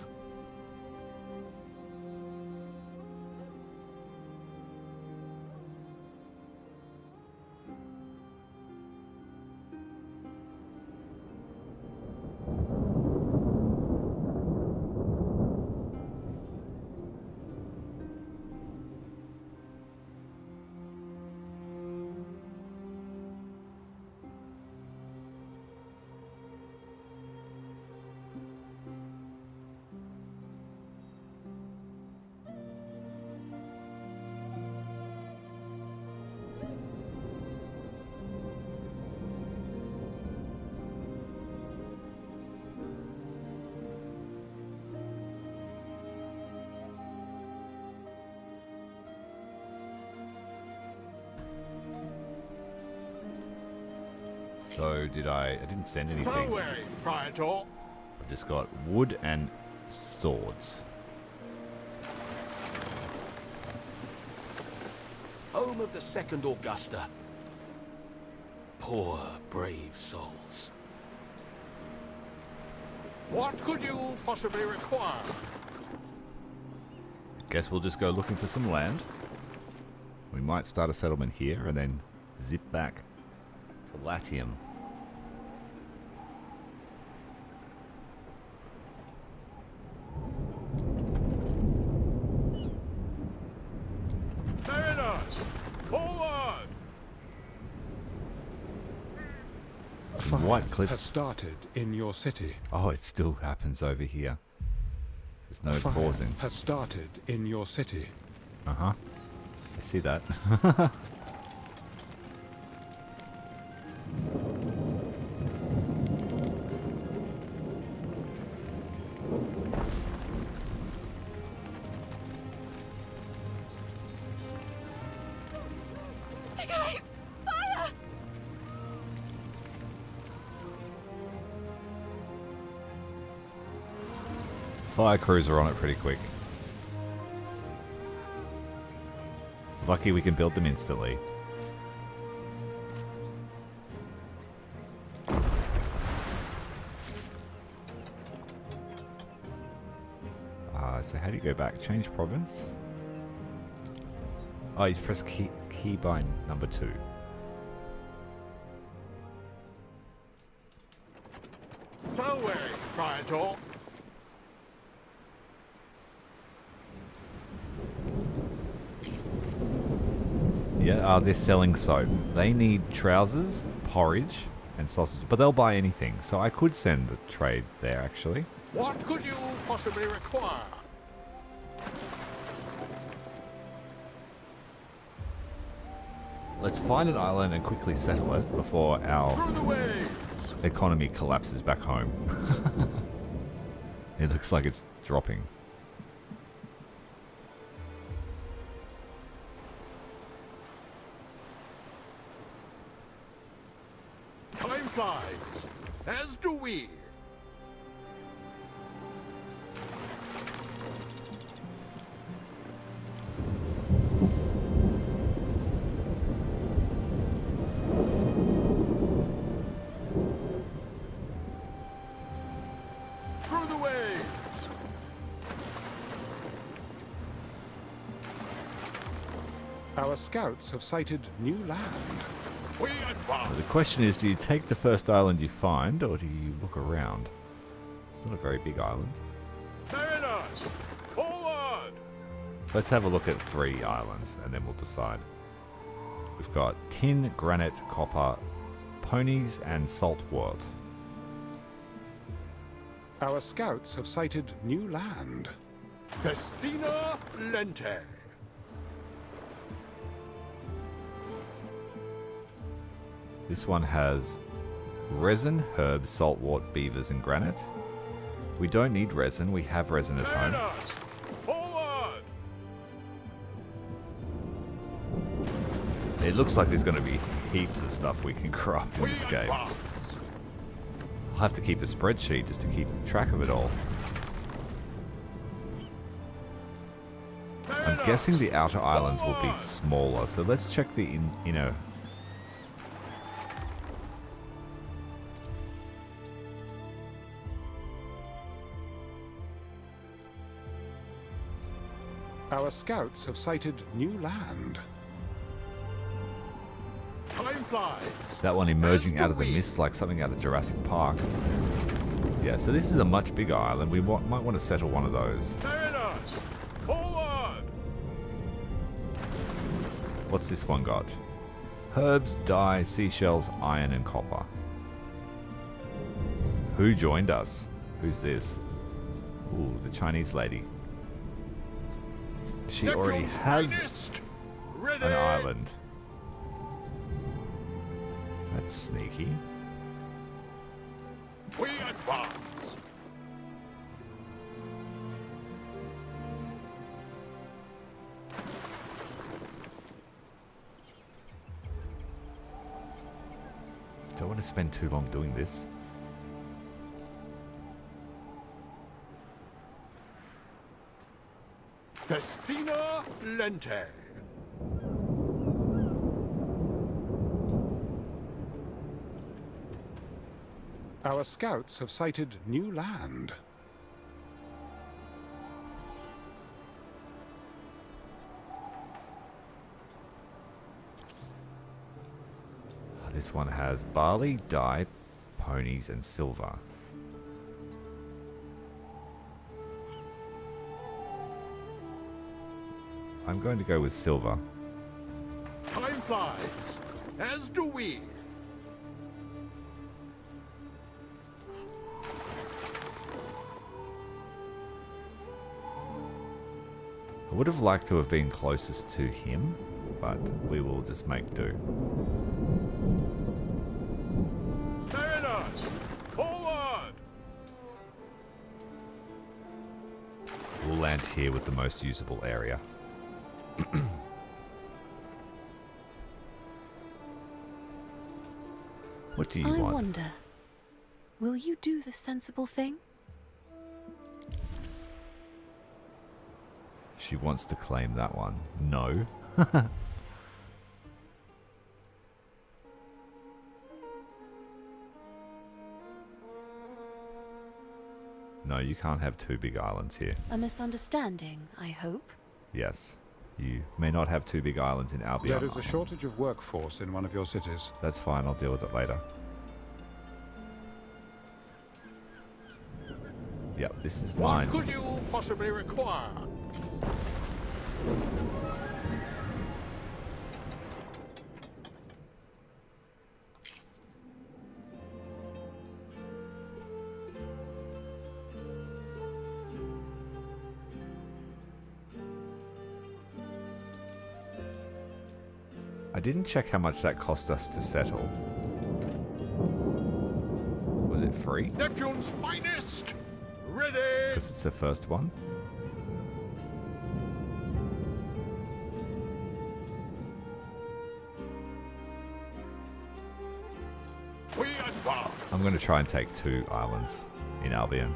So I didn't send anything. Fareway, Praetor. I just got wood and swords. Home of the Second Augusta. Poor, brave souls. What could you possibly require? Guess we'll just go looking for some land. We might start a settlement here and then zip back to Latium. Mariners, forward! Some white Has cliffs. started in your city. Oh, it still happens over here. There's no Fire pausing. has started in your city. Uh-huh. I see that. Guys, fire! Fire crews are on it pretty quick. Lucky we can build them instantly. So how do you go back? Change province? Oh, you press key by number 2. Fareway, Praetor. Yeah, they're selling soap. They need trousers, porridge, and sausage, but they'll buy anything. So I could send the trade there, actually. What could you possibly require? Let's find an island and quickly settle it before our Through the waves! economy collapses back home. It looks like it's dropping. Time flies, as do we. Through the waves. Our scouts have sighted new land. We advance. The question is, do you take the first island you find, or do you look around? It's not a very big island. Mariners, forward! Let's have a look at 3 islands, and then we'll decide. We've got tin, granite, copper, ponies, and saltwort. Our scouts have sighted new land. Festina Lente. This one has resin, herbs, saltwort, beavers, and granite. We don't need resin. We have resin at home. Mariners, forward! It looks like there's going to be heaps of stuff we can craft in We this game. advance. I'll have to keep a spreadsheet just to keep track of it all. I'm guessing the outer islands will be smaller, so let's check the inner Our scouts have sighted new land. Time flies. That one emerging As out do of the we. mist like something out of Jurassic Park. Yeah, so this is a much bigger island. We might want to settle one of those. Mariners, forward! What's this one got? Herbs, dye, seashells, iron, and copper. Who joined us? Who's this? Ooh, the Chinese lady. She already Neptune's has finest. Ready. an island. That's sneaky. We advance. Don't want to spend too long doing this. Festina Lente. Our scouts have sighted new land. This one has barley, dye, ponies, and silver. I'm going to go with silver. Time flies. As do we. I would have liked to have been closest to him, but we will just make do. Mariners, forward! We'll land here with the most usable area. What do you I want? wonder, will you do the sensible thing? She wants to claim that one. No. No, you can't have two big islands here. A misunderstanding, I hope. Yes. You may not have two big islands in Albion. There is a shortage of workforce in one of your cities. That's fine, I'll deal with it later. Yep, this is What mine. could you possibly require? I didn't check how much that cost us to settle. Was it free? Neptune's finest. Ready. Because it's the first one. We advance. I'm going to try and take two islands in Albion.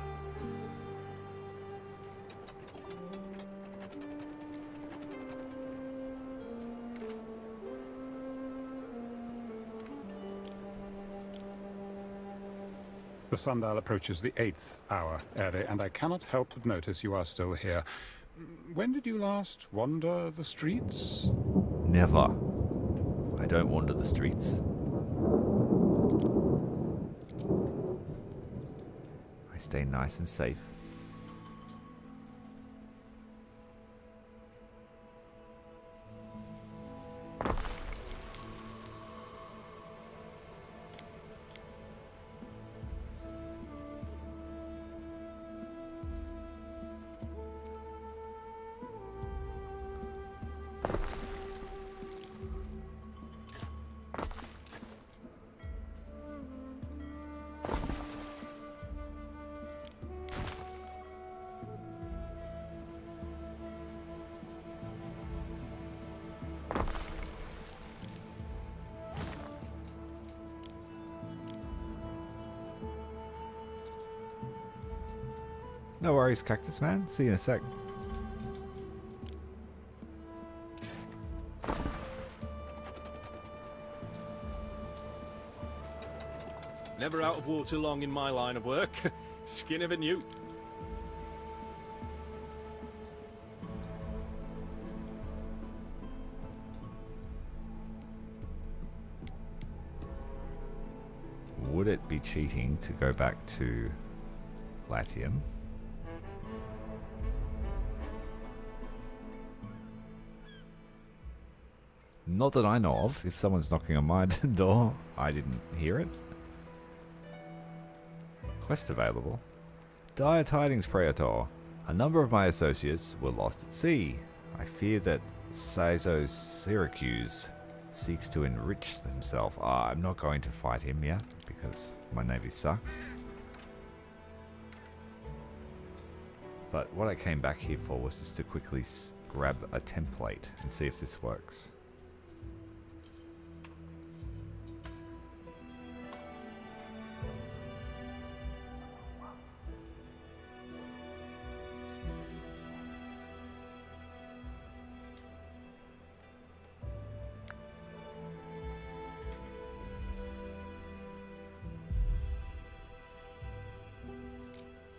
The sundial approaches the 8th hour, Ere, and I cannot help but notice you are still here. When did you last wander the streets? Never. I don't wander the streets. I stay nice and safe. No worries, Cactus Man. See you in a sec. Never out of water long in my line of work. Skin of a newt. would it be cheating to go back to Latium? Not that I know of. If someone's knocking on my door, I didn't hear it. Quest available. Dire tidings, Praetor. A number of my associates were lost at sea. I fear that Caeso Syracuse seeks to enrich himself. I'm not going to fight him yet because my navy sucks. But what I came back here for was just to quickly grab a template and see if this works.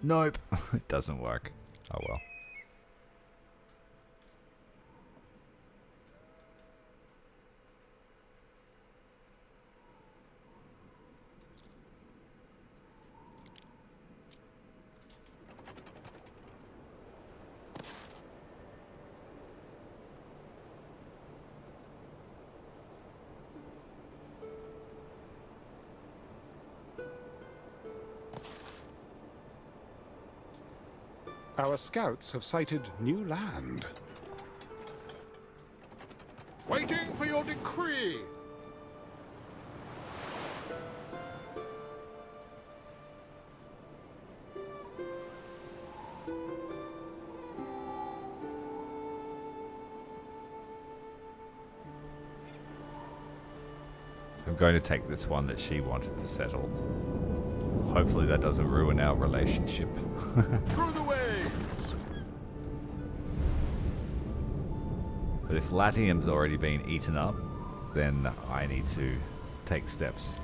Nope, it doesn't work. Oh well. Our scouts have sighted new land. Waiting for your decree. I'm going to take this one that she wanted to settle. Hopefully that doesn't ruin our relationship. Through the waves. But if Latium's already been eaten up, then I need to take steps.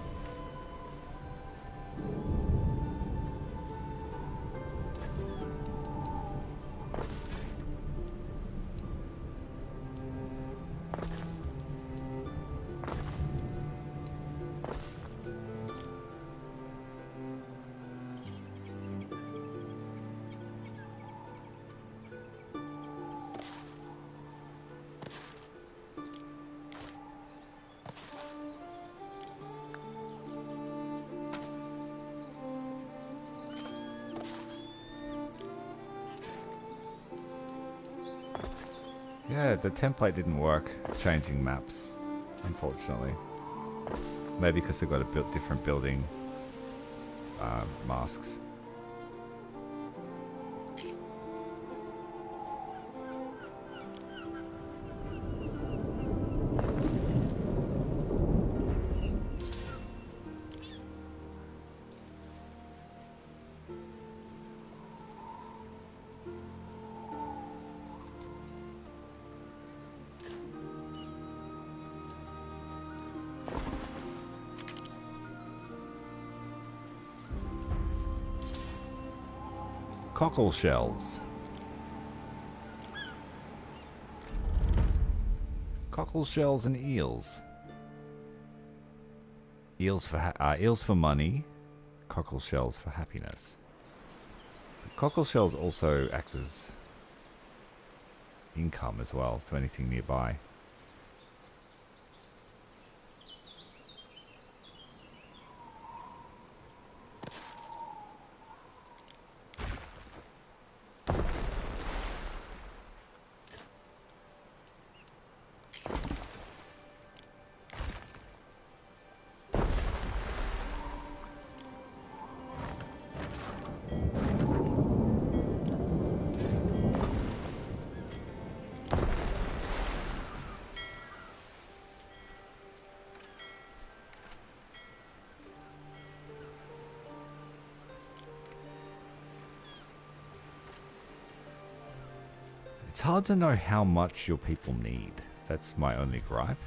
Yeah, the template didn't work, changing maps, unfortunately. Maybe because they've got a different building masks. Cockle shells. Cockle shells and eels. Eels for money. Cockle shells for happiness. Cockle shells also act as income as well to anything nearby. It's hard to know how much your people need. That's my only gripe.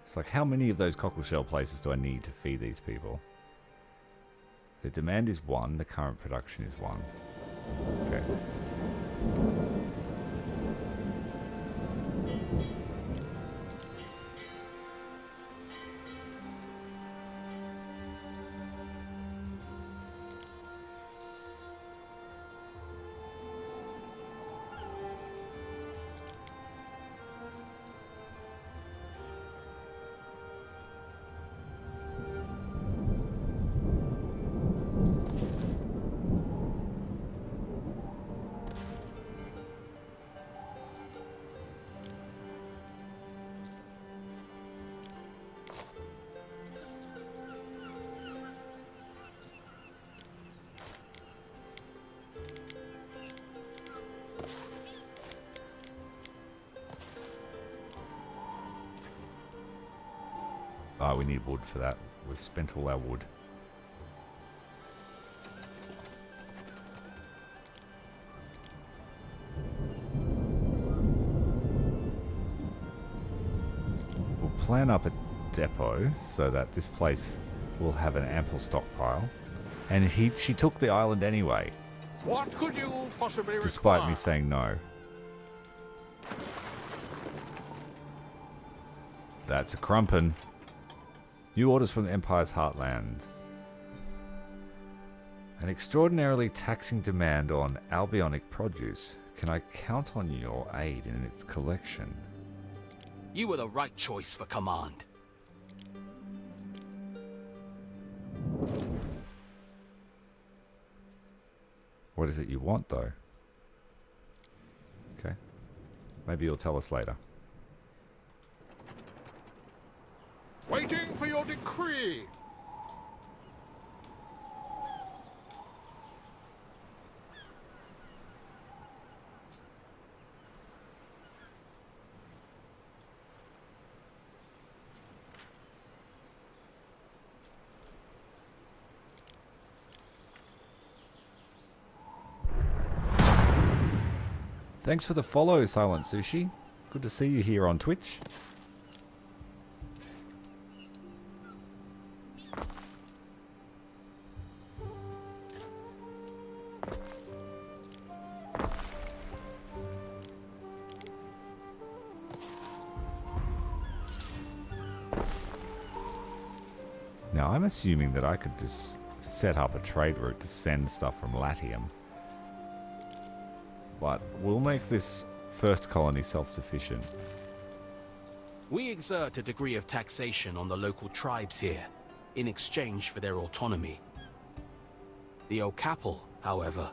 It's like, how many of those cockleshell places do I need to feed these people? The demand is 1, the current production is 1. Okay. Oh, we need wood for that. We've spent all our wood. We'll plan up a depot so that this place will have an ample stockpile. And she took the island anyway. What could you possibly Despite require? me saying no. That's a crumpin. New orders from the Empire's heartland. An extraordinarily taxing demand on albionic produce. Can I count on your aid in its collection? You were the right choice for command. What is it you want, though? Okay. Maybe you'll tell us later. Waiting for your decree. Thanks for the follow, Silent Sushi. Good to see you here on Twitch. Now, I'm assuming that I could just set up a trade route to send stuff from Latium. But we'll make this first colony self-sufficient. We exert a degree of taxation on the local tribes here, in exchange for their autonomy. The Okapel, however,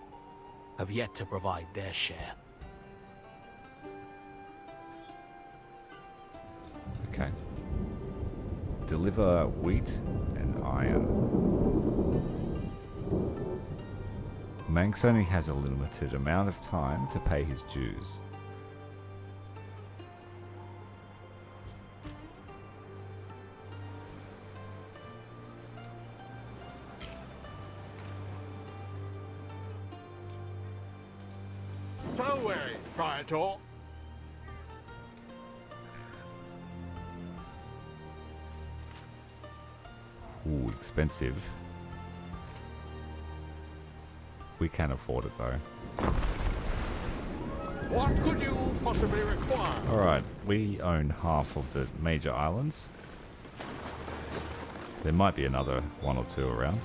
have yet to provide their share. Okay. Deliver wheat and iron. Manx only has a limited amount of time to pay his dues. So Praetor. Ooh, expensive. We can afford it though. What could you possibly require? Alright, we own half of the major islands. There might be another one or two around.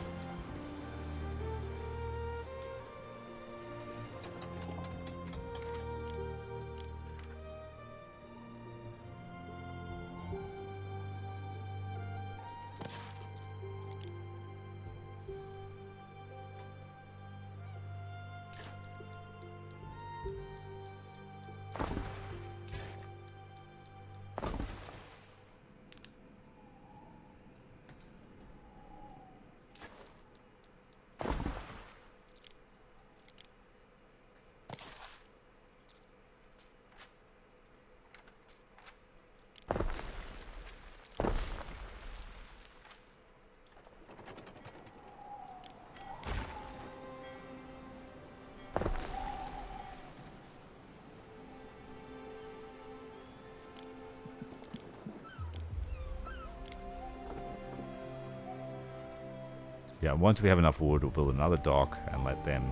Yeah, once we have enough wood, we'll build another dock and let them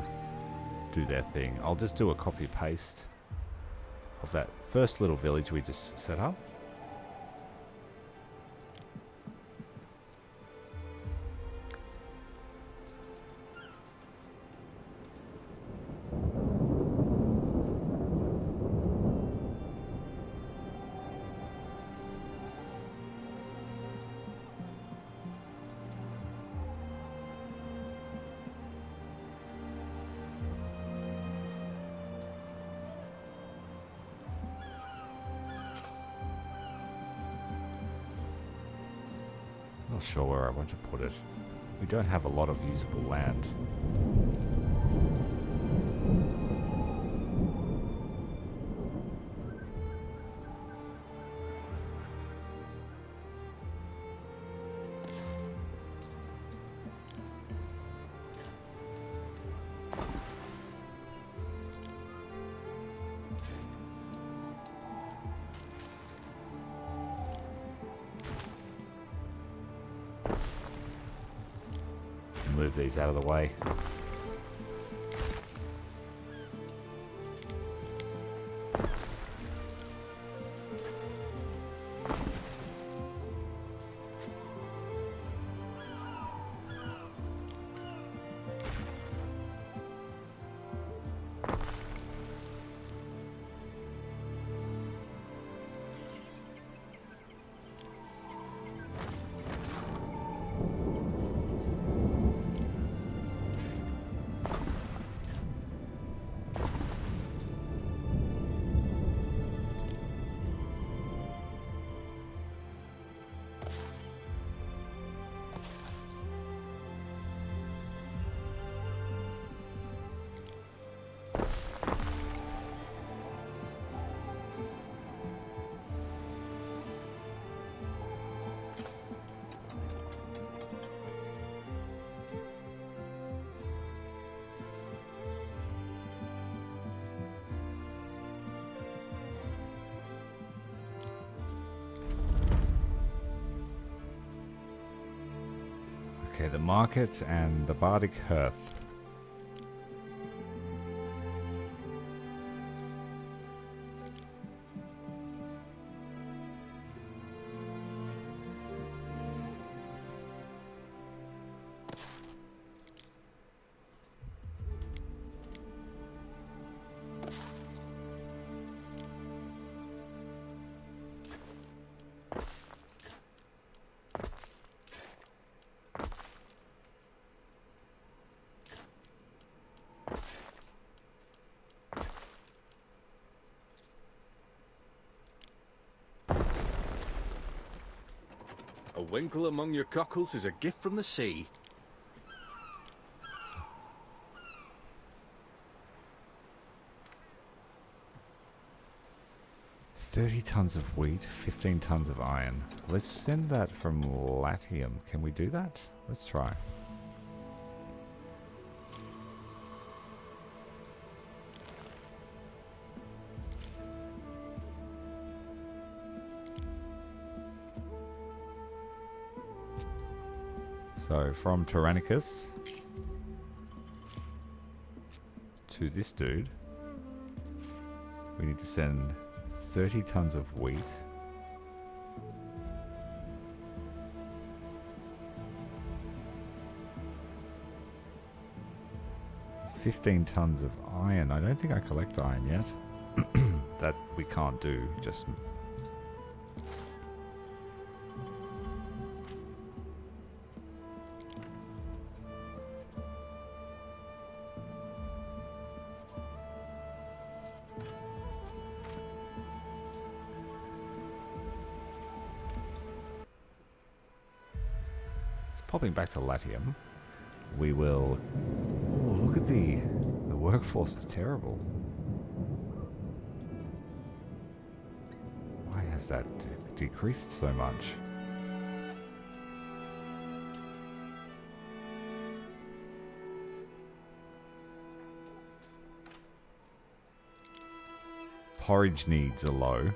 do their thing. I'll just do a copy-paste of that first little village we just set up. Not sure where I want to put it. We don't have a lot of usable land. move these out of the way. Okay, the market and the bardic hearth. A winkle among your cockles is a gift from the sea. $30 tons of wheat, 15 tons of iron. Let's send that from Latium. Can we do that? Let's try. So from Tyrannicus to this dude, we need to send 30 tons of wheat. $15 tons of iron. I don't think I collect iron yet. That we can't do, just... Popping back to Latium, we will... Oh, look at the workforce is terrible. Why has that decreased so much? Porridge needs are low.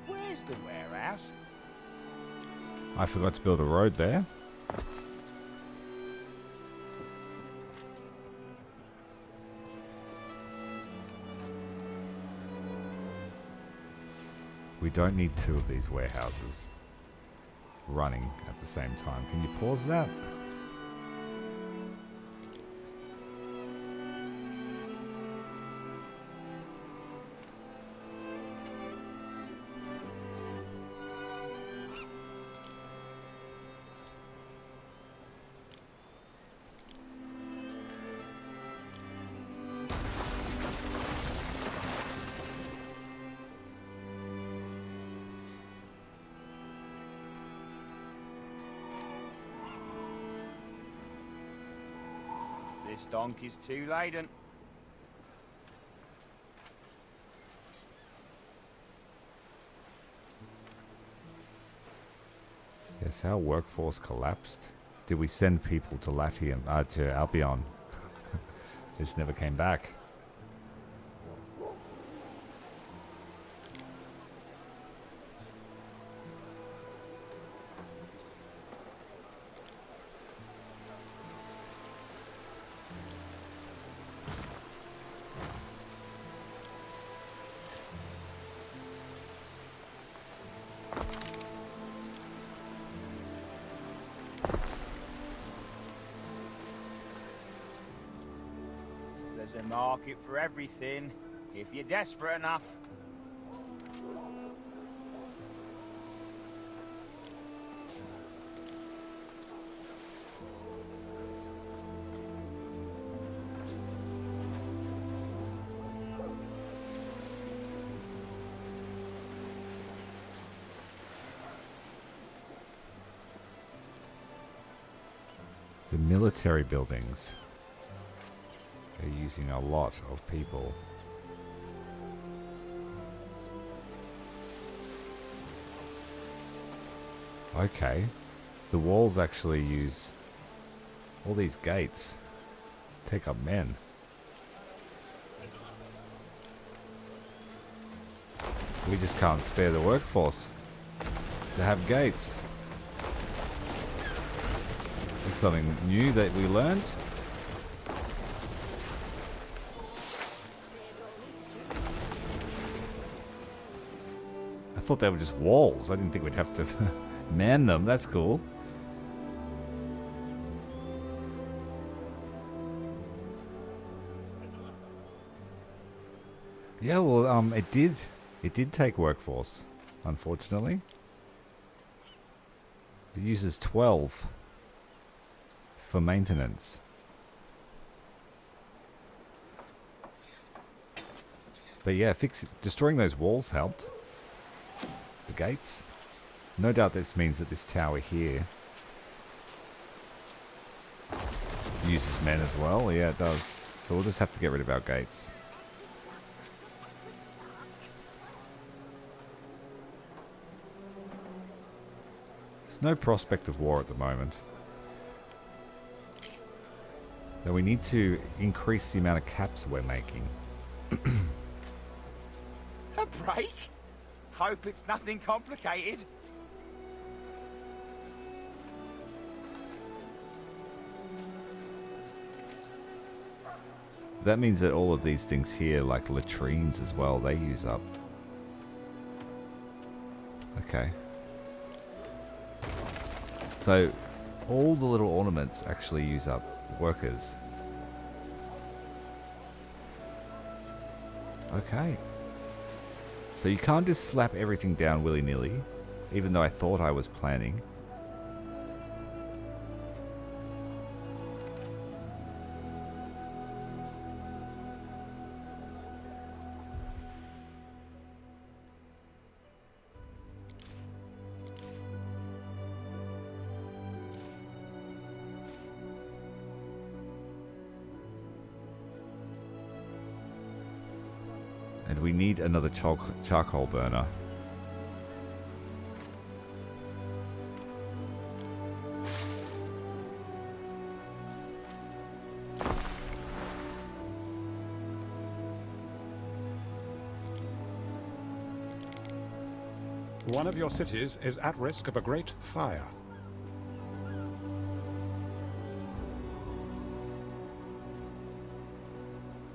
Where's the warehouse? I forgot to build a road there. We don't need two of these warehouses running at the same time. Can you pause that? Stonk is too laden. Yes, our workforce collapsed. Did we send people to Latium, to Albion? This never came back. There's a market for everything, if you're desperate enough. The military buildings are using a lot of people. Okay. The walls actually use all these gates. Take up men. We just can't spare the workforce to have gates. There's something new that we learned. I thought they were just walls. I didn't think we'd have to man them. That's cool. Yeah, well, it did take workforce, unfortunately. It uses 12 for maintenance. But yeah, destroying those walls helped. The gates. No doubt this means that this tower here uses men as well. Yeah, it does. So we'll just have to get rid of our gates. There's no prospect of war at the moment. Now we need to increase the amount of caps we're making. A break? Hope it's nothing complicated. That means that all of these things here, like latrines as well, they use up. Okay. So, all the little ornaments actually use up workers. Okay. So you can't just slap everything down willy-nilly, even though I thought I was planning. And we need another charcoal burner. One of your cities is at risk of a great fire.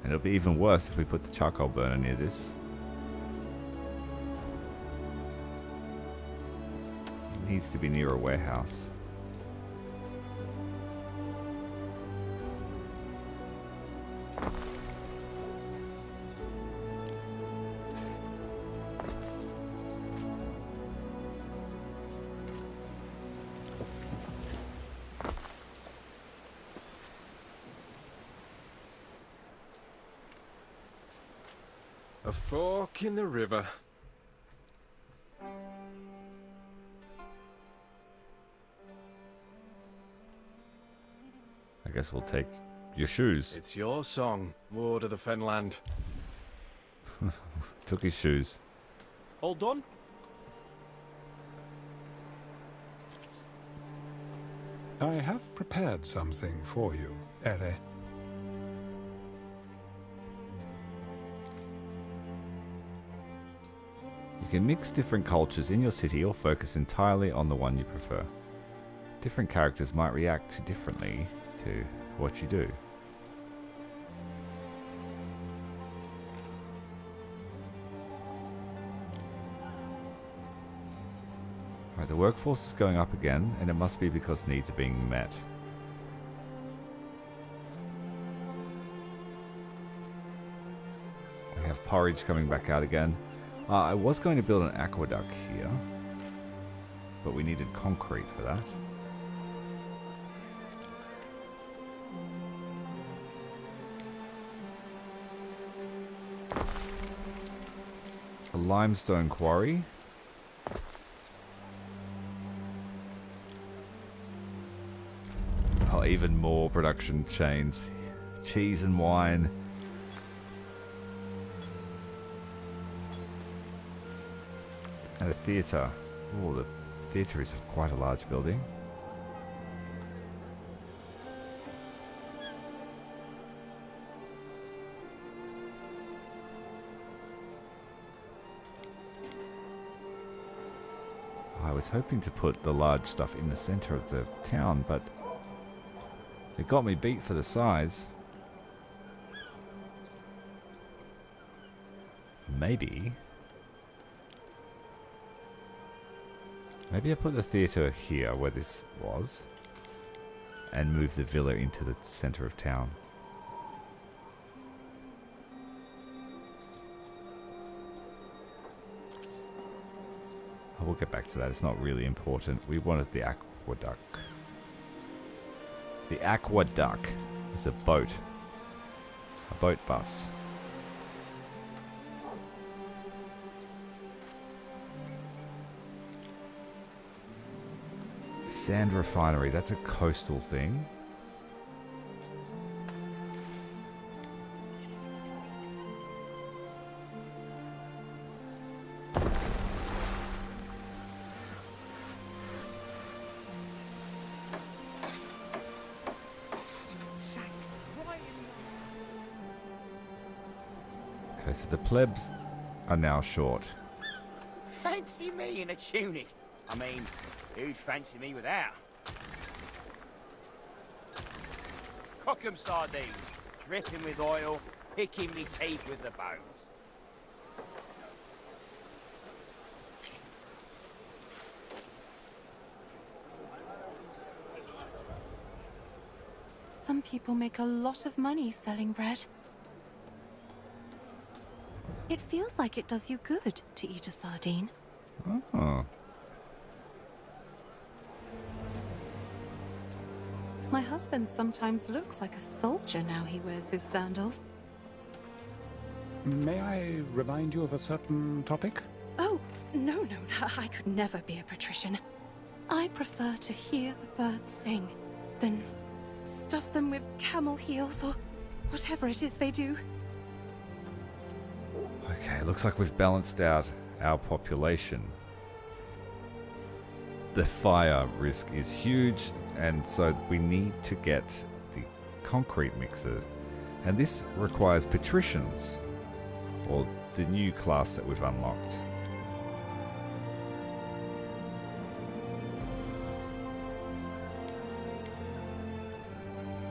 And it'll be even worse if we put the charcoal burner near this. It needs to be near a warehouse. A fork in the river. I guess we'll take Your shoes. It's your song, Ward of the Fenland. Took his shoes. Hold on. I have prepared something for you, Ere. You can mix different cultures in your city or focus entirely on the one you prefer. Different characters might react differently to what you do. Right, the workforce is going up again, and it must be because needs are being met. We have porridge coming back out again. I was going to build an aqueduct here, but we needed concrete for that. A limestone quarry. Oh, even more production chains. Cheese and wine. And a theatre. Oh, the theatre is quite a large building. I was hoping to put the large stuff in the centre of the town, but it got me beat for the size. Maybe I put the theatre here where this was and move the villa into the centre of town. I will get back to that. It's not really important. We wanted the aqueduct. The aqueduct is a boat. A boat bus. Sand refinery. That's a coastal thing. Okay, so the plebs are now short. Fancy me in a tunic. I mean, who'd fancy me without? Cook 'em sardines, dripping with oil, picking me teeth with the bones. Some people make a lot of money selling bread. It feels like it does you good to eat a sardine. Oh. My husband sometimes looks like a soldier now he wears his sandals. May I remind you of a certain topic? Oh, no, I could never be a patrician. I prefer to hear the birds sing, then stuff them with camel heels or whatever it is they do. Okay, looks like we've balanced out our population. The fire risk is huge, and so we need to get the concrete mixer. And this requires patricians, or the new class that we've unlocked.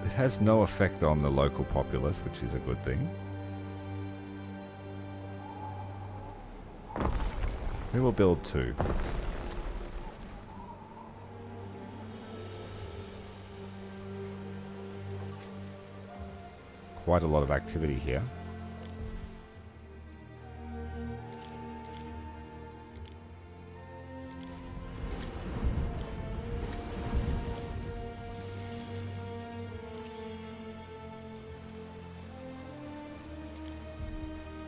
It has no effect on the local populace, which is a good thing. We will build 2. Quite a lot of activity here.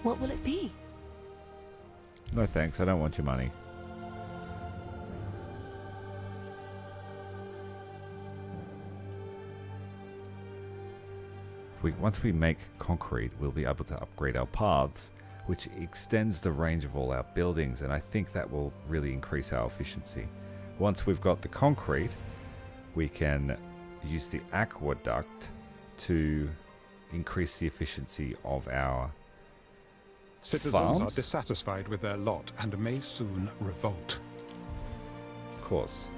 What will it be? No thanks, I don't want your money. once we make concrete, we'll be able to upgrade our paths, which extends the range of all our buildings, and I think that will really increase our efficiency. Once we've got the concrete, we can use the aqueduct to increase the efficiency of our Citizens farms. are dissatisfied with their lot and may soon revolt. Of course.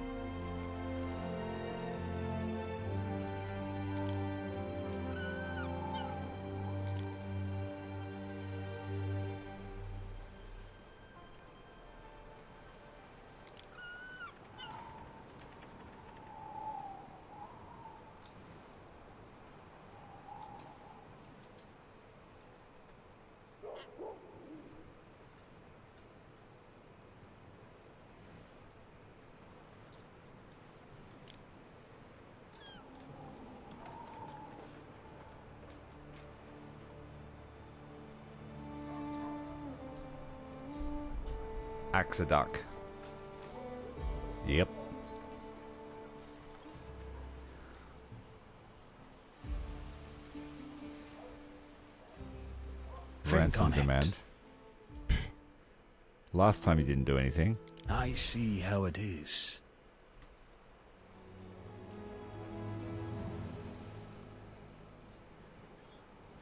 Aqueduct. Yep. Ransom demand. Last time you didn't do anything. I see how it is.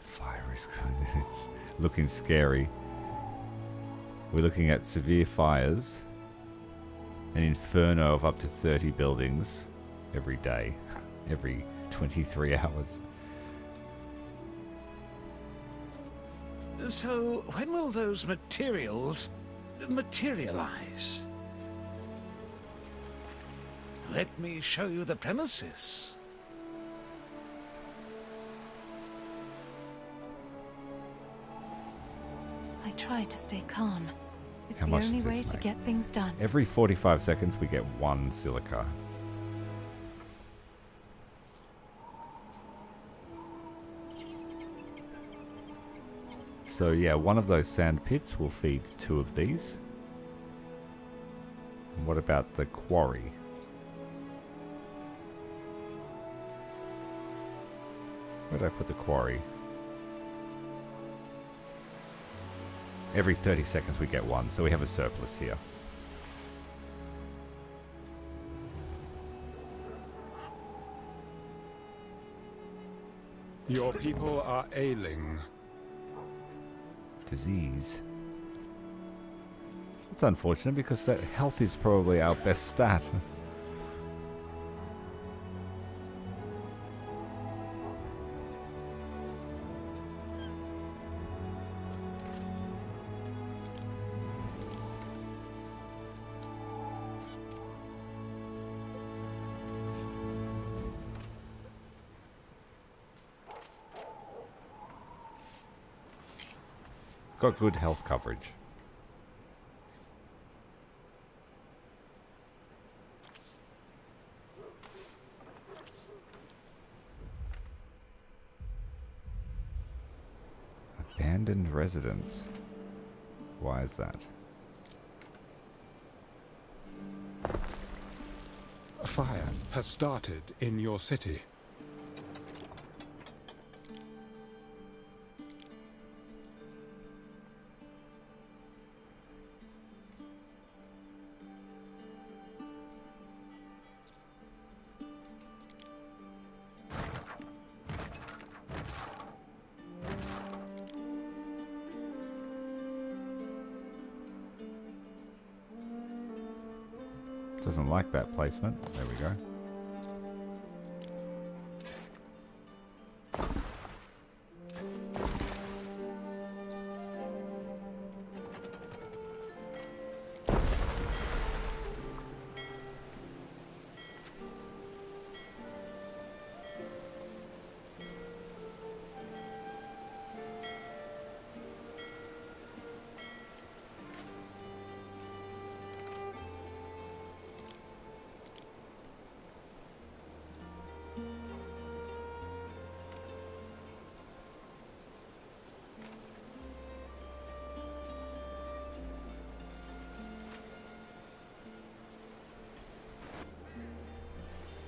Fire is it's looking scary. We're looking at severe fires, an inferno of up to 30 buildings every day, every 23 hours. So, when will those materials materialize? Let me show you the premises. I try to stay calm. It's How the much only does this way to make? get things done. Every 45 seconds we get 1 silica. So yeah, one of those sand pits will feed 2 of these. And what about the quarry? Where did I put the quarry? Every 30 seconds we get 1, so we have a surplus here. Your people are ailing. Disease. It's unfortunate because that health is probably our best stat. Got good health coverage. Abandoned residence. Why is that? A fire has started in your city. Doesn't like that placement. There we go.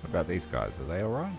What about these guys? Are they alright?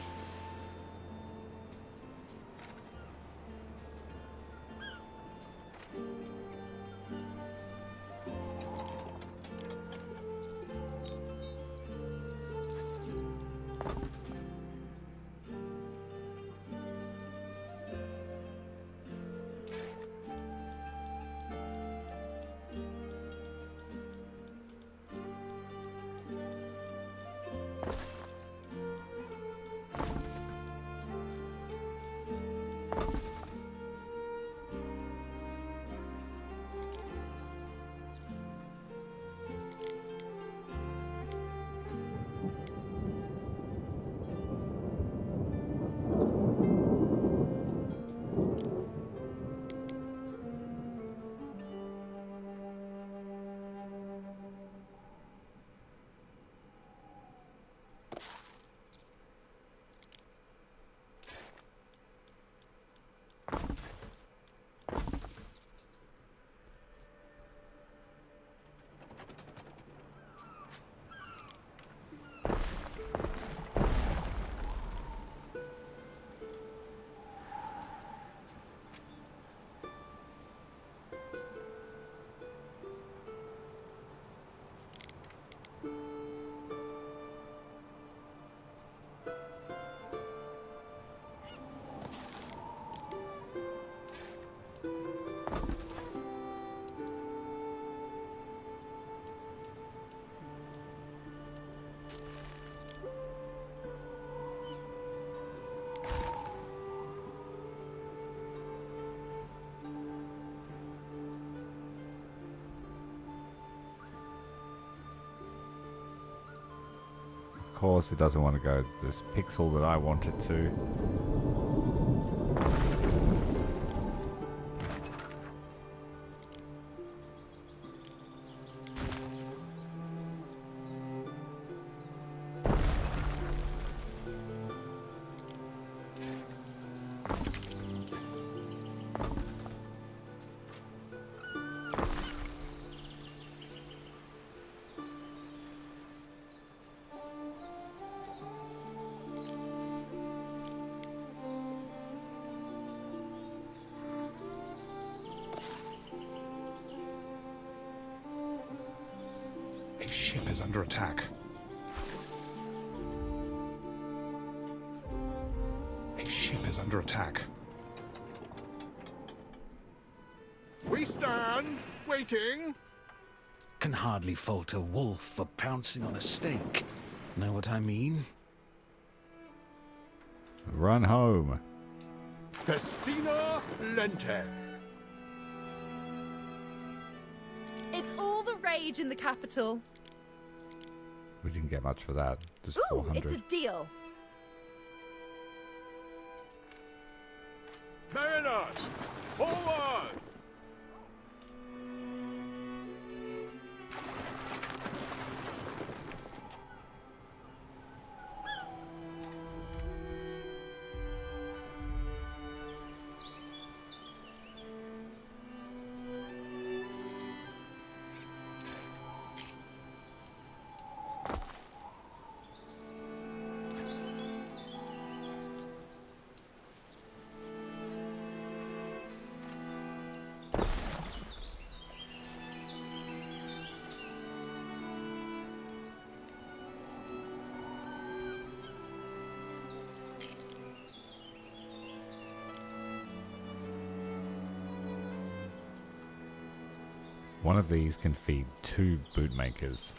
course it doesn't want to go this pixel that I want it to. A ship is under attack. A ship is under attack. We stand, waiting. Can hardly fault a wolf for pouncing on a snake. Know what I mean? Run home. Festina Lente. It's all the rage in the capital. We didn't get much for that. Just Ooh, 400. it's a deal. Mariners, forward! One of these can feed 2 bootmakers.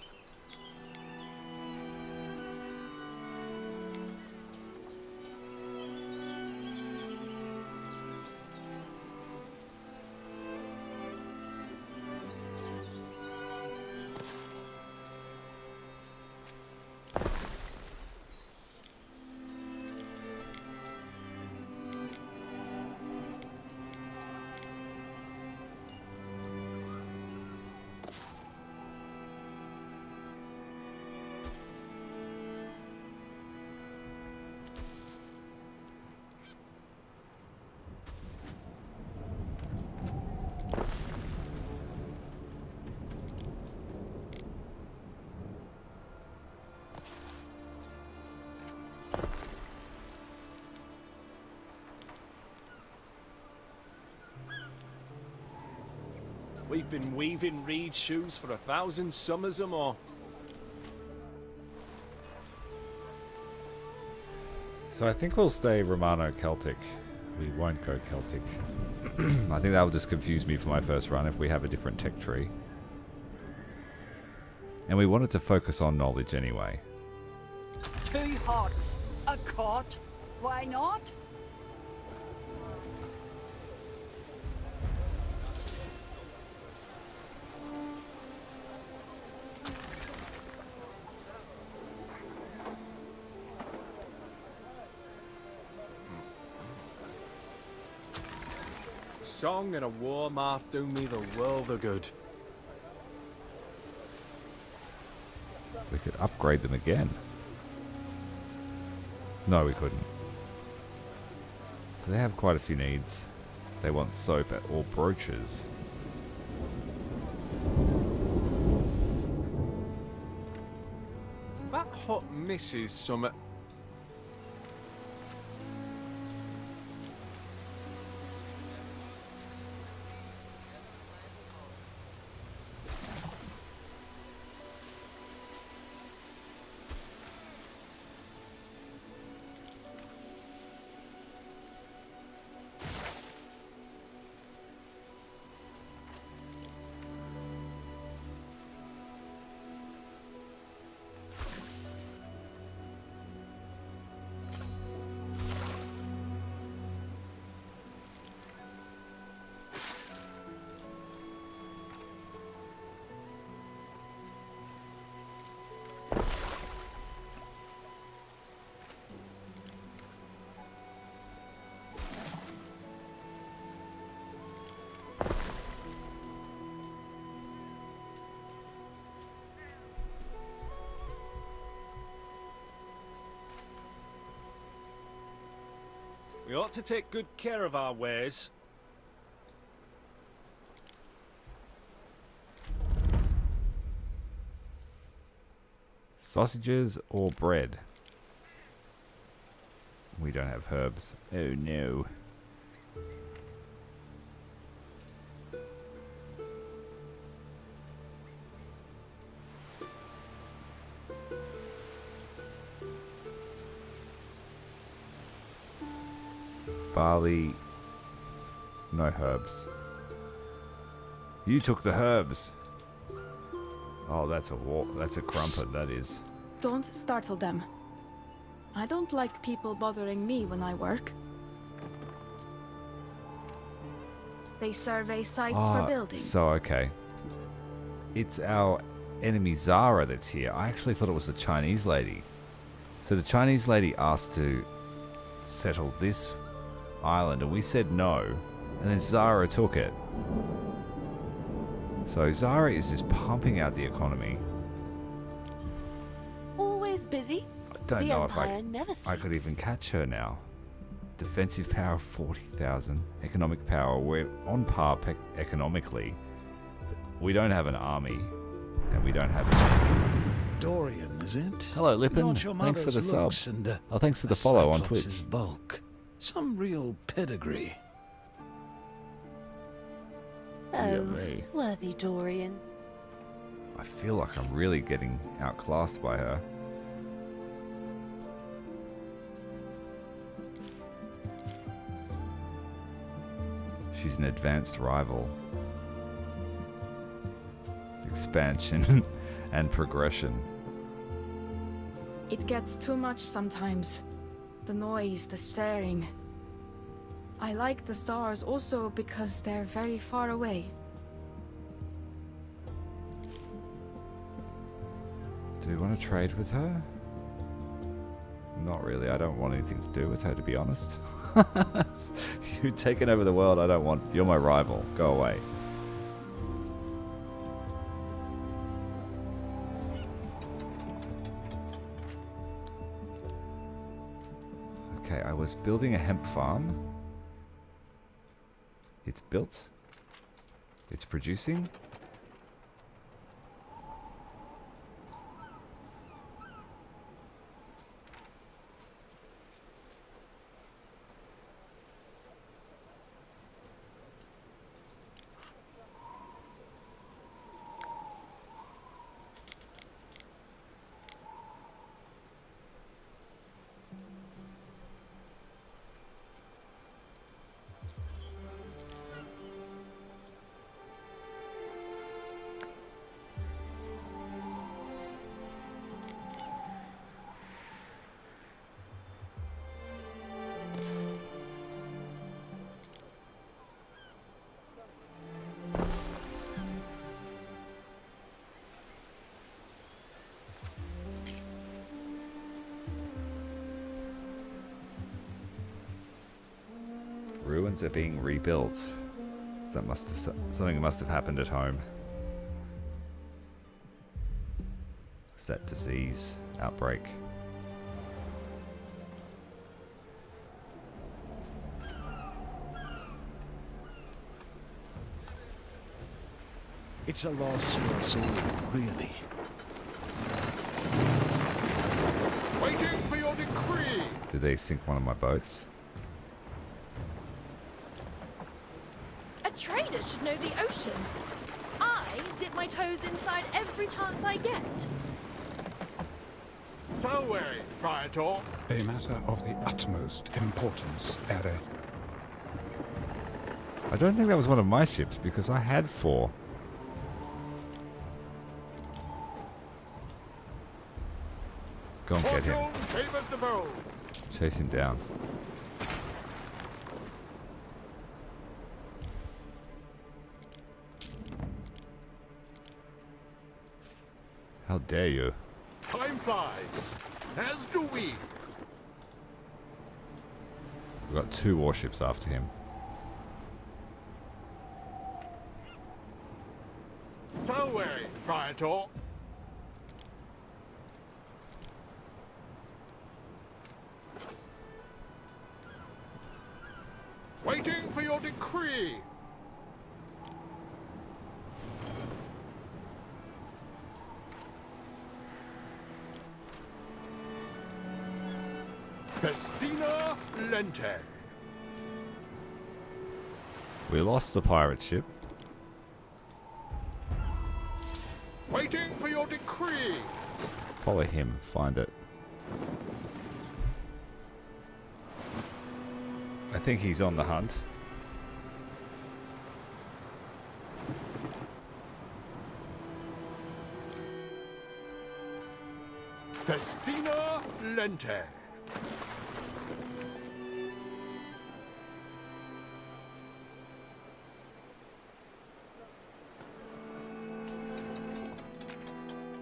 We've been weaving reed shoes for 1,000 summers or more. So I think we'll stay Romano-Celtic. We won't go Celtic. I think that will just confuse me for my first run if we have a different tech tree. And we wanted to focus on knowledge anyway. 2 hearts, a cot. Why not? Song and a war marth do me the world of good. We could upgrade them again. No, we couldn't. So they have quite a few needs. They want soap or brooches. That hot misses summit. We ought to take good care of our wares. Sausages or bread? We don't have herbs. Oh no. Barley. No herbs. You took the herbs. Oh, that's a crumpet, that is. Don't startle them. I don't like people bothering me when I work. They survey sites for building. So okay. It's our enemy Zara that's here. I actually thought it was the Chinese lady. So the Chinese lady asked to settle this island and we said no. And then Zara took it. So Zara is just pumping out the economy. Always busy. I don't the know if Empire never I could sleeps. even catch her now. Defensive power 40,000. Economic power, we're on par economically. But we don't have an army. And we don't have Dorian, is it? Hello, Lippin. Not your Thanks for the mother's sub. looks and, Oh, thanks for a the follow on Cyclops' Twitch. bulk. Some real pedigree. Oh, worthy Dorian. I feel like I'm really getting outclassed by her. She's an advanced rival. Expansion and progression. It gets too much sometimes. The noise, the staring. I like the stars also because they're very far away. Do we want to trade with her? Not really. I don't want anything to do with her, to be honest. You've taken over the world. I don't want... You're my rival. Go away. Okay, I was building a hemp farm. It's built. It's producing. Ruins are being rebuilt. That must have something must have happened at home. It's that disease outbreak. It's a loss for us all, really. Waiting for your decree. Did they sink one of my boats? A trader should know the ocean. I dip my toes inside every chance I get. Salway, Praetor. A matter of the utmost importance, Ere. I don't think that was one of my ships because I had 4. Go and get him. Fortune favors the bold. Chase him down. How dare you? Time flies, as do we. We've got 2 warships after him. Salway, Praetor. Waiting for your decree. Festina Lente. We lost the pirate ship. Waiting for your decree. Follow him, find it. I think he's on the hunt. Festina Lente.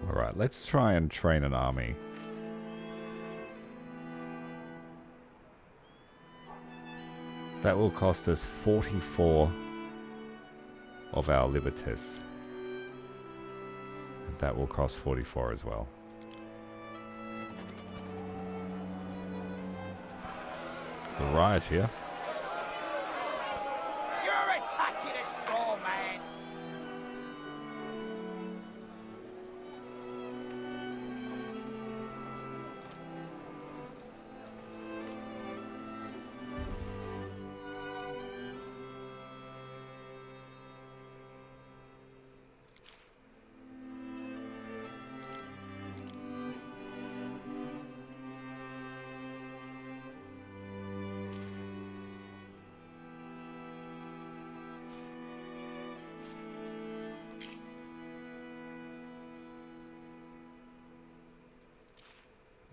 Alright, let's try and train an army. That will cost us 44 of our liberties. That will cost 44 as well. There's a riot here. You're attacking a straw man!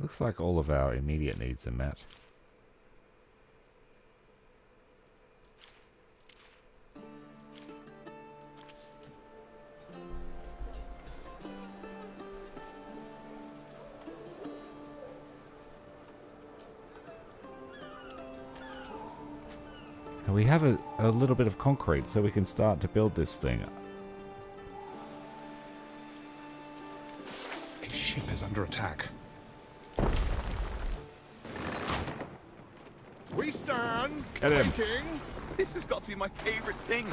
Looks like all of our immediate needs are met. And we have a little bit of concrete, so we can start to build this thing. A ship is under attack. We stand. Get him. Waiting. This has got to be my favorite thing.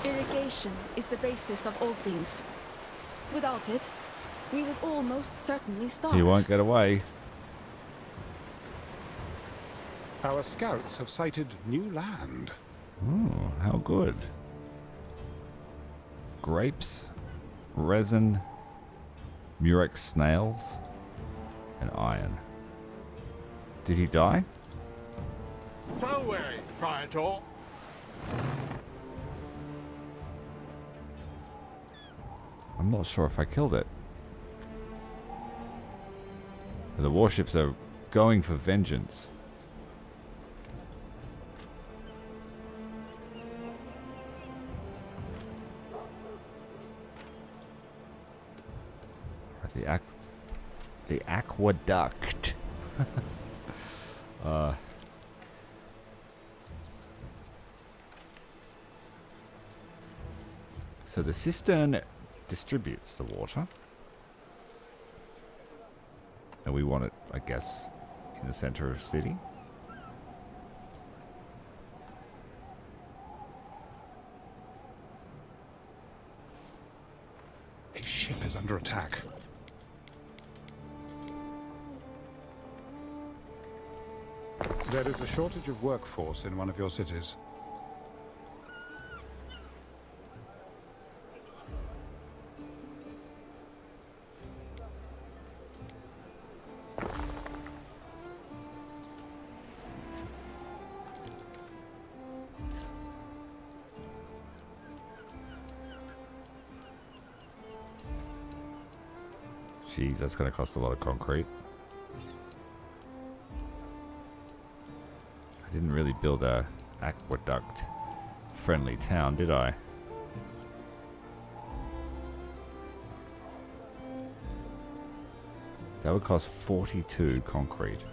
Irrigation is the basis of all things. Without it, we would almost certainly starve. He won't get away. Our scouts have sighted new land. Ooh, how good. Grapes, resin, murex snails, and iron. Did he die? So way, Praetor. I'm not sure if I killed it. The warships are going for vengeance. The aqueduct. So the cistern distributes the water. And we want it, I guess, in the center of the city. A ship is under attack. There is a shortage of workforce in one of your cities. Jeez, that's going to cost a lot of concrete. I didn't really build a aqueduct friendly town, did I? That would cost 42 concrete.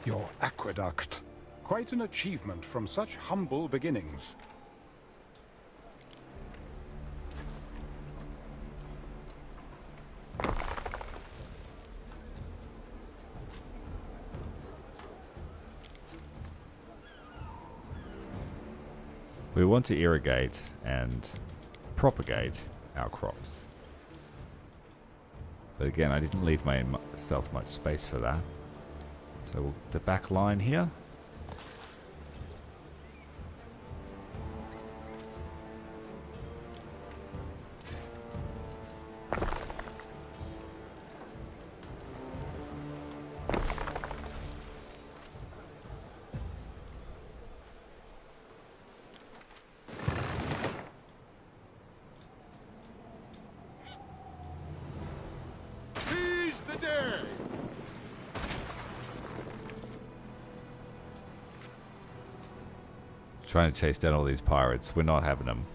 Your aqueduct. Quite an achievement from such humble beginnings. We want to irrigate and propagate our crops. But again, I didn't leave myself much space for that. So the back line here. Seize the day! Trying to chase down all these pirates. We're not having them.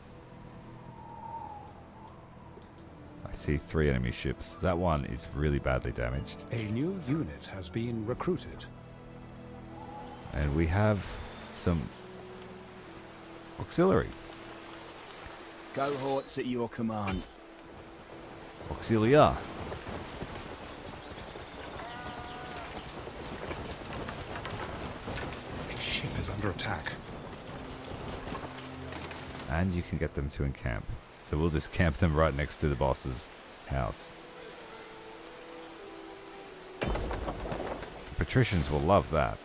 I see 3 enemy ships. That one is really badly damaged. A new unit has been recruited. And we have some auxiliary. Cohorts at your command. Auxilia. A ship is under attack. And you can get them to encamp. So we'll just camp them right next to the boss's house. The patricians will love that.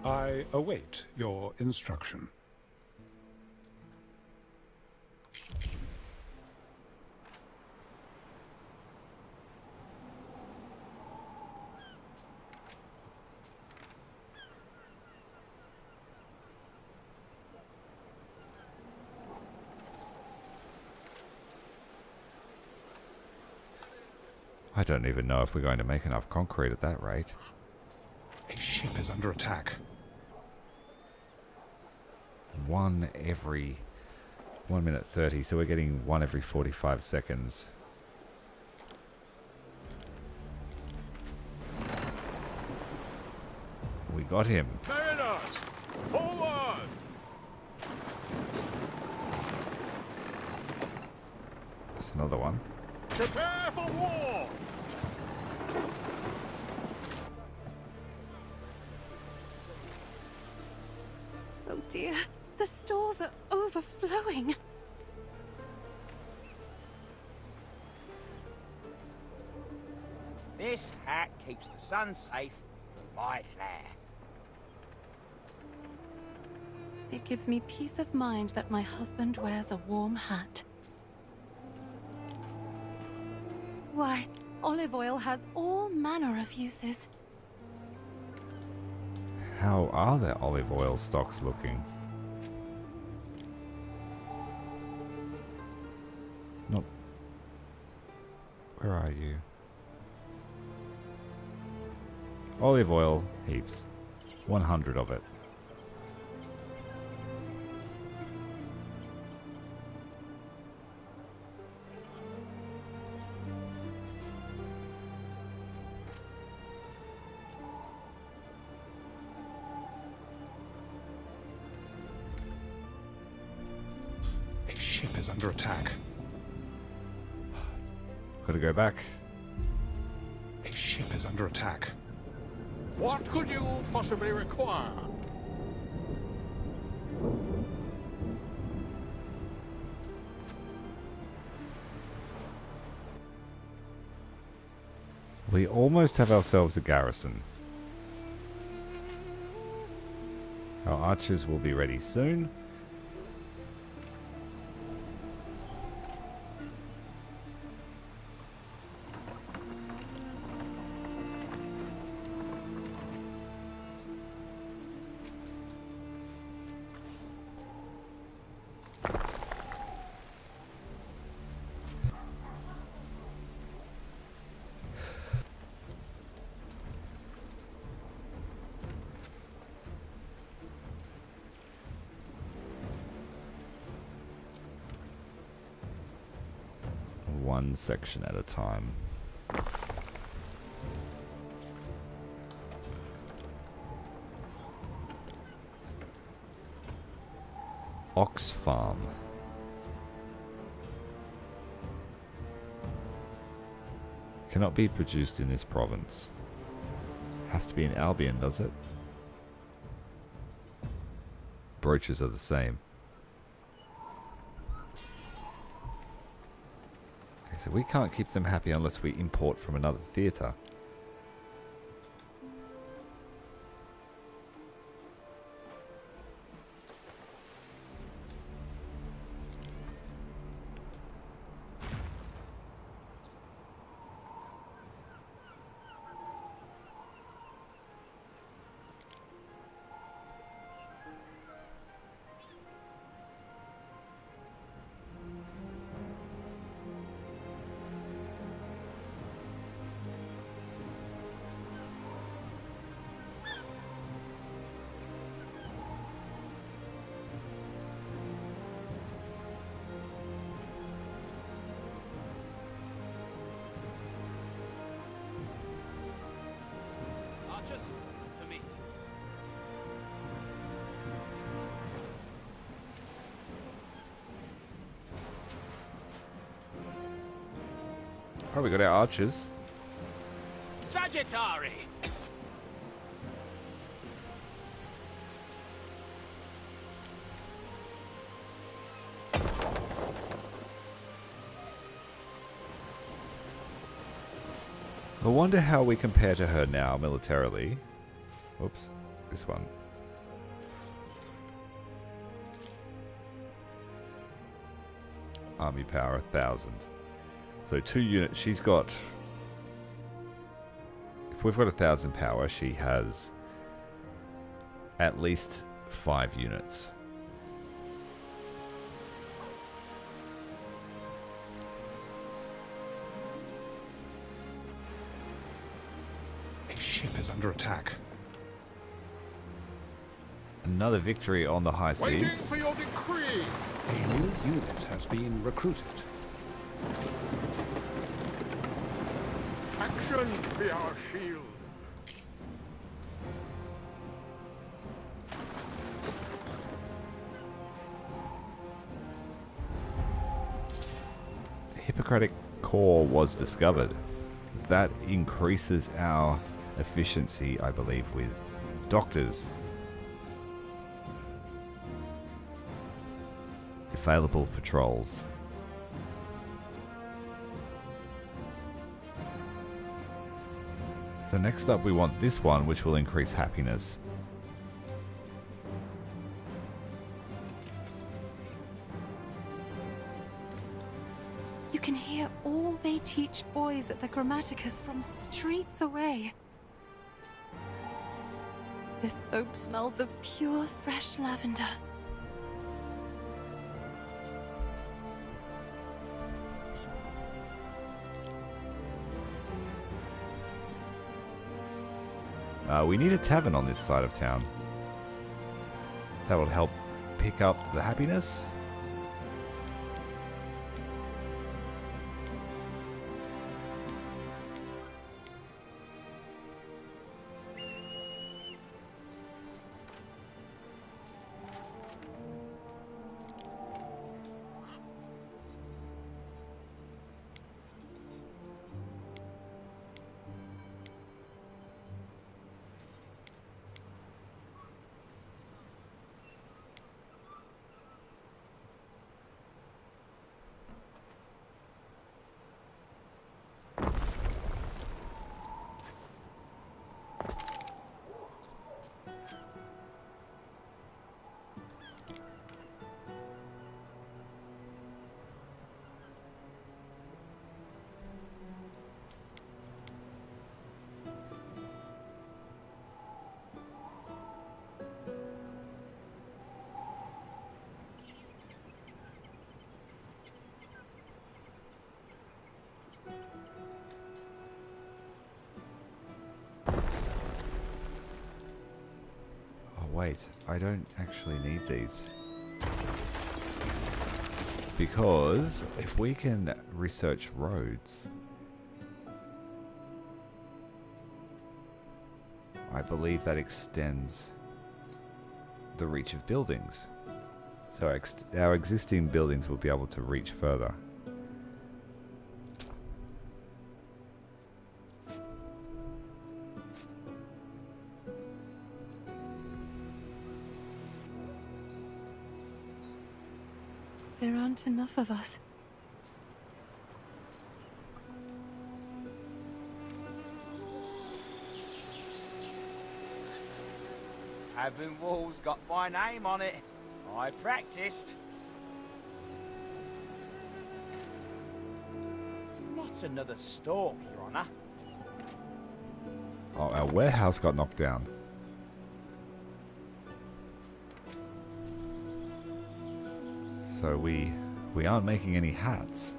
I await your instruction. I don't even know if we're going to make enough concrete at that rate. A ship is under attack. 1 every 1 minute 30, so we're getting 1 every 45 seconds. We got him. Mariners, hold on! That's another one. Prepare for war! Oh dear, the stores are overflowing. This hat keeps the sun safe from my glare. It gives me peace of mind that my husband wears a warm hat. Why, olive oil has all manner of uses. How are their olive oil stocks looking? Not. Where are you? Olive oil, heaps. 100 of it. A ship is under attack. Gotta go back. A ship is under attack. What could you possibly require? We almost have ourselves a garrison. Our archers will be ready soon. one section at a time. Ox Farm. Cannot be produced in this province. Has to be in Albion, does it? Brooches are the same. Okay, so we can't keep them happy unless we import from another theatre. Archers, to me. Oh, we got our archers. Sagittari! I wonder how we compare to her now militarily. Oops, this one. Army power 1,000. So 2 units. She's got. If we've got 1,000 power, she has at least 5 units. A ship is under attack. Another victory on the high Waiting seas. for your decree. A new unit has been recruited. Action be our shield. The Hippocratic core was discovered. That increases our efficiency, I believe, with doctors. Available patrols. So next up we want this one, which will increase happiness. You can hear all they teach boys at the Grammaticus from streets away. This soap smells of pure, fresh lavender. We need a tavern on this side of town. That will help pick up the happiness. Wait, I don't actually need these. Because if we can research roads, I believe that extends the reach of buildings. So our existing buildings will be able to reach further. There aren't enough of us. Tavern wall's got my name on it. I practiced. Not another stalk, Your Honor. Oh, our warehouse got knocked down. So we aren't making any hats.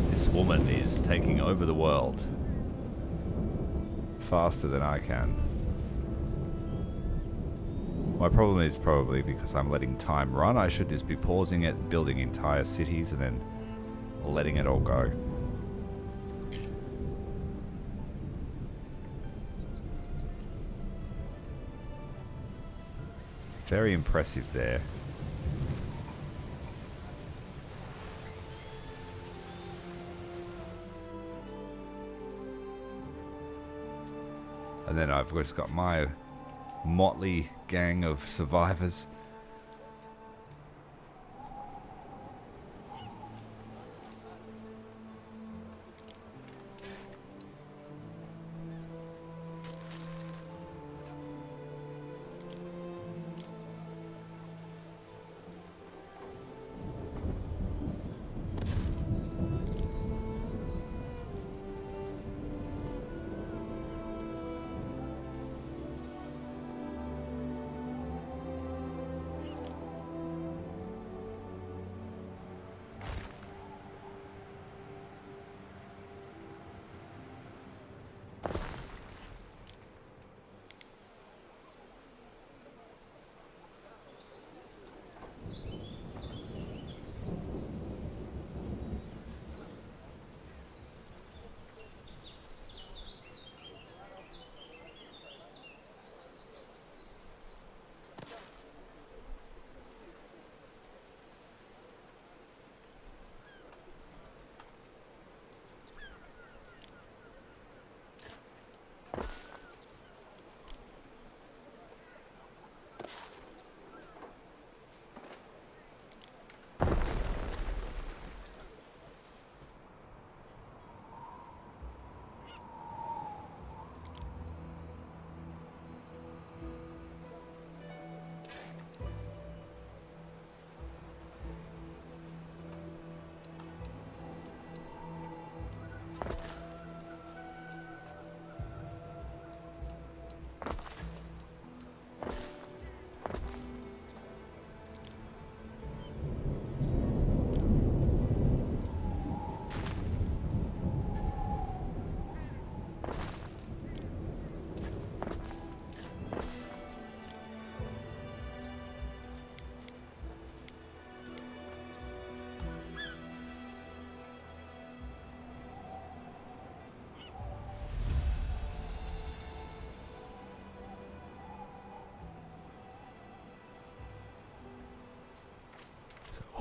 This woman is taking over the world faster than I can. My problem is probably because I'm letting time run. I should just be pausing it, building entire cities, and then letting it all go. Very impressive there. And then I've just got my motley gang of survivors.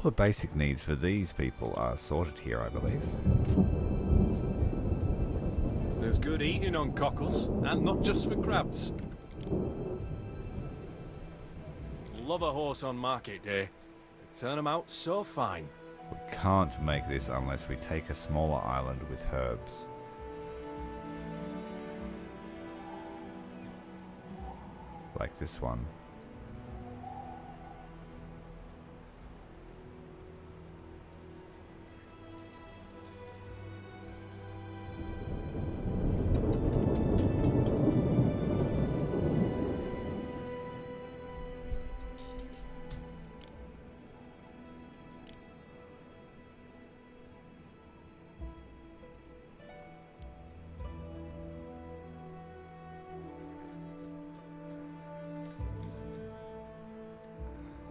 All the basic needs for these people are sorted here, I believe. There's good eating on Cockles, and not just for crabs. Love a horse on market day. They turn 'em out so fine. We can't make this unless we take a smaller island with herbs. Like this one.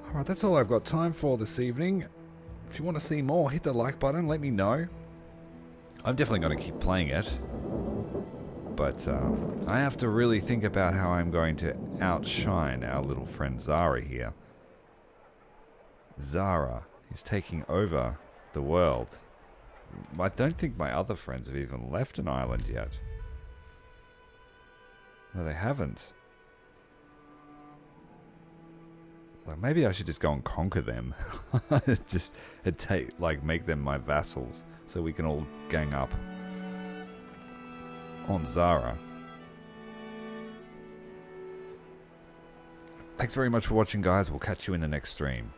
Alright, that's all I've got time for this evening. If you want to see more, hit the like button, let me know. I'm definitely going to keep playing it. But I have to really think about how I'm going to outshine our little friend Zara here. Zara is taking over the world. I don't think my other friends have even left an island yet. No, they haven't. Like, maybe I should just go and conquer them. Just make them my vassals so we can all gang up on Zara. Thanks very much for watching, guys. We'll catch you in the next stream.